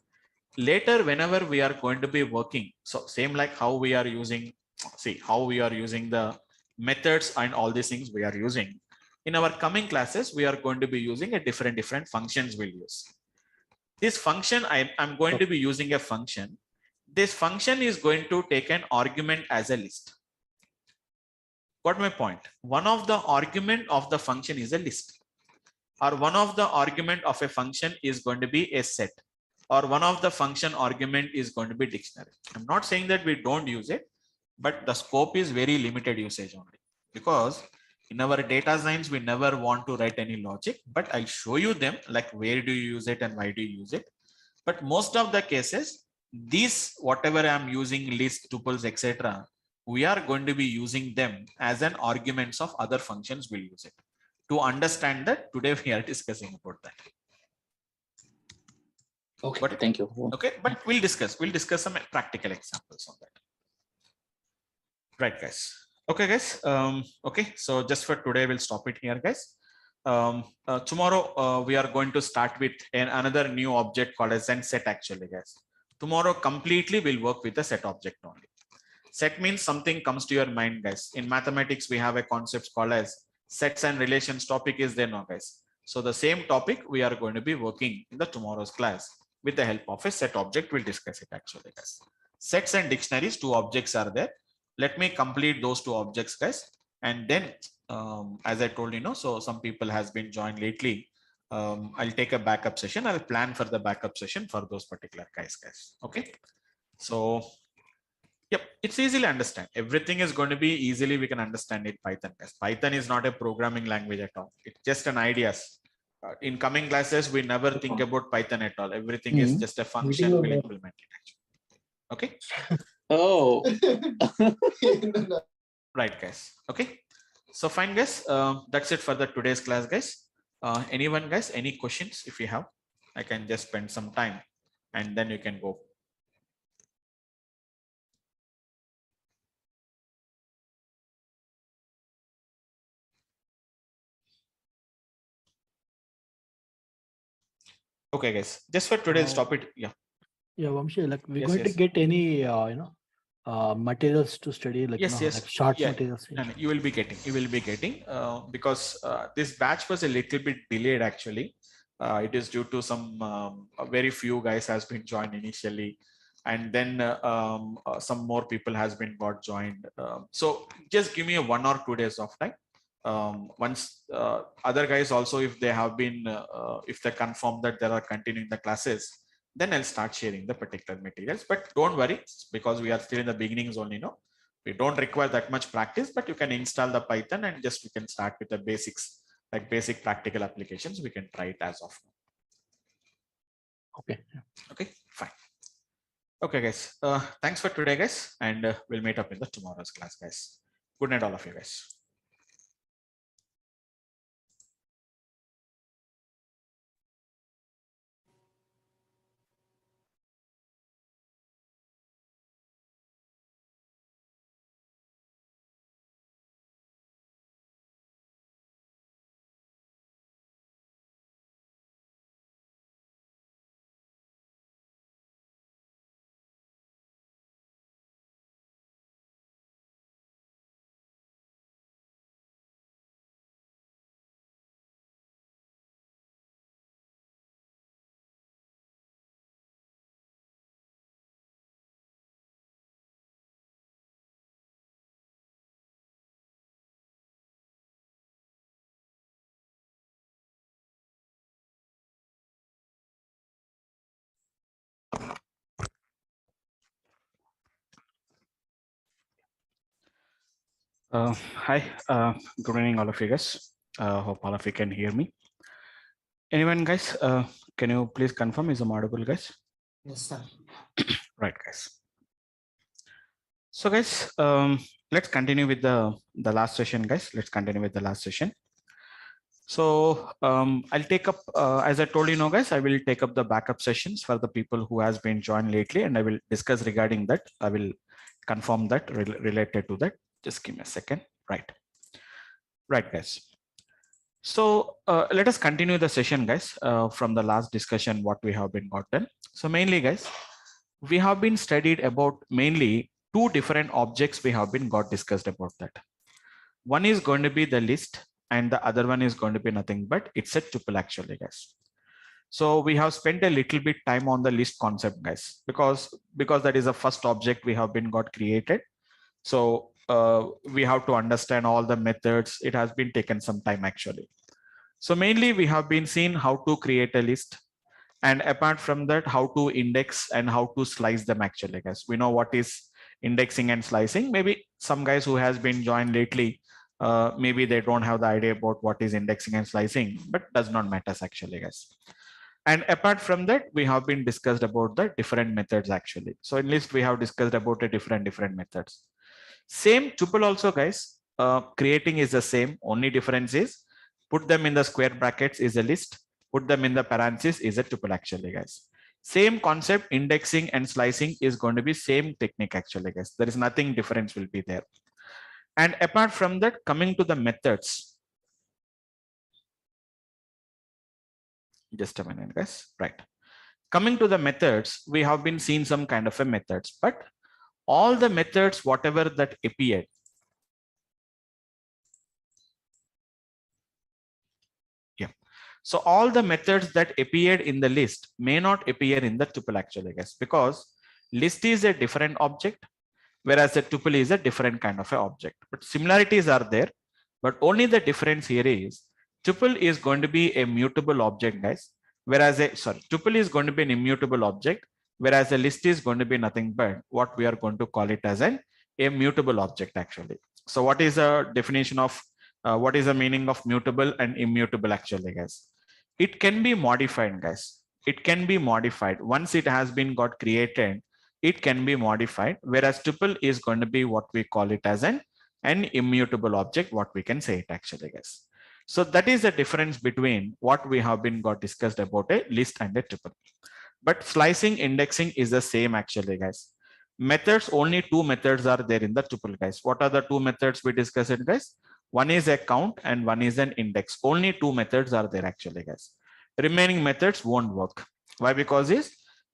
A: later whenever we are going to be working. So same like how we are using, see how we are using the methods and all these things we are using. In our coming classes, we are going to be using a different functions we'll use. This function, I'm going to be using a function. This function is going to take an argument as a list. Got my point? One of the argument of the function is a list, or one of the argument of a function is going to be a set, or one of the function argument is going to be dictionary. I'm not saying that we don't use it, but the scope is very limited usage only, because in our data science, we never want to write any logic, but I'll show you them, like where do you use it and why do you use it. But most of the cases, these, whatever I'm using, list, tuples, etc., we are going to be using them as an arguments of other functions. We'll use it to understand that. Today we are discussing about that.
F: Okay,
A: but,
F: thank you.
A: Okay, but we'll discuss some practical examples on that. Right, guys. Okay, guys. Okay, so just for today, we'll stop it here, guys. Tomorrow we are going to start with another new object called as an set actually, guys. Tomorrow completely we'll work with the set object only. Set means something comes to your mind, guys. In mathematics, we have a concept called as sets and relations. Topic is there now, guys. So the same topic we are going to be working in the tomorrow's class with the help of a set object. We'll discuss it actually, guys. Sets and dictionaries, two objects are there. Let me complete those two objects, guys. And then, as I told you, so some people has been joined lately. I'll take a backup session. I'll plan for the backup session for those particular guys. Okay. So, yep, it's easily understand. Everything is going to be easily, we can understand it Python, guys. Python is not a programming language at all. It's just an ideas. In coming classes, we never think about Python at all. Everything is just a function we'll implement it actually. Okay.
F: Oh.
A: Right, guys. Okay. So fine, guys. That's it for the today's class, guys. Anyone, guys, any questions? If you have, I can just spend some time and then you can go. Okay, guys. Just for today's topic. Yeah.
D: Yeah, Vamshi, like we're going to get any, materials to study, like, like short materials.
A: And you will be getting, because this batch was a little bit delayed actually. It is due to some very few guys has been joined initially, and then some more people has been got joined. So just give me a 1 or 2 days of time. Once other guys also, if they have been, if they confirm that they are continuing the classes, then I'll start sharing the particular materials. But don't worry, because we are still in the beginnings only. We don't require that much practice, but you can install the Python and just we can start with the basics, like basic practical applications. We can try it as of now.
D: Okay.
A: Okay, fine. Okay, guys. Thanks for today, guys, and we'll meet up in the tomorrow's class, guys. Good night, all of you guys. Hi, good evening, all of you guys. Hope all of you can hear me. Anyone, guys? Can you please confirm is I'm audible, guys?
B: Yes, sir.
A: Right, guys. So, guys, let's continue with the last session, guys. Let's continue with the last session. So, I'll take up, as I told you, know, guys, I will take up the backup sessions for the people who has been joined lately, and I will discuss regarding that. I will confirm that related to that. Just give me a second. Right, guys. So let us continue the session, guys, from the last discussion, what we have been gotten. So mainly, guys, we have been studied about mainly two different objects we have been got discussed about that. One is going to be the list and the other one is going to be nothing but it's a tuple actually, guys. So we have spent a little bit time on the list concept, guys, because that is the first object we have been got created. So we have to understand all the methods. It has been taken some time actually. So mainly we have been seeing how to create a list, and apart from that, how to index and how to slice them actually, guys. We know what is indexing and slicing. Maybe some guys who has been joined lately, maybe they don't have the idea about what is indexing and slicing, but does not matter actually, guys. And apart from that, we have been discussed about the different methods actually. So in list, we have discussed about the different methods. Same tuple also, guys, creating is the same. Only difference is put them in the square brackets is a list, put them in the parentheses is a tuple actually, guys. Same concept, indexing and slicing is going to be same technique actually, guys. There is nothing difference will be there. And apart from that, coming to the methods. Just a minute, guys. Right. Coming to the methods, we have been seeing some kind of a methods, but all the methods, whatever that appeared, so all the methods that appeared in the list may not appear in the tuple actually, guys, because list is a different object, whereas a tuple is a different kind of an object. But similarities are there, but only the difference here is tuple is going to be a mutable object, guys, whereas tuple is going to be an immutable object, whereas a list is going to be nothing but what we are going to call it as an immutable object actually. So what is the definition of what is the meaning of mutable and immutable actually, guys? It can be modified, guys. It can be modified once it has been got created. It can be modified, whereas tuple is going to be what we call it as an immutable object, what we can say it actually, guys. So that is the difference between what we have been got discussed about a list and a tuple. But slicing, indexing is the same actually, guys. Methods, only two methods are there in the tuple, guys. What are the two methods we discussed it, guys? One is a count and one is an index. Only two methods are there actually, guys. Remaining methods won't work. Why? Because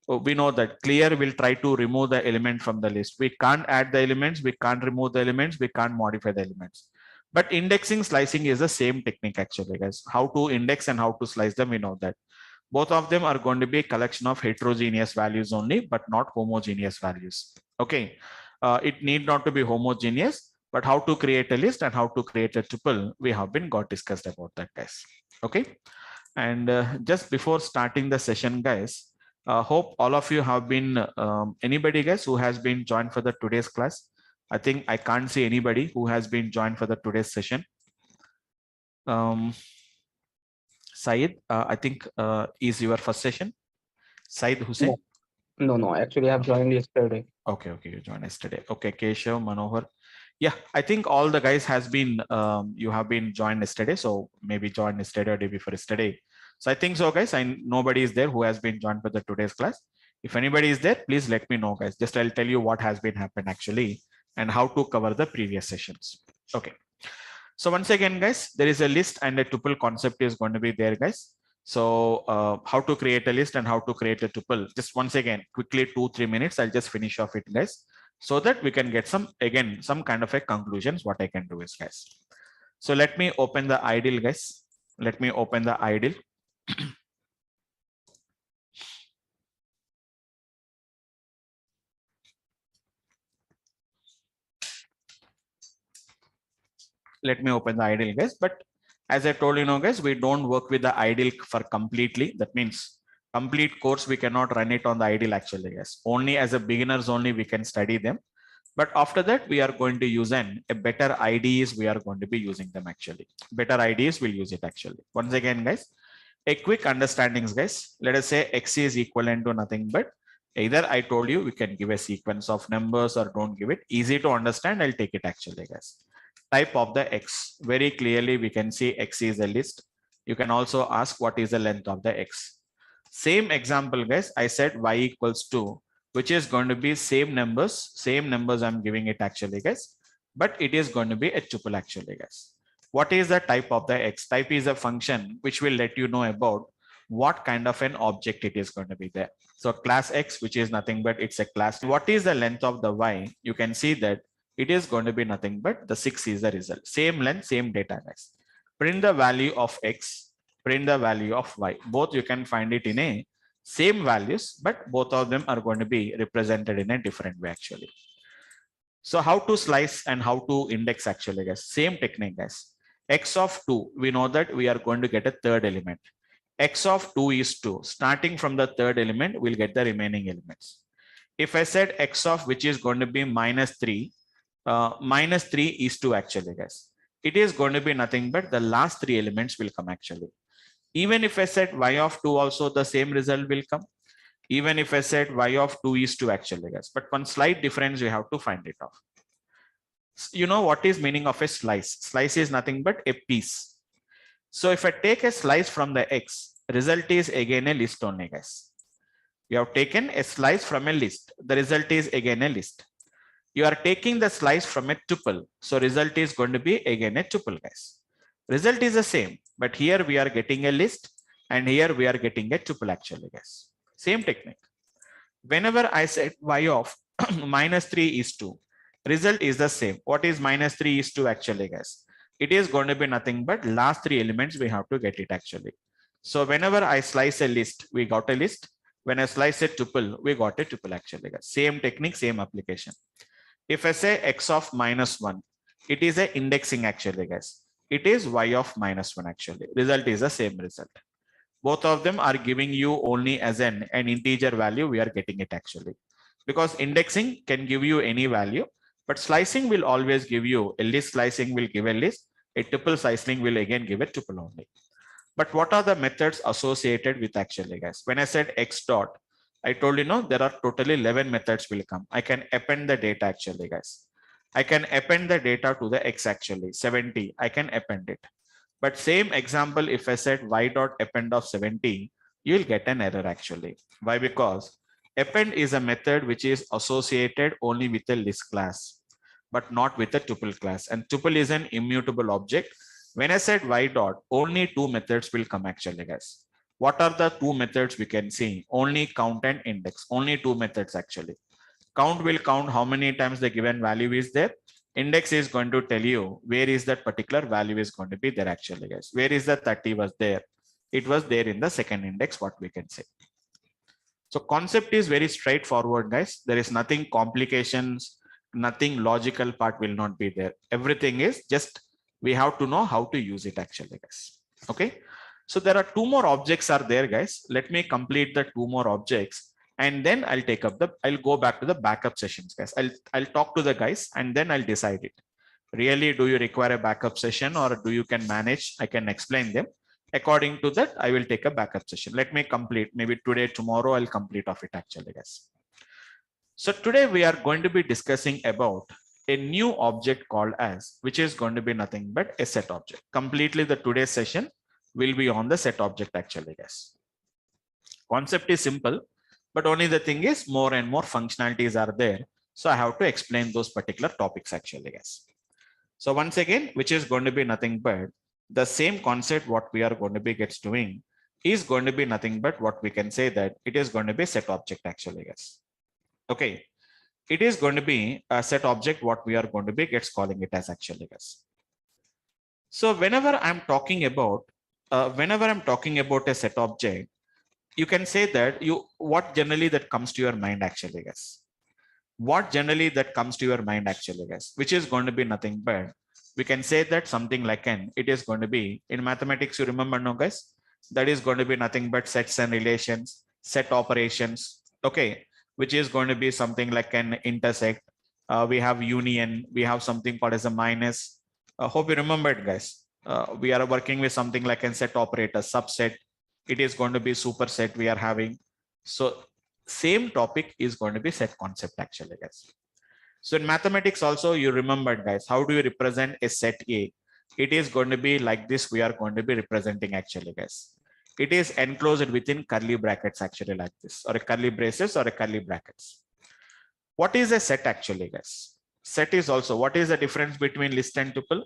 A: we know that clear will try to remove the element from the list. We can't add the elements, we can't remove the elements, we can't modify the elements. But indexing, slicing is the same technique actually, guys. How to index and how to slice them, we know that. Both of them are going to be a collection of heterogeneous values only, but not homogeneous values. Okay, it need not to be homogeneous, but how to create a list and how to create a tuple, we have been got discussed about that, guys. Okay, and just before starting the session, guys, hope all of you have been anybody, guys, who has been joined for the today's class. I think I can't see anybody who has been joined for the today's session. Syed, I think is your first session. Syed Hussain.
E: No. Actually, I have joined yesterday.
A: Okay, you joined yesterday. Okay, Keshav, Manohar. Yeah, I think all the guys has been you have been joined yesterday, so maybe joined yesterday or day before yesterday. So I think so, guys. Nobody is there who has been joined for the today's class. If anybody is there, please let me know, guys. Just I'll tell you what has been happened actually and how to cover the previous sessions. Okay. So once again, guys, there is a list and a tuple concept is going to be there, guys. So how to create a list and how to create a tuple. Just once again, quickly 2-3 minutes. I'll just finish off it, guys, so that we can get some kind of a conclusions. What I can do is, guys. So let me open the ideal, guys. Let me open the ideal. Let me open the ideal, guys. But as I told you, guys, we don't work with the ideal for completely. That means complete course we cannot run it on the ideal actually, guys. Only as a beginners only we can study them. But after that, we are going to use a better IDs. We are going to be using them actually. Better IDs will use it actually. Once again, guys, a quick understandings, guys. Let us say X is equivalent to nothing but either I told you we can give a sequence of numbers or don't give it. Easy to understand. I'll take it actually, guys. Type of the X. Very clearly, we can see X is a list. You can also ask what is the length of the X. Same example, guys. I said Y equals 2, which is going to be same numbers I'm giving it actually, guys, but it is going to be a tuple actually, guys. What is the type of the X? Type is a function which will let you know about what kind of an object it is going to be there. So class X, which is nothing but it's a class. What is the length of the Y? You can see that it is going to be nothing but the 6 is the result. Same length, same data, guys. Print the value of X, print the value of Y. Both you can find it in a same values, but both of them are going to be represented in a different way actually. So how to slice and how to index actually, guys? Same technique, guys. X of 2, we know that we are going to get a third element. X of 2 is 2. Starting from the third element, we'll get the remaining elements. If I said X of which is going to be minus 3, minus 3 is 2 actually, guys. It is going to be nothing but the last 3 elements will come actually. Even if I said Y of 2 also, the same result will come. Even if I said Y of 2 is 2 actually, guys. But one slight difference, you have to find it off. You know what is meaning of a slice? Slice is nothing but a piece. So if I take a slice from the X, result is again a list only, guys. You have taken a slice from a list. The result is again a list. You are taking the slice from a tuple. So result is going to be again a tuple, guys. Result is the same, but here we are getting a list and here we are getting a tuple actually, guys. Same technique. Whenever I said Y of minus 3 is 2, result is the same. What is minus 3 is 2 actually, guys? It is going to be nothing but last 3 elements we have to get it actually. So whenever I slice a list, we got a list. When I slice a tuple, we got a tuple actually, guys. Same technique, same application. If I say X of minus 1, it is a indexing actually, guys. It is Y of minus 1 actually. Result is the same result. Both of them are giving you only as an integer value. We are getting it actually. Because indexing can give you any value, but slicing will always give you a list. Slicing will give a list. A tuple slicing will again give a tuple only. But what are the methods associated with actually, guys? When I said X dot, I told you, no, there are totally 11 methods will come. I can append the data actually, guys. I can append the data to the X actually, 70. I can append it. But same example, if I said Y dot append of 70, you'll get an error actually. Why? Because append is a method which is associated only with a list class, but not with a tuple class. And tuple is an immutable object. When I said Y dot, only 2 methods will come actually, guys. What are the 2 methods we can see? Only count and index. Only 2 methods actually. Count will count how many times the given value is there. Index is going to tell you where is that particular value is going to be there actually, guys. Where is the 30 was there? It was there in the second index, what we can say. So concept is very straightforward, guys. There is nothing complications, nothing logical part will not be there. Everything is just we have to know how to use it actually, guys. Okay. So there are 2 more objects are there, guys. Let me complete the 2 more objects. And then I'll take up I'll go back to the backup sessions, guys. I'll talk to the guys and then I'll decide it. Really, do you require a backup session or do you can manage? I can explain them. According to that, I will take a backup session. Let me complete, maybe today, tomorrow, I'll complete of it actually, guys. So today we are going to be discussing about a new object called as, which is going to be nothing but a set object. Completely the today's session will be on the set object actually, guys. Concept is simple, but only the thing is more and more functionalities are there. So I have to explain those particular topics actually, guys. So once again, which is going to be nothing but the same concept what we are going to be gets doing is going to be nothing but what we can say that it is going to be set object actually, guys. Okay. It is going to be a set object what we are going to be gets calling it as actually, guys. So whenever I'm talking about a set object, you can say that what generally that comes to your mind actually, guys. What generally that comes to your mind actually, guys, which is going to be nothing but we can say that something like it is going to be in mathematics, you remember, no, guys, that is going to be nothing but sets and relations, set operations. Okay. Which is going to be something like an intersect, We have union, we have something called as a minus. Hope you remember it, guys. We are working with something like a set operator, subset. It is going to be superset we are having. So same topic is going to be set concept actually, guys. So in mathematics also, you remembered, guys, how do you represent a set A? It is going to be like this. We are going to be representing actually, guys. It is enclosed within curly brackets actually like this, or a curly braces or a curly brackets. What is a set actually, guys? Set is also, what is the difference between list and tuple?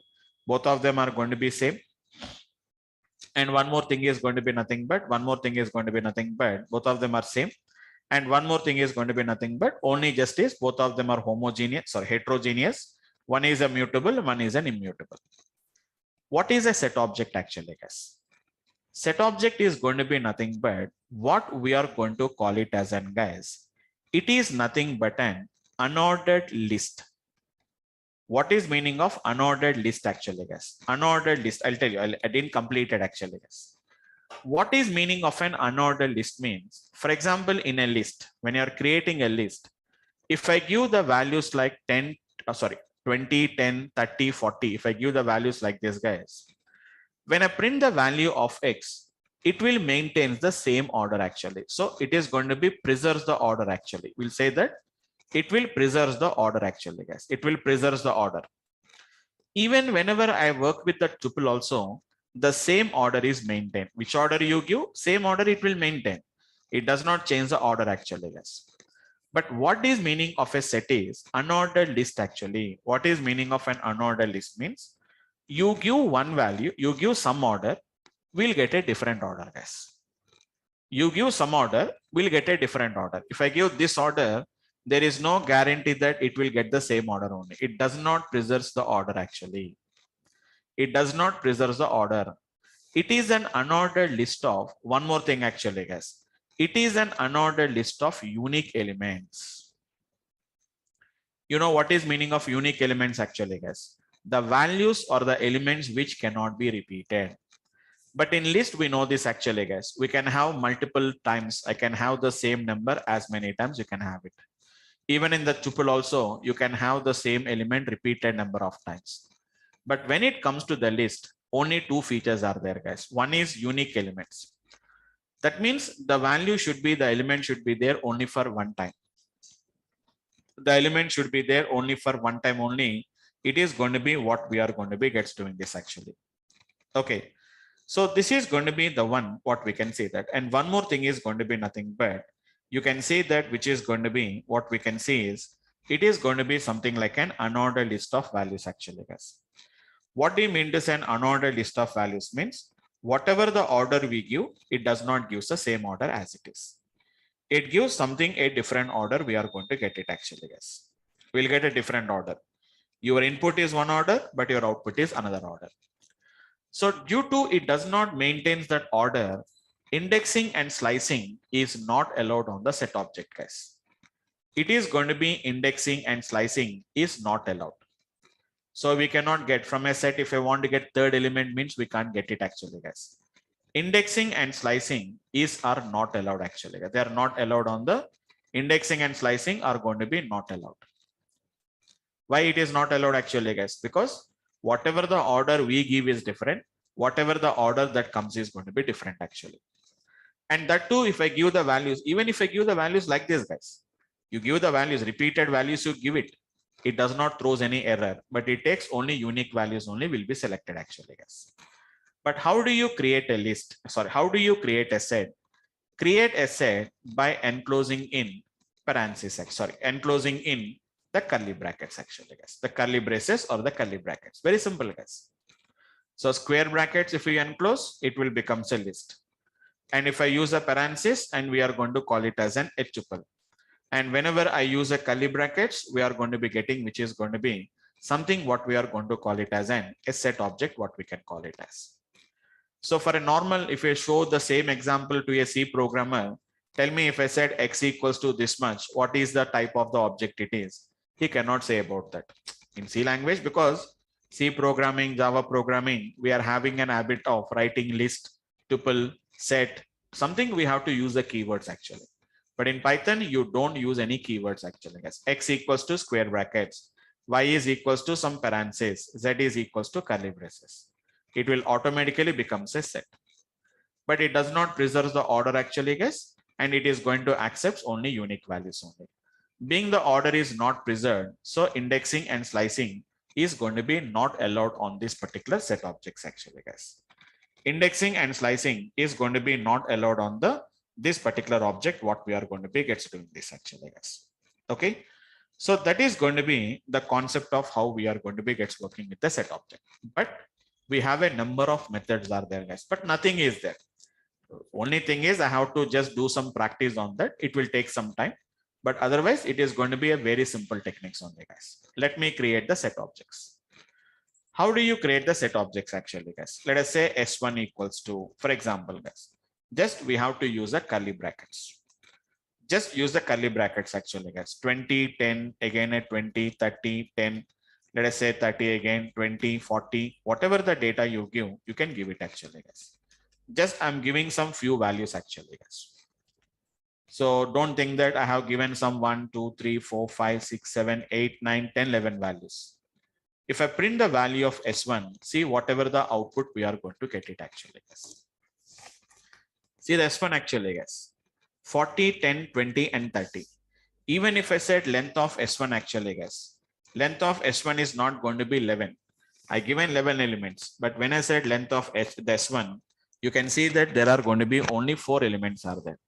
A: Both of them are going to be same. And one more thing is going to be nothing but, both of them are same. And one more thing is going to be nothing but, only just is both of them are homogeneous or heterogeneous. One is a mutable, one is an immutable. What is a set object actually, guys? Set object is going to be nothing but what we are going to call it as an, guys. It is nothing but an unordered list. What is meaning of unordered list actually, guys? Unordered list, I'll tell you, I didn't complete it actually, guys. What is meaning of an unordered list means, for example, in a list, when you are creating a list, if I give the values like 20, 10, 30, 40, if I give the values like this, guys, when I print the value of X, it will maintain the same order actually. So it is going to be preserves the order actually. We'll say that it will preserve the order actually, guys. It will preserve the order. Even whenever I work with the tuple also, the same order is maintained. Which order you give, same order it will maintain. It does not change the order actually, guys. But what is meaning of a set is unordered list actually. What is meaning of an unordered list means, you give one value, you give some order, we'll get a different order, guys. You give some order, we'll get a different order. If I give this order, there is no guarantee that it will get the same order only. It does not preserve the order actually. It does not preserve the order. It is an unordered list of, one more thing actually, guys. It is an unordered list of unique elements. You know what is meaning of unique elements actually, guys? The values or the elements which cannot be repeated. But in list, we know this actually, guys. We can have multiple times. I can have the same number as many times you can have it. Even in the tuple also, you can have the same element repeated number of times. But when it comes to the list, only two features are there, guys. One is unique elements. That means the value should be, the element should be there only for one time. The element should be there only for one time only. It is going to be what we are going to be gets doing this actually. Okay. So this is going to be the one, what we can say that. And one more thing is going to be nothing but, you can say that which is going to be, what we can say is, it is going to be something like an unordered list of values actually, guys. What do you mean to say an unordered list of values means? Whatever the order we give, it does not give the same order as it is. It gives something a different order. We are going to get it actually, guys. We'll get a different order. Your input is one order, but your output is another order. So due to it does not maintain that order, indexing and slicing is not allowed on the set object, guys. It is going to be indexing and slicing is not allowed. So we cannot get from a set, if I want to get third element means we can't get it actually, guys. Indexing and slicing are not allowed actually. They are not allowed on the indexing and slicing are going to be not allowed. Why it is not allowed actually, guys? Because whatever the order we give is different. Whatever the order that comes is going to be different actually. And that too, if I give the values, even if I give the values like this, guys, you give the values, repeated values, you give it. It does not throws any error, but it takes only unique values only will be selected actually, guys. But how do you create a list? Sorry, how do you create a set? Create a set by enclosing in parentheses, enclosing in the curly brackets actually, guys. The curly braces or the curly brackets. Very simple, guys. So square brackets, if we enclose, it will become a list. And if I use a parenthesis, and we are going to call it as an tuple. And whenever I use a curly brackets, we are going to be getting, which is going to be something what we are going to call it as a set object, what we can call it as. So for a normal, if I show the same example to a C programmer, tell me if I said X equals to this much, what is the type of the object it is? He cannot say about that in C language, because C programming, Java programming, we are having an habit of writing list, tuple, set, something we have to use the keywords actually. But in Python, you don't use any keywords actually, guys. X equals to square brackets, Y is equals to some parentheses, Z is equals to curly braces. It will automatically becomes a set. But it does not preserve the order actually, guys, and it is going to accept only unique values only. Being the order is not preserved, so indexing and slicing is going to be not allowed on this particular set objects actually, guys. Indexing and slicing is going to be not allowed on this particular object. What we are going to be gets doing this actually, guys. Okay, so that is going to be the concept of how we are going to be gets working with the set object. But we have a number of methods are there, guys, but nothing is there. Only thing is I have to just do some practice on that. It will take some time, but otherwise it is going to be a very simple techniques only, guys. Let me create the set objects. How do you create the set objects actually, guys? Let us say S1 equals to, for example, guys, just we have to use the curly brackets. Just use the curly brackets actually, guys. 20, 10, again at 20, 30, 10. Let us say 30 again, 20, 40, whatever the data you give, you can give it actually, guys. Just I'm giving some few values actually, guys. So don't think that I have given some 1, 2, 3, 4, 5, 6, 7, 8, 9, 10, 11 values. If I print the value of S1, see whatever the output we are going to get it actually, guys. See the S1 actually, guys. 40, 10, 20, and 30. Even if I said length of S1 actually, guys, length of S1 is not going to be 11. I given 11 elements, but when I said length of the S1, you can see that there are going to be only 4 elements are there,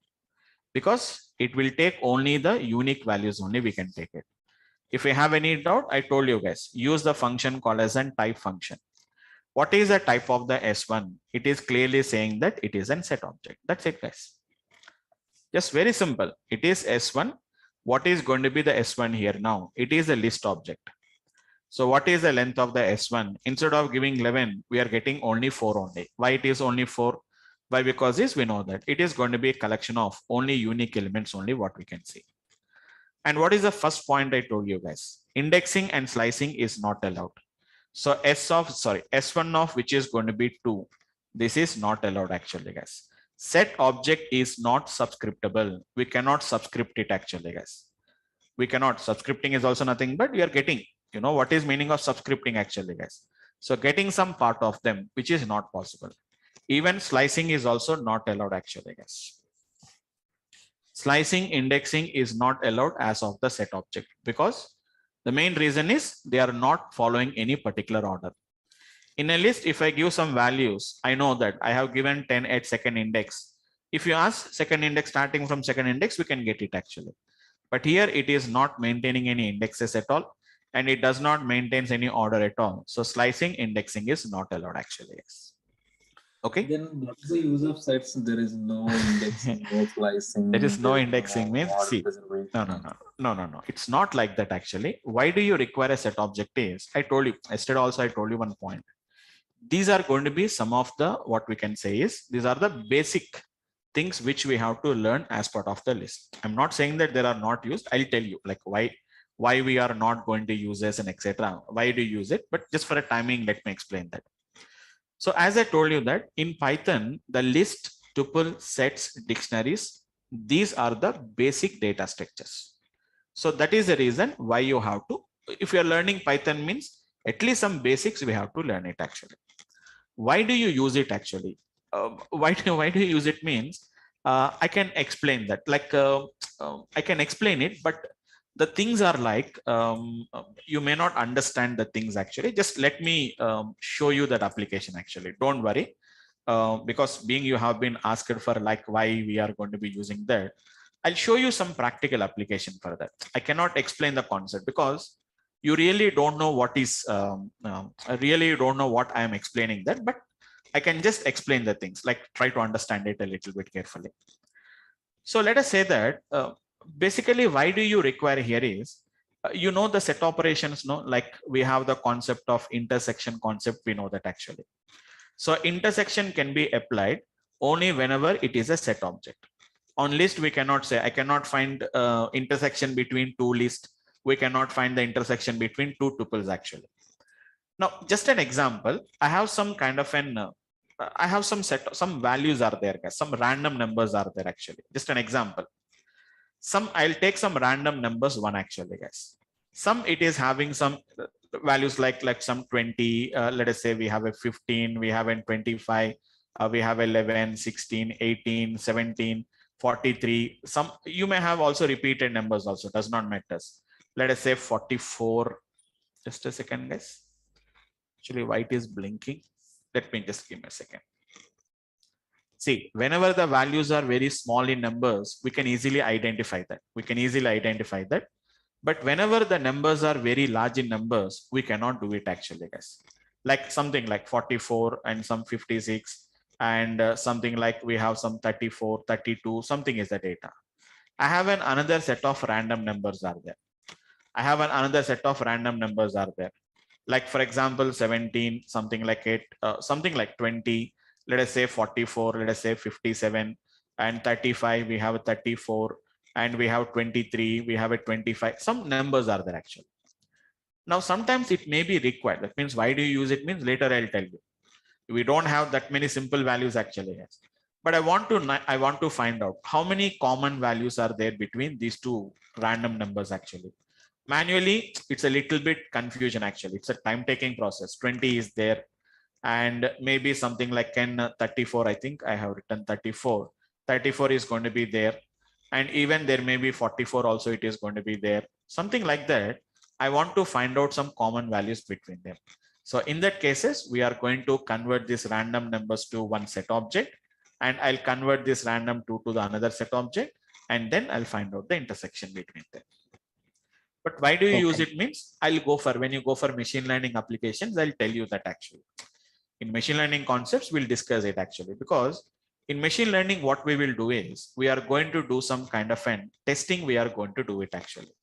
A: because it will take only the unique values only we can take it. If you have any doubt, I told you guys, use the function called as an type function. What is the type of the S1? It is clearly saying that it is a set object. That's it, guys. Just very simple. It is S1. What is going to be the S1 here now? It is a list object. So what is the length of the S1? Instead of giving 11, we are getting only 4 only. Why it is only 4? Why? Because this we know that it is going to be a collection of only unique elements only what we can see. And what is the first point I told you guys? Indexing and slicing is not allowed. So S1 of which is going to be 2. This is not allowed actually, guys. Set object is not subscriptable. We cannot subscript it actually, guys. We cannot. Subscripting is also nothing but we are getting, you know, what is meaning of subscripting actually, guys. So getting some part of them, which is not possible. Even slicing is also not allowed actually, guys. Slicing, indexing is not allowed as of the set object, because the main reason is they are not following any particular order. In a list, if I give some values, I know that I have given 10 at second index. If you ask second index, starting from second index, we can get it actually. But here it is not maintaining any indexes at all, and it does not maintain any order at all. So slicing, indexing is not allowed actually. Yes. Okay.
F: Then what's the use of sets? There is no indexing, no slicing.
A: There is no indexing means see. No. It's not like that actually. Why do you require a set object is? I told you yesterday also. I told you one point. These are going to be some of the what we can say is these are the basic things which we have to learn as part of the list. I'm not saying that they are not used. I'll tell you like why we are not going to use this and etc. Why do you use it? But just for a timing, let me explain that. So as I told you that in Python, the list, tuple, sets, dictionaries, these are the basic data structures. So that is the reason why you have to, if you're learning Python means at least some basics we have to learn it actually. Why do you use it actually? Why do you use it means I can explain that like I can explain it, but the things are like you may not understand the things actually. Just let me show you that application actually. Don't worry, because being you have been asked for like why we are going to be using that. I'll show you some practical application for that. I cannot explain the concept because you really don't know what is. I really don't know what I am explaining that, but I can just explain the things. Like try to understand it a little bit carefully. So let us say that. Basically, why do you require here is, you know, the set operations, no, like we have the concept of intersection concept. We know that actually. So intersection can be applied only whenever it is a set object. On list, we cannot say, I cannot find intersection between two lists. We cannot find the intersection between two tuples actually. Now, just an example, I have some kind of an, I have some values are there, guys. Some random numbers are there actually. Just an example. I'll take some random numbers, one actually, guys. Some it is having some values like some 20, let us say we have a 15, we have a 25, we have 11, 16, 18, 17, 43. Some you may have also repeated numbers also, does not matter. Let us say 44. Just a second, guys. Actually, white is blinking. Let me just give me a second. See, whenever the values are very small in numbers, we can easily identify that. But whenever the numbers are very large in numbers, we cannot do it actually, guys. Like something like 44 and some 56 and something like we have some 34, 32, something is the data. I have another set of random numbers are there. Like for example, 17, something like 8, something like 20, let us say 44, let us say 57, and 35, we have a 34, and we have 23, we have a 25. Some numbers are there actually. Now, sometimes it may be required. That means why do you use it means later I'll tell you. We don't have that many simple values actually. Yes. But I want to find out how many common values are there between these two random numbers actually. Manually, it's a little bit confusion actually. It's a time taking process. 20 is there, and maybe something like 34. I think I have written 34. 34 is going to be there, and even there may be 44 also. It is going to be there. Something like that. I want to find out some common values between them. So in that cases, we are going to convert these random numbers to one set object, and I'll convert this random two to the another set object, and then I'll find out the intersection between them. But why do you use it means when you go for machine learning applications, I'll tell you that actually. In machine learning concepts, we'll discuss it actually, because in machine learning, what we will do is we are going to do some kind of an testing. We are going to do it actually.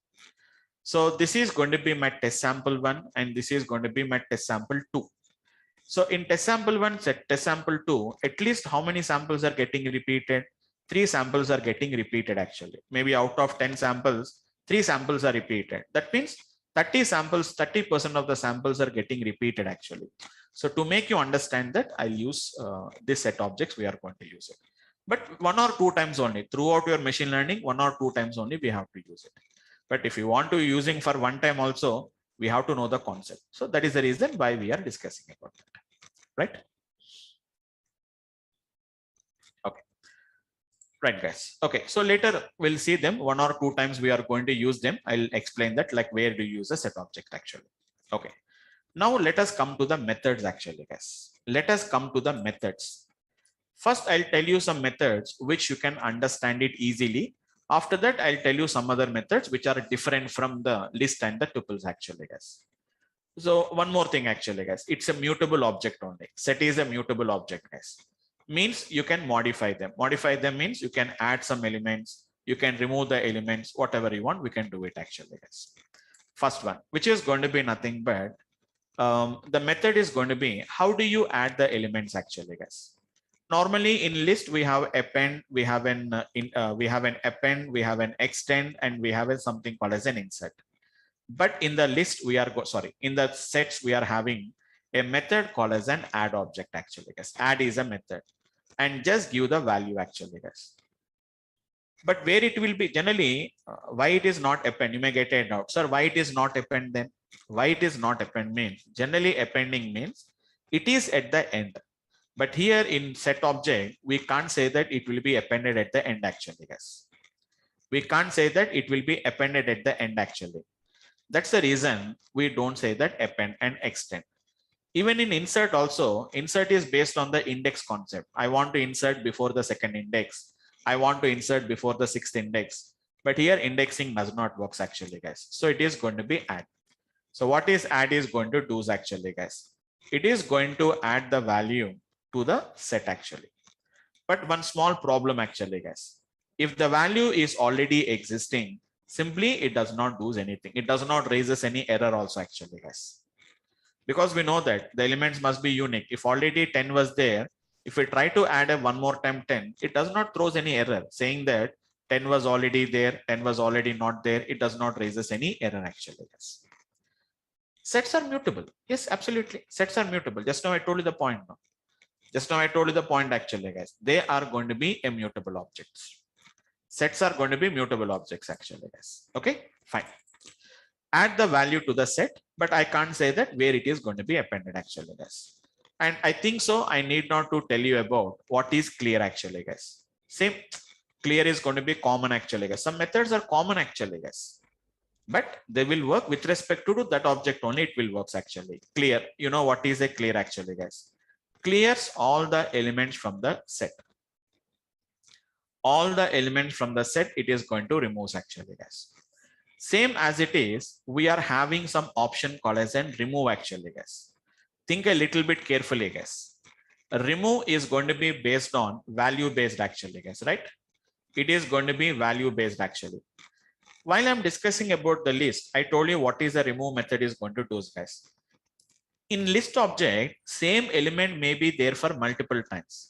A: So this is going to be my test sample 1, and this is going to be my test sample 2. So in test sample 1, test sample 2, at least how many samples are getting repeated? 3 samples are getting repeated actually. Maybe out of 10 samples, 3 samples are repeated. That means 30 samples, 30% of the samples are getting repeated actually. So to make you understand that, I'll use this set objects, we are going to use it. But 1 or 2 times only. Throughout your machine learning, 1 or 2 times only we have to use it. But if you want to using for one time also, we have to know the concept. So that is the reason why we are discussing about that, right? Okay. Right, guys. Okay, so later we'll see them 1 or 2 times we are going to use them. I'll explain that, like where do you use a set object actually. Okay. Now let us come to the methods actually, guys. Let us come to the methods. First, I'll tell you some methods which you can understand it easily. After that, I'll tell you some other methods which are different from the list and the tuples actually, guys. So one more thing actually, guys, it's a mutable object only. Set is a mutable object, guys. Means you can modify them. Modify them means you can add some elements, you can remove the elements, whatever you want, we can do it actually, guys. First one, which is going to be nothing but the method is going to be how do you add the elements actually, guys. Normally in list we have append, we have an append, we have an extend, and we have something called as an insert. But in the list we are in the sets we are having a method called as an add object actually, guys. Add is a method, and just give the value actually, guys. But where it will be generally, why it is not append? You may get a doubt, sir. Why it is not append then? Why it is not append means generally appending means it is at the end. But here in set object, we can't say that it will be appended at the end actually, guys. We can't say that it will be appended at the end actually. That's the reason we don't say that append and extend. Even in insert also, insert is based on the index concept. I want to insert before the second index. I want to insert before the 6th index. But here indexing does not work actually, guys. So it is going to be add. So what is add is going to do actually, guys. It is going to add the value to the set actually. But one small problem actually, guys. If the value is already existing, simply it does not do anything. It does not raises any error also actually, guys. Because we know that the elements must be unique. If already 10 was there, if we try to add a one more time 10, it does not throws any error saying that 10 was already there, 10 was already not there. It does not raises any error actually, guys. Sets are mutable. Yes, absolutely. Sets are mutable. Just now I told you the point. No? Just now I told you the point actually, guys. They are going to be immutable objects. Sets are going to be mutable objects actually, guys. Okay, fine. Add the value to the set, but I can't say that where it is going to be appended actually, guys. And I think so I need not to tell you about what is clear actually, guys. Same, clear is going to be common actually, guys. Some methods are common actually, guys, but they will work with respect to that object only. It will work actually. Clear, you know what is a clear actually, guys? Clears all the elements from the set. All the elements from the set it is going to remove actually, guys. Same as it is, we are having some option called as an remove actually, guys. Think a little bit carefully, guys. Remove is going to be based on value based actually, guys, right? It is going to be value based actually. While I'm discussing about the list, I told you what is the remove method is going to do, guys. In list object, same element may be there for multiple times.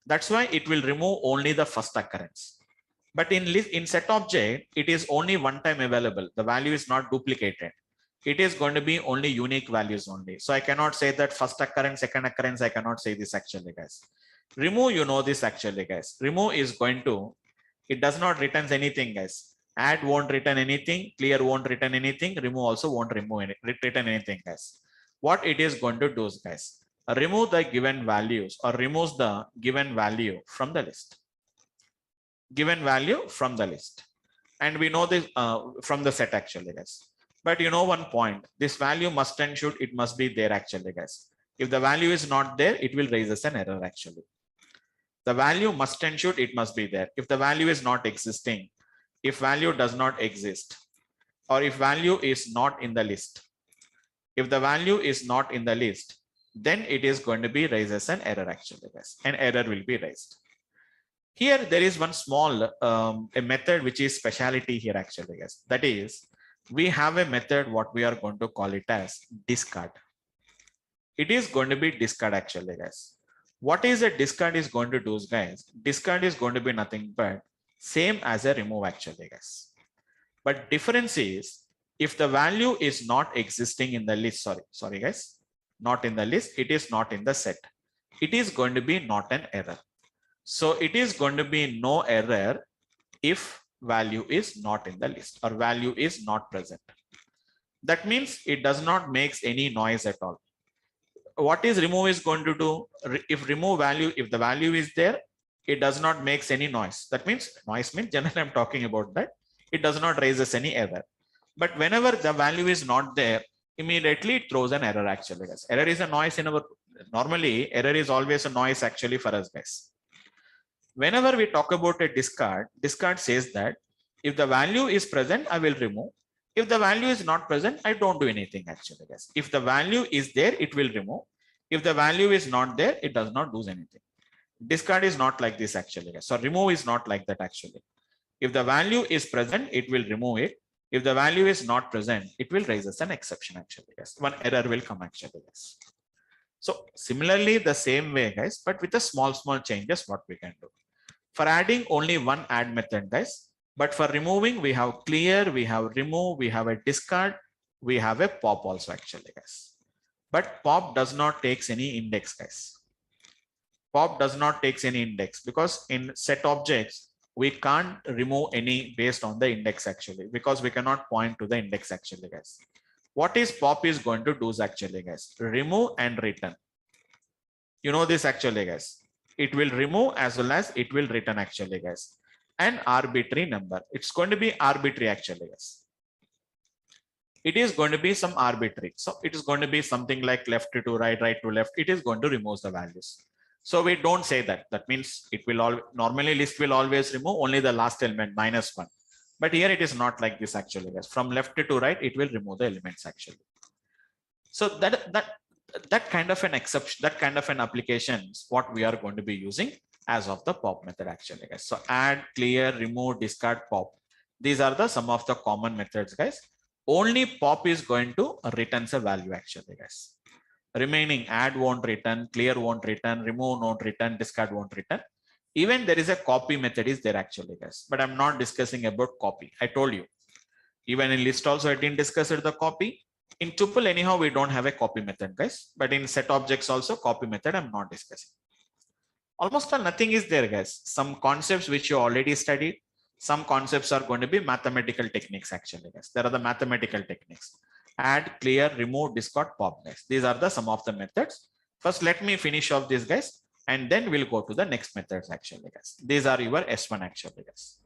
A: That's why it will remove only the first occurrence. But in set object, it is only one time available. The value is not duplicated. It is going to be only unique values only. So I cannot say that first occurrence, second occurrence. I cannot say this actually, guys. Remove, you know this actually, guys. Remove is going to, it does not return anything, guys. Add won't return anything. Clear won't return anything. Remove also won't return anything, guys. What it is going to do, guys, remove the given values or removes the given value from the list. Given value from the list, and we know this from the set actually, guys. But you know one point, this value must and should, it must be there actually, guys. If the value is not there, it will raise us an error actually. The value must and should, it must be there. If the value is not existing, if value does not exist, or if value is not in the list, if the value is not in the list, then it is going to be raised as an error actually, guys. An error will be raised. Here there is one small a method which is speciality here actually, guys. That is, we have a method what we are going to call it as discard. It is going to be discard actually, guys. What is a discard is going to do, guys? Discard is going to be nothing but same as a remove actually, guys. But difference is, if the value is not existing in the list, sorry guys, not in the list, it is not in the set, it is going to be not an error. So it is going to be no error if value is not in the list or value is not present. That means it does not make any noise at all. What is remove is going to do? If remove value, if the value is there, it does not make any noise. That means noise means generally I'm talking about that. It does not raise us any error. But whenever the value is not there, immediately it throws an error actually, guys. Error is a noise in our, normally error is always a noise actually for us, guys. Whenever we talk about a discard, discard says that if the value is present, I will remove. If the value is not present, I don't do anything actually, guys. If the value is there, it will remove. If the value is not there, it does not do anything. Discard is not like this actually, guys. So remove is not like that actually. If the value is present, it will remove it. If the value is not present, it will raise as an exception actually, guys. One error will come actually, guys. So similarly, the same way, guys, but with a small changes, what we can do. For adding, only one add method, guys. But for removing, we have clear, we have remove, we have a discard, we have a pop also actually, guys. But pop does not takes any index, guys. Pop does not takes any index because in set objects, we can't remove any based on the index actually, because we cannot point to the index actually, guys. What is pop is going to do actually, guys? Remove and return. You know this actually, guys. It will remove as well as it will return actually, guys. An arbitrary number. It's going to be arbitrary actually, guys. It is going to be some arbitrary. So it is going to be something like left to right, right to left. It is going to remove the values. So we don't say that. That means it will all normally list will always remove only the last element -1. But here it is not like this actually, guys. From left to right, it will remove the elements actually. So that kind of an exception, that kind of an application is what we are going to be using as of the pop method actually, guys. So add, clear, remove, discard, pop. These are the some of the common methods, guys. Only pop is going to return a value actually, guys. Remaining add won't return, clear won't return, remove won't return, discard won't return. Even there is a copy method is there actually, guys. But I'm not discussing about copy. I told you. Even in list also I didn't discuss it, the copy. In tuple anyhow we don't have a copy method, guys. But in set objects also copy method I'm not discussing. Almost nothing is there, guys. Some concepts which you already studied, Some concepts are going to be mathematical techniques actually, guys. There are the mathematical techniques. Add, clear, remove, discard, pop, guys. These are the some of the methods. First, let me finish off this, guys, and then we'll go to the next methods actually, guys. These are your S1 actually, guys.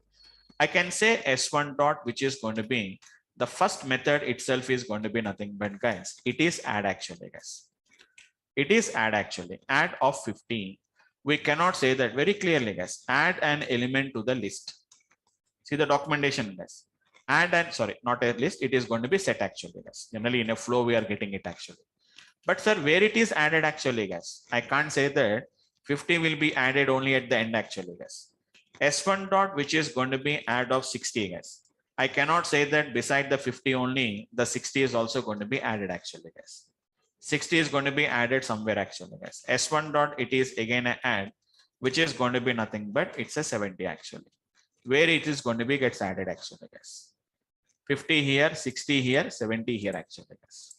A: I can say S1 dot, which is going to be the first method itself is going to be nothing but, guys, it is add actually, guys. It is add actually, add of 50. We cannot say that very clearly, guys. Add an element to the list. See the documentation, guys. Add and sorry, not a list. It is going to be set actually, guys. Generally in a flow, we are getting it actually. But sir, where it is added actually, guys? I can't say that 50 will be added only at the end actually, guys. S1 dot, which is going to be add of 60, guys. I cannot say that beside the 50 only, the 60 is also going to be added actually, guys. 60 is going to be added somewhere actually, guys. S1 dot, it is again an add, which is going to be nothing but it's a 70 actually. Where it is going to be gets added actually, guys. 50 here, 60 here, 70 here actually, guys.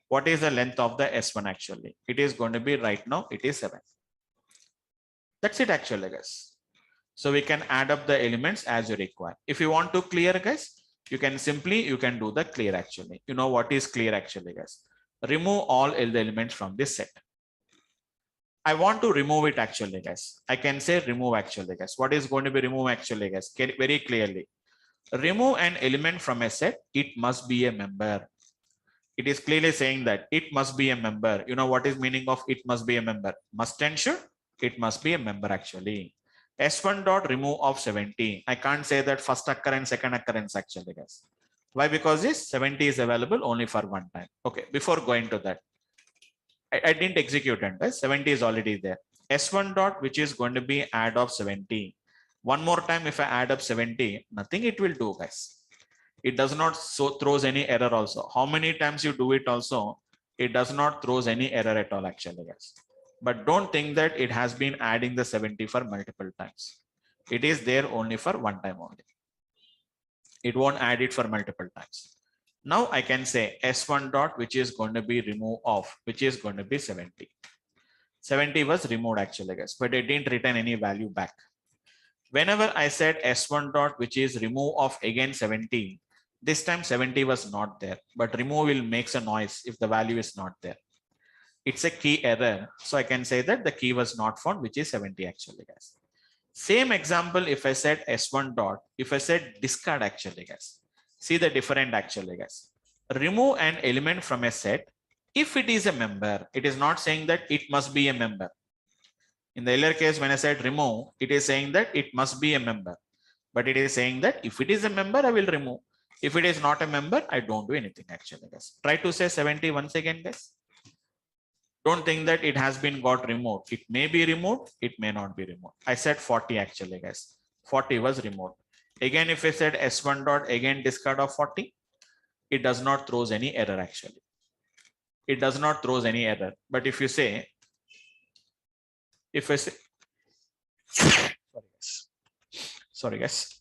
A: What is the length of the S1 actually? It is going to be right now, it is 7. That's it actually, guys. So we can add up the elements as you require. If you want to clear, guys, you can do the clear actually. You know what is clear actually, guys? Remove all the elements from this set. I want to remove it actually, guys. I can say remove actually, guys. What is going to be remove actually, guys? Get it very clearly. Remove an element from a set. It must be a member. It is clearly saying that it must be a member. You know what is meaning of it must be a member? Must ensure it must be a member actually. S1 dot remove of 70. I can't say that first occurrence, second occurrence actually, guys. Why? Because this 70 is available only for one time. Okay, before going to that, I didn't execute it, guys. 70 is already there. S1 dot, which is going to be add of 70. One more time, if I add up 70, nothing it will do, guys. It does not throws any error also. How many times you do it also, it does not throws any error at all actually, guys. But don't think that it has been adding the 70 for multiple times. It is there only for one time only. It won't add it for multiple times. Now I can say S1 dot, which is going to be remove of, which is going to be 70. 70 was removed actually, guys, but it didn't return any value back. Whenever I said S1 dot, which is remove of again 70, this time 70 was not there, but remove will makes a noise if the value is not there. It's a key error. So I can say that the key was not found, which is 70 actually, guys. Same example, if I said S1 dot, if I said discard actually, guys, see the different actually, guys. Remove an element from a set. If it is a member, it is not saying that it must be a member. In the earlier case, when I said remove, it is saying that it must be a member, but it is saying that if it is a member, I will remove. If it is not a member, I don't do anything actually, guys. Try to say 70 once again, guys. Don't think that it has been got removed. It may be removed, it may not be removed. I said 40 actually, guys. 40 was removed. Again, if I said S1 dot, again discard of 40, it does not throws any error actually. It does not throws any error. But if you say, if I say, sorry guys.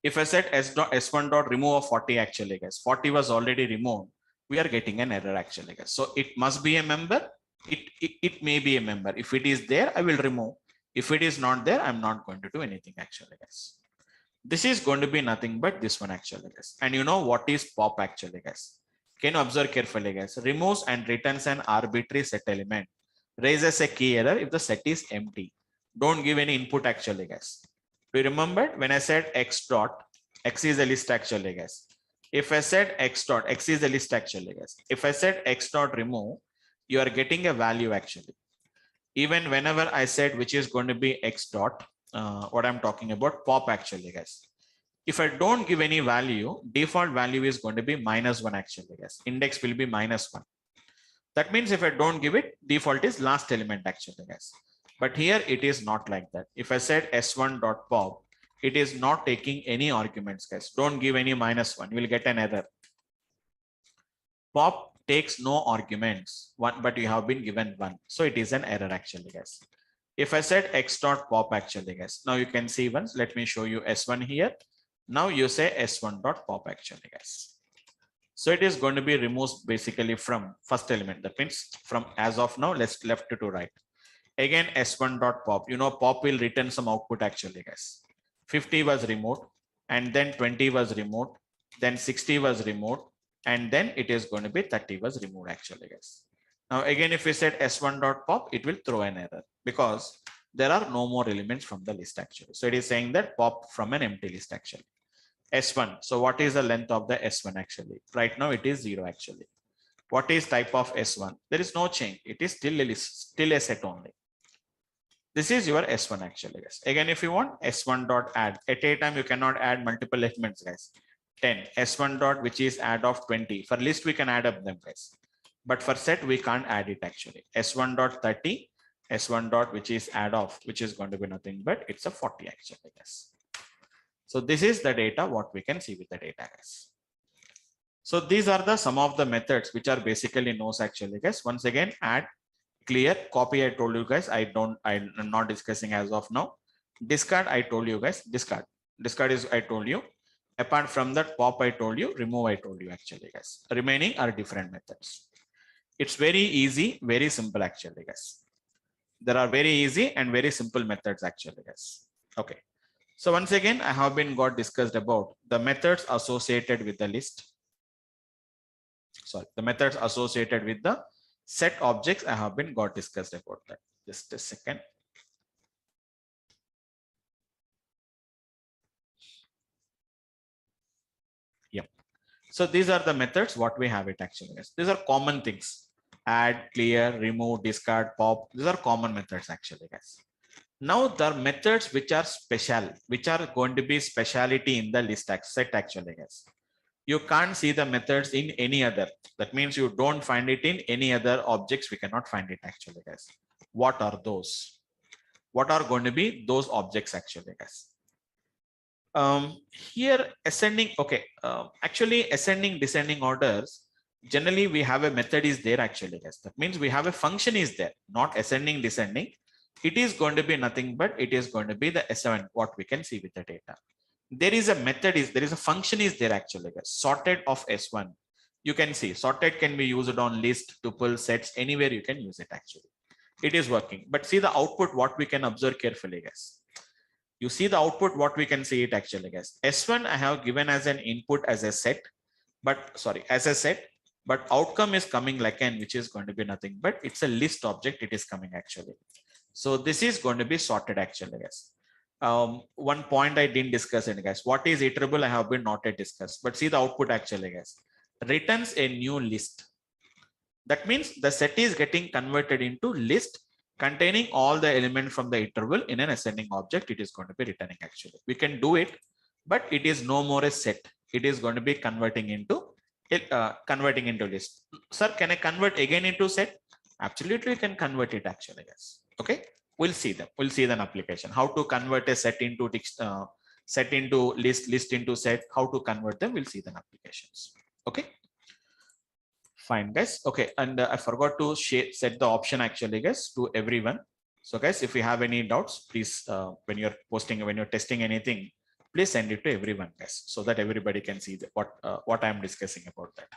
A: If I said S1 dot remove of 40 actually, guys, 40 was already removed. We are getting an error actually, guys. So it must be a member. It may be a member. If it is there, I will remove. If it is not there, I'm not going to do anything actually, guys. This is going to be nothing but this one actually, guys. And you know what is pop actually, guys? Can you observe carefully, guys? Removes and returns an arbitrary set element. Raises a key error if the set is empty. Don't give any input actually, guys. Do you remember when I said X dot, X is a list actually, guys. If I said X dot, X is a list actually, guys. If I said X dot remove, you are getting a value actually. Even whenever I said which is going to be X dot, what I'm talking about, pop actually, guys. If I don't give any value, default value is going to be -1 actually, guys. Index will be -1. That means if I don't give it, default is last element actually, guys. But here it is not like that. If I said S1 dot pop, it is not taking any arguments, guys. Don't give any -1. You will get an error. Pop takes no arguments, but you have been given 1. So it is an error actually, guys. If I said X dot pop actually, guys. Now you can see once. Let me show you S1 here. Now you say S1 dot pop actually, guys. So it is going to be removed basically from first element. That means from as of now, let's left to right. Again, S1 dot pop. You know, pop will return some output actually, guys. 50 was removed, and then 20 was removed, then 60 was removed, and then it is going to be 30 was removed actually, guys. Now again, if we set s1.pop, it will throw an error because there are no more elements from the list actually. So it is saying that pop from an empty list actually. S1. So what is the length of the S1 actually? Right now it is 0 actually. What is type of S1? There is no change. It is still a list, still a set only. This is your S1 actually, guys. Again, if you want S1 dot add, at a time you cannot add multiple elements, guys. 10 S1 dot, which is add of 20. For list we can add up them, guys, but for set we can't add it actually. S1 dot 30, S1 dot, which is add of, which is going to be nothing but it's a 40 actually, guys. So this is the data what we can see with the data, guys. So these are the some of the methods which are basically knows actually, guys. Once again, add, clear, copy. I told you guys, I'm not discussing as of now. Discard, I told you guys, discard is I told you. Apart from that, pop I told you, remove I told you actually, guys. Remaining are different methods. It's very easy, very simple actually, guys. There are very easy and very simple methods actually, guys. Okay. So once again, I have been got discussed about the methods associated with the list. Sorry, the methods associated with the set objects. I have been got discussed about that. Just a second. Yep. So these are the methods what we have it actually. These are common things. Add, clear, remove, discard, pop. These are common methods actually, guys. Now there are methods which are special, which are going to be speciality in the list set actually, guys. You can't see the methods in any other. That means you don't find it in any other objects. We cannot find it actually, guys. What are those? What are going to be those objects actually, guys? Here ascending, okay. Actually ascending, descending orders. Generally we have a method is there actually, guys. That means we have a function is there, not ascending, descending. It is going to be nothing but it is going to be the S7, what we can see with the data. There is a method is there is a function is there actually, guys. Sorted of S1. You can see sorted can be used on list, tuple, sets, anywhere you can use it actually. It is working, but see the output what we can observe carefully, guys. You see the output what we can see it actually, guys. S1 I have given as an input as a set, but sorry, as a set, but outcome is coming like n, which is going to be nothing but it's a list object. It is coming actually. So this is going to be sorted actually, guys. One point I didn't discuss it, guys. What is iterable? I have been not yet discussed, but see the output actually, guys. Returns a new list. That means the set is getting converted into list containing all the elements from the interval in an ascending object. It is going to be returning actually. We can do it, but it is no more a set. It is going to be converting into list. Sir, can I convert again into set? Absolutely, you can convert it actually, guys. Okay, we'll see them. We'll see the application. How to convert a set into set into list, list into set. How to convert them? We'll see the applications. Okay. Fine, guys. Okay, and I forgot to set the option actually, guys, to everyone. So, guys, if you have any doubts, please, when you're testing anything, please send it to everyone, guys, so that everybody can see what I'm discussing about that.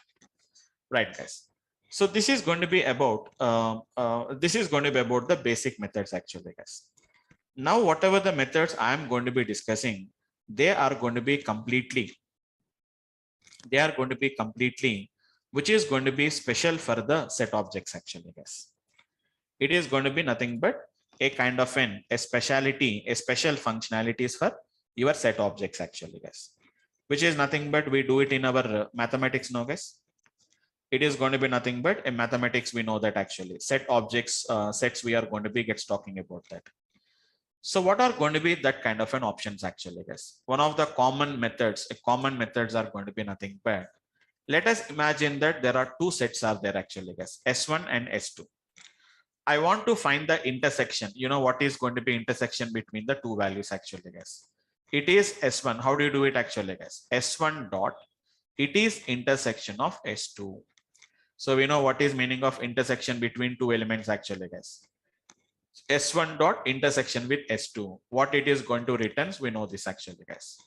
A: Right, guys. So this is going to be about the basic methods actually, guys. Now, whatever the methods I'm going to be discussing, they are going to be completely, which is going to be special for the set objects actually, guys. It is going to be nothing but a kind of a speciality, a special functionalities for your set objects actually, guys, which is nothing but we do it in our mathematics now, guys. It is going to be nothing but in mathematics. We know that actually set objects, sets, we are going to be talking about that. So what are going to be that kind of an options actually, guys? One of the common methods are going to be nothing but, let us imagine that there are two sets are there actually, guys, S1 and S2. I want to find the intersection. You know what is going to be intersection between the two values actually, guys? It is S1. How do you do it actually, guys? S1 dot, it is intersection of S2. So we know what is meaning of intersection between two elements actually, guys. S1 dot intersection with S2. What it is going to returns, we know this actually, guys.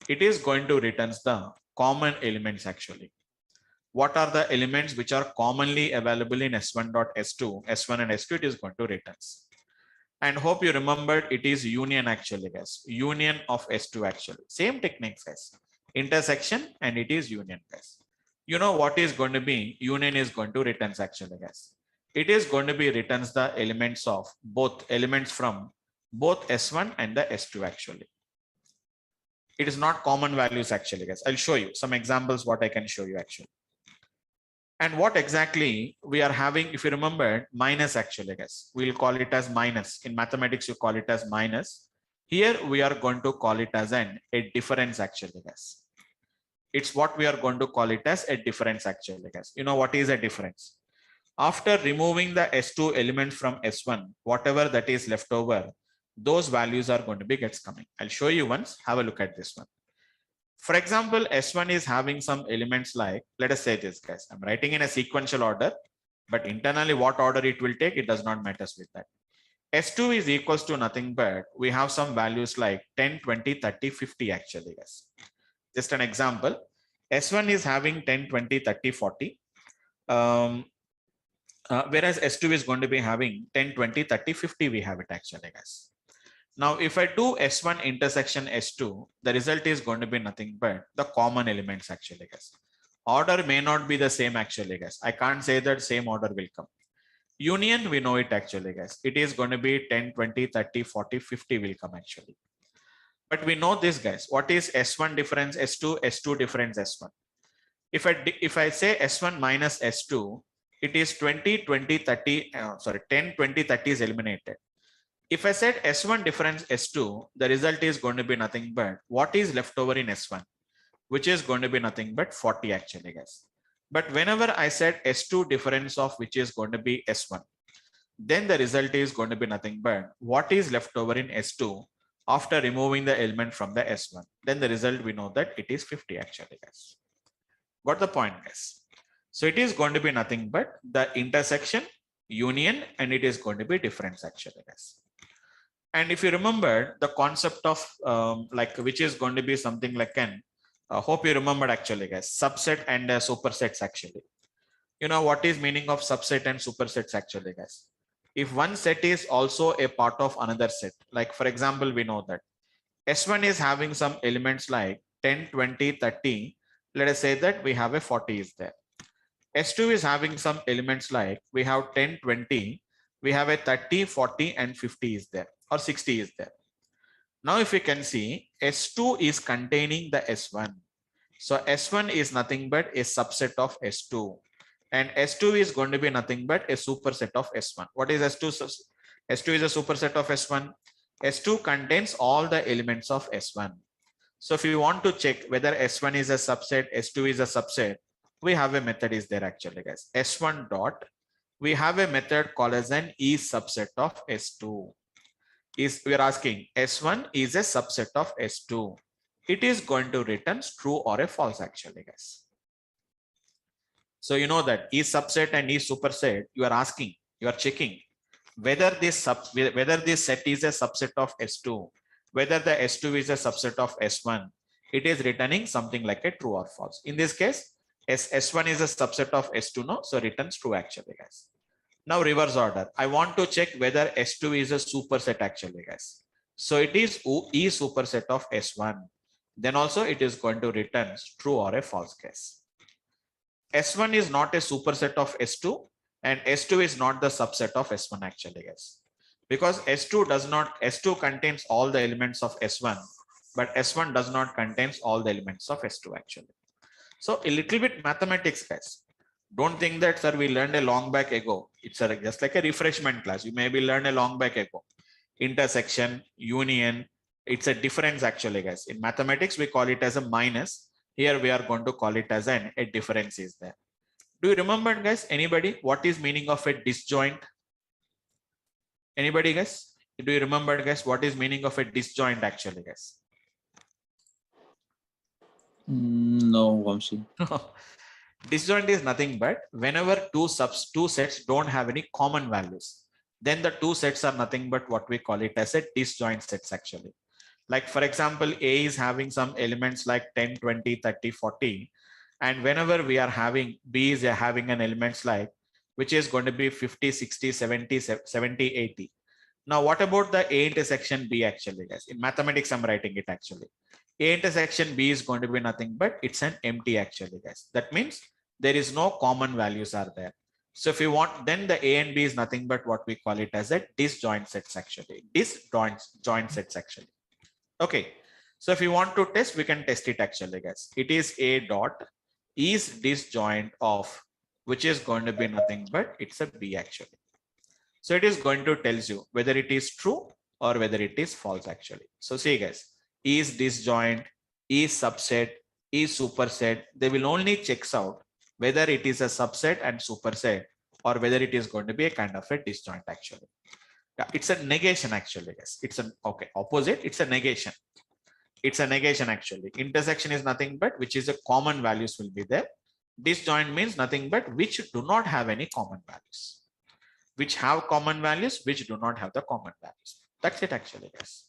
A: It is going to returns the common elements actually. What are the elements which are commonly available in S1 dot S2, S1 and S2? It is going to returns. And hope you remembered it is union actually, guys. Union of S2 actually. Same techniques, guys. Intersection and it is union, guys. You know what is going to be? Union is going to returns actually, guys. It is going to be returns the elements of both elements from both S1 and the S2 actually. It is not common values actually, guys. I'll show you some examples what I can show you actually. And what exactly we are having, if you remember, minus actually, guys. We'll call it as minus. In mathematics, you call it as minus. Here we are going to call it as a difference actually, guys. It's what we are going to call it as a difference actually, guys. You know what is a difference? After removing the S2 element from S1, whatever that is left over, those values are going to be gets coming. I'll show you once. Have a look at this one. For example, S1 is having some elements like, let us say this, guys. I'm writing in a sequential order, but internally what order it will take, it does not matter with that. S2 is equals to nothing but we have some values like 10, 20, 30, 50 actually, guys. Just an example. S1 is having 10, 20, 30, 40. Whereas S2 is going to be having 10, 20, 30, 50. We have it actually, guys. Now, if I do S1 intersection S2, the result is going to be nothing but the common elements actually, guys. Order may not be the same actually, guys. I can't say that same order will come. Union, we know it actually, guys. It is going to be 10, 20, 30, 40, 50 will come actually. But we know this, guys. What is S1 difference S2, S2 difference S1? If I say S1 minus S2, it is 20, 20, 30, 10, 20, 30 is eliminated. If I said S1 difference S2, the result is going to be nothing but what is left over in S1, which is going to be nothing but 40 actually, guys. But whenever I said S2 difference of which is going to be S1, then the result is going to be nothing but what is left over in S2 after removing the element from the S1. Then the result we know that it is 50 actually, guys. Got the point, guys? So it is going to be nothing but the intersection, union, and it is going to be difference actually, guys. And if you remember the concept of like which is going to be something like an hope you remembered actually, guys, subset and supersets actually. You know what is meaning of subset and supersets actually, guys? If one set is also a part of another set, like for example, we know that S1 is having some elements like 10, 20, 30. Let us say that we have a 40 is there. S2 is having some elements like we have 10, 20, we have a 30, 40, and 50 is there, or 60 is there. Now, if you can see, S2 is containing the S1. So S1 is nothing but a subset of S2. And S2 is going to be nothing but a superset of S1. What is S2? S2 is a superset of S1. S2 contains all the elements of S1. So if you want to check whether S1 is a subset, S2 is a subset, we have a method is there actually, guys. S1 dot, we have a method called as an is subset of S2. We are asking S1 is a subset of S2. It is going to return true or a false actually, guys. So you know that is subset and is superset, you are asking, you are checking whether this set is a subset of S2, whether the S2 is a subset of S1. It is returning something like a true or false. In this case, S1 is a subset of S2, no? So returns true actually, guys. Now reverse order. I want to check whether S2 is a superset actually, guys. So it is E superset of S1. Then also it is going to return true or a false case. S1 is not a superset of S2 and S2 is not the subset of S1 actually, guys. Because S2 contains all the elements of S1, but S1 does not contains all the elements of S2 actually. So a little bit mathematics, guys. Don't think that, sir, we learned a long back ago. It's just like a refreshment class. You maybe learned a long back ago. Intersection, union, it's a difference actually, guys. In mathematics, we call it as a minus. Here we are going to call it as a difference is there. Do you remember, guys, anybody, what is meaning of a disjoint? Anybody, guys? Do you remember, guys, what is meaning of a disjoint actually, guys?
F: No, Vamsi.
A: Disjoint is nothing but whenever two sets don't have any common values, then the two sets are nothing but what we call it as a disjoint sets actually. Like for example, A is having some elements like 10, 20, 30, 40. And whenever we are having B is having an elements like, which is going to be 50, 60, 70, 70, 80. Now, what about the A intersection B actually, guys? In mathematics, I'm writing it actually. A intersection B is going to be nothing but it's an empty actually, guys. That means there is no common values are there. So if you want, then the A and B is nothing but what we call it as a disjoint sets actually. Disjoint sets actually. Okay. So if you want to test, we can test it actually, guys. It is A dot is disjoint of, which is going to be nothing but it's a B actually. So it is going to tells you whether it is true or whether it is false actually. So see guys, is disjoint, is subset, is superset. They will only checks out whether it is a subset and superset or whether it is going to be a kind of a disjoint actually. Yeah, it's a negation actually, guys. It's an opposite. It's a negation. It's a negation actually. Intersection is nothing but which is a common values will be there. Disjoint means nothing but which do not have any common values. Which have common values, which do not have the common values. That's it actually, guys.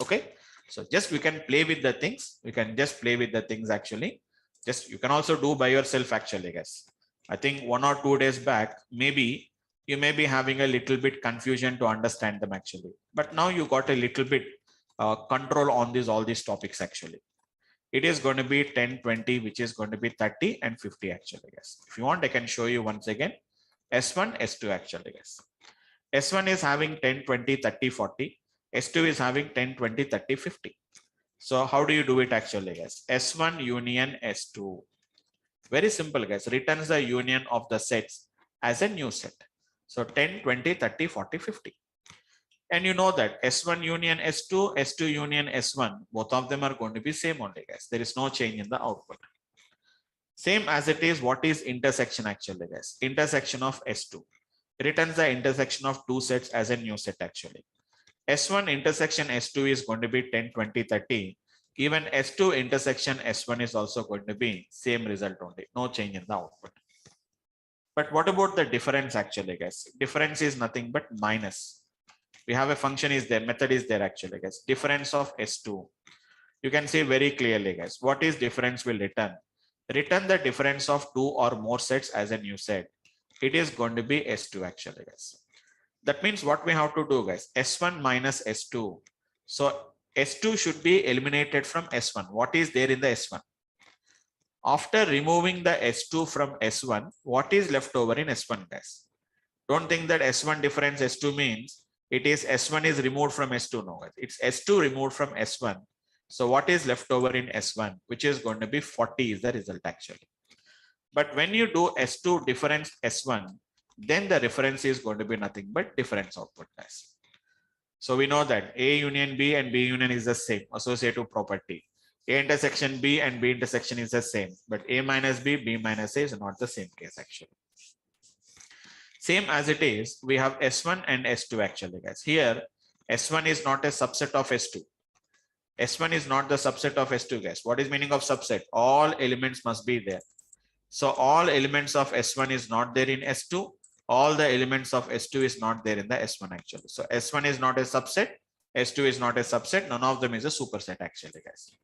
A: Okay. So just we can play with the things. We can just play with the things actually. Just you can also do by yourself actually, guys. I think 1 or 2 days back, maybe you may be having a little bit confusion to understand them actually. But now you got a little bit control on all these topics actually. It is going to be 10, 20, which is going to be 30 and 50 actually, guys. If you want, I can show you once again. S1, S2 actually, guys. S1 is having 10, 20, 30, 40. S2 is having 10, 20, 30, 50. So how do you do it actually, guys? S1 union S2. Very simple, guys. Returns the union of the sets as a new set. So 10, 20, 30, 40, 50. And you know that S1 union S2, S2 union S1, both of them are going to be same only, guys. There is no change in the output. Same as it is, what is intersection actually, guys? Intersection of S2. Returns the intersection of two sets as a new set actually. S1 intersection S2 is going to be 10, 20, 30. Even S2 intersection S1 is also going to be same result only. No change in the output. But what about the difference actually, guys? Difference is nothing but minus. We have a function is there, method is there actually, guys. Difference of S2. You can see very clearly, guys. What is difference will return? Return the difference of two or more sets as a new set. It is going to be S2 actually, guys. That means what we have to do, guys, S1 minus S2. So S2 should be eliminated from S1. What is there in the S1? After removing the S2 from S1, what is left over in S1, guys? Don't think that S1 difference S2 means it is S1 is removed from S2. No, guys. It's S2 removed from S1. So what is left over in S1, which is going to be 40 is the result actually. But when you do S2 difference S1, then the reference is going to be nothing but difference output, guys. So we know that A union B and B union is the same associative property. A intersection B and B intersection is the same, but A minus B, B minus A is not the same case actually. Same as it is, we have S1 and S2 actually, guys. Here, S1 is not a subset of S2. S1 is not the subset of S2, guys. What is meaning of subset? All elements must be there. So all elements of S1 is not there in S2. All the elements of S2 is not there in the S1 actually. So S1 is not a subset. S2 is not a subset. None of them is a superset actually, guys.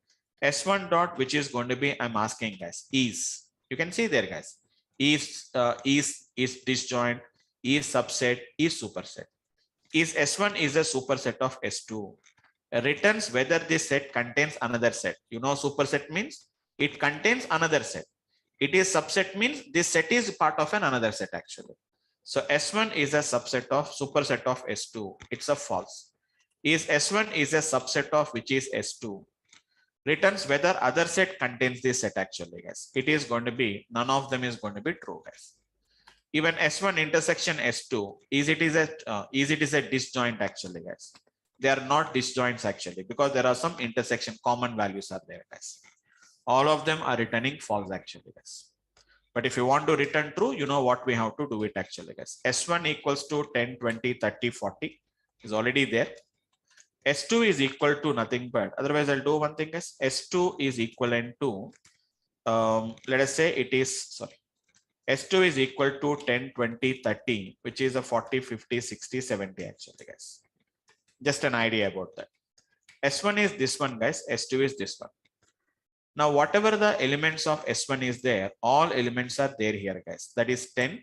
A: S1 dot, which is going to be, I'm asking, guys, is. You can see there, guys. Is disjoint, is subset, is superset. Is S1 is a superset of S2. Returns whether this set contains another set. You know, superset means it contains another set. It is subset means this set is part of another set actually. So S1 is a subset of superset of S2. It's a false. Is S1 is a subset of which is S2. Returns whether other set contains this set actually, guys. It is going to be, none of them is going to be true, guys. Even S1 intersection S2, is it is a disjoint actually, guys. They are not disjoints actually because there are some intersection common values are there, guys. All of them are returning false actually, guys. But if you want to return true, you know what we have to do it actually, guys. S1 equals to 10, 20, 30, 40 is already there. S2 is equal to nothing but, otherwise I'll do one thing, guys. S2 is equivalent to, let us say it is, sorry. S2 is equal to 10, 20, 30, which is a 40, 50, 60, 70 actually, guys. Just an idea about that. S1 is this one, guys. S2 is this one. Now, whatever the elements of S1 is there, all elements are there here, guys. That is 10,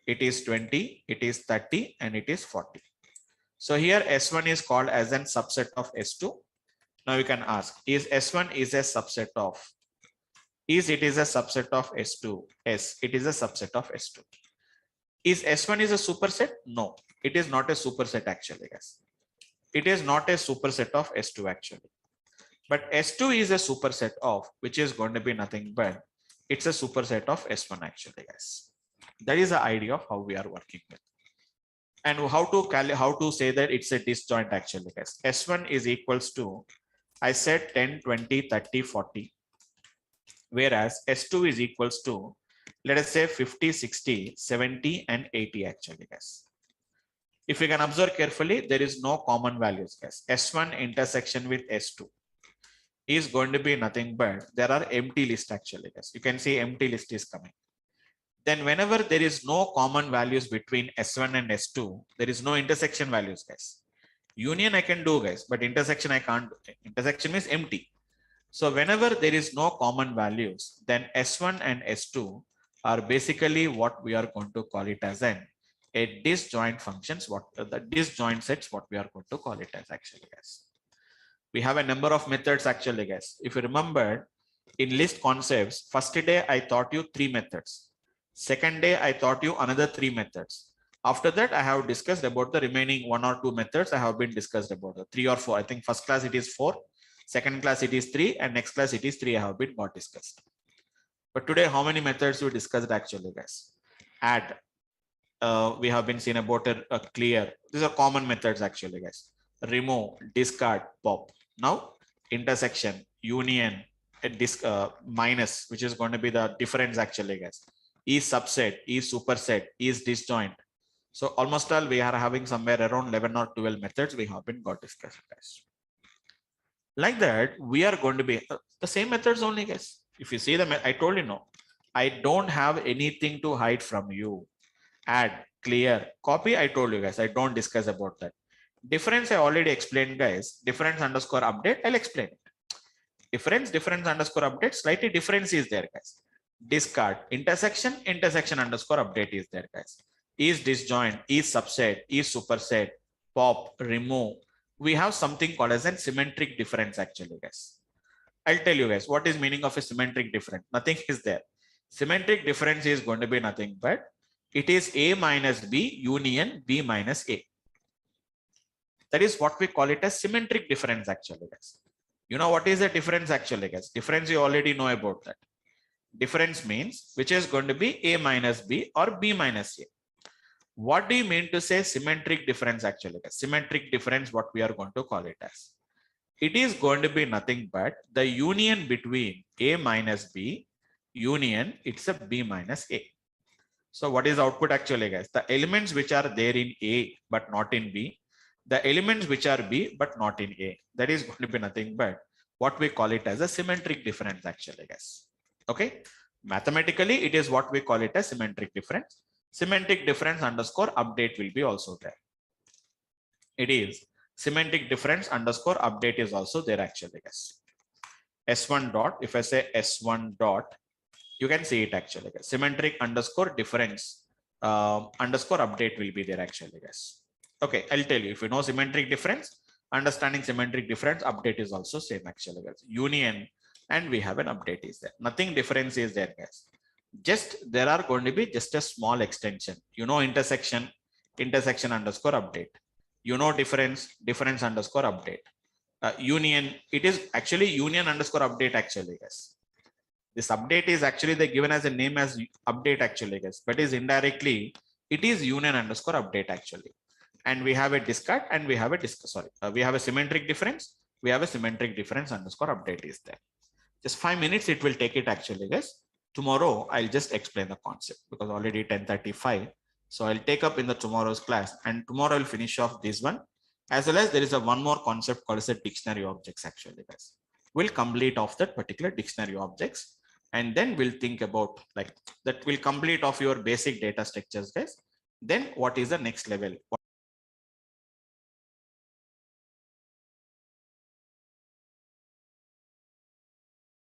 A: it is 20, it is 30, and it is 40. So here S1 is called as a subset of S2. Now you can ask, is S1 is a subset of, is it is a subset of S2? Yes, it is a subset of S2. Is S1 is a superset? No, it is not a superset actually, guys. It is not a superset of S2 actually. But S2 is a superset of, which is going to be nothing but, it's a superset of S1 actually, guys. That is the idea of how we are working with. And how to say that it's a disjoint actually, guys. S1 is equals to, I said 10, 20, 30, 40. Whereas S2 is equals to, let us say 50, 60, 70, and 80 actually, guys. If you can observe carefully, there is no common values, guys. S1 intersection with S2 is going to be nothing but, there are empty list actually, guys. You can see empty list is coming. Then whenever there is no common values between S1 and S2, there is no intersection values, guys. Union I can do, guys, but intersection I can't. Intersection means empty. So whenever there is no common values, then S1 and S2 are basically what we are going to call it as a disjoint functions, what the disjoint sets, what we are going to call it as actually, guys. We have a number of methods actually, guys. If you remember in list concepts, first day I taught you 3 methods. Second day I taught you another 3 methods. After that, I have discussed about the remaining 1 or 2 methods. I have been discussed about the 3 or 4. I think first class it is 4, second class it is 3, and next class it is 3. I have been got discussed. But today, how many methods we discussed actually, guys? Add. We have been seen about a clear. These are common methods actually, guys. Remove, discard, pop. Now intersection, union, minus, which is going to be the difference actually, guys. Is subset, is superset, is disjoint. So almost all we are having somewhere around 11 or 12 methods we have been got discussed, guys. Like that, we are going to be the same methods only, guys. If you see them, I told you no. I don't have anything to hide from you. Add, clear, copy. I told you guys, I don't discuss about that. Difference I already explained, guys. Difference underscore update, I'll explain it. Difference underscore update, slightly difference is there, guys. Discard, intersection underscore update is there, guys. Is disjoint, is subset, is superset, pop, remove. We have something called as a symmetric difference actually, guys. I'll tell you guys what is meaning of a symmetric difference. Nothing is there. Symmetric difference is going to be nothing but it is A minus B union B minus A. That is what we call it as symmetric difference actually, guys. You know what is the difference actually, guys? Difference you already know about that. Difference means which is going to be A minus B or B minus A. What do you mean to say symmetric difference actually, guys? Symmetric difference, what we are going to call it as. It is going to be nothing but the union between A minus B union, it's a B minus A. So what is output actually, guys? The elements which are there in A but not in B, the elements which are B but not in A, that is going to be nothing but what we call it as a symmetric difference actually, guys. Okay, mathematically it is what we call it as symmetric difference. Symmetric difference underscore update will be also there. It is symmetric difference underscore update is also there actually, guys. S1 dot, if I say S1 dot, you can see it actually, guys. Symmetric underscore difference underscore update will be there actually, guys. Okay, I'll tell you, if you know symmetric difference, understanding symmetric difference, update is also same actually, guys. Union, and we have an update is there. Nothing difference is there, guys. Just there are going to be just a small extension. You know intersection underscore update. You know difference underscore update. Union, it is actually union underscore update actually, guys. This update is actually they given as a name as update actually, guys, but is indirectly it is union underscore update actually. And we have a discard and we have a we have a symmetric difference. We have a symmetric difference underscore update is there. Just 5 minutes it will take it actually, guys. Tomorrow I'll just explain the concept because already 10:35. So I'll take up in the tomorrow's class, and tomorrow I'll finish off this one, as well as there is a one more concept called as a dictionary objects actually, guys. We'll complete off that particular dictionary objects, and then we'll think about like that will complete off your basic data structures, guys. Then what is the next level? What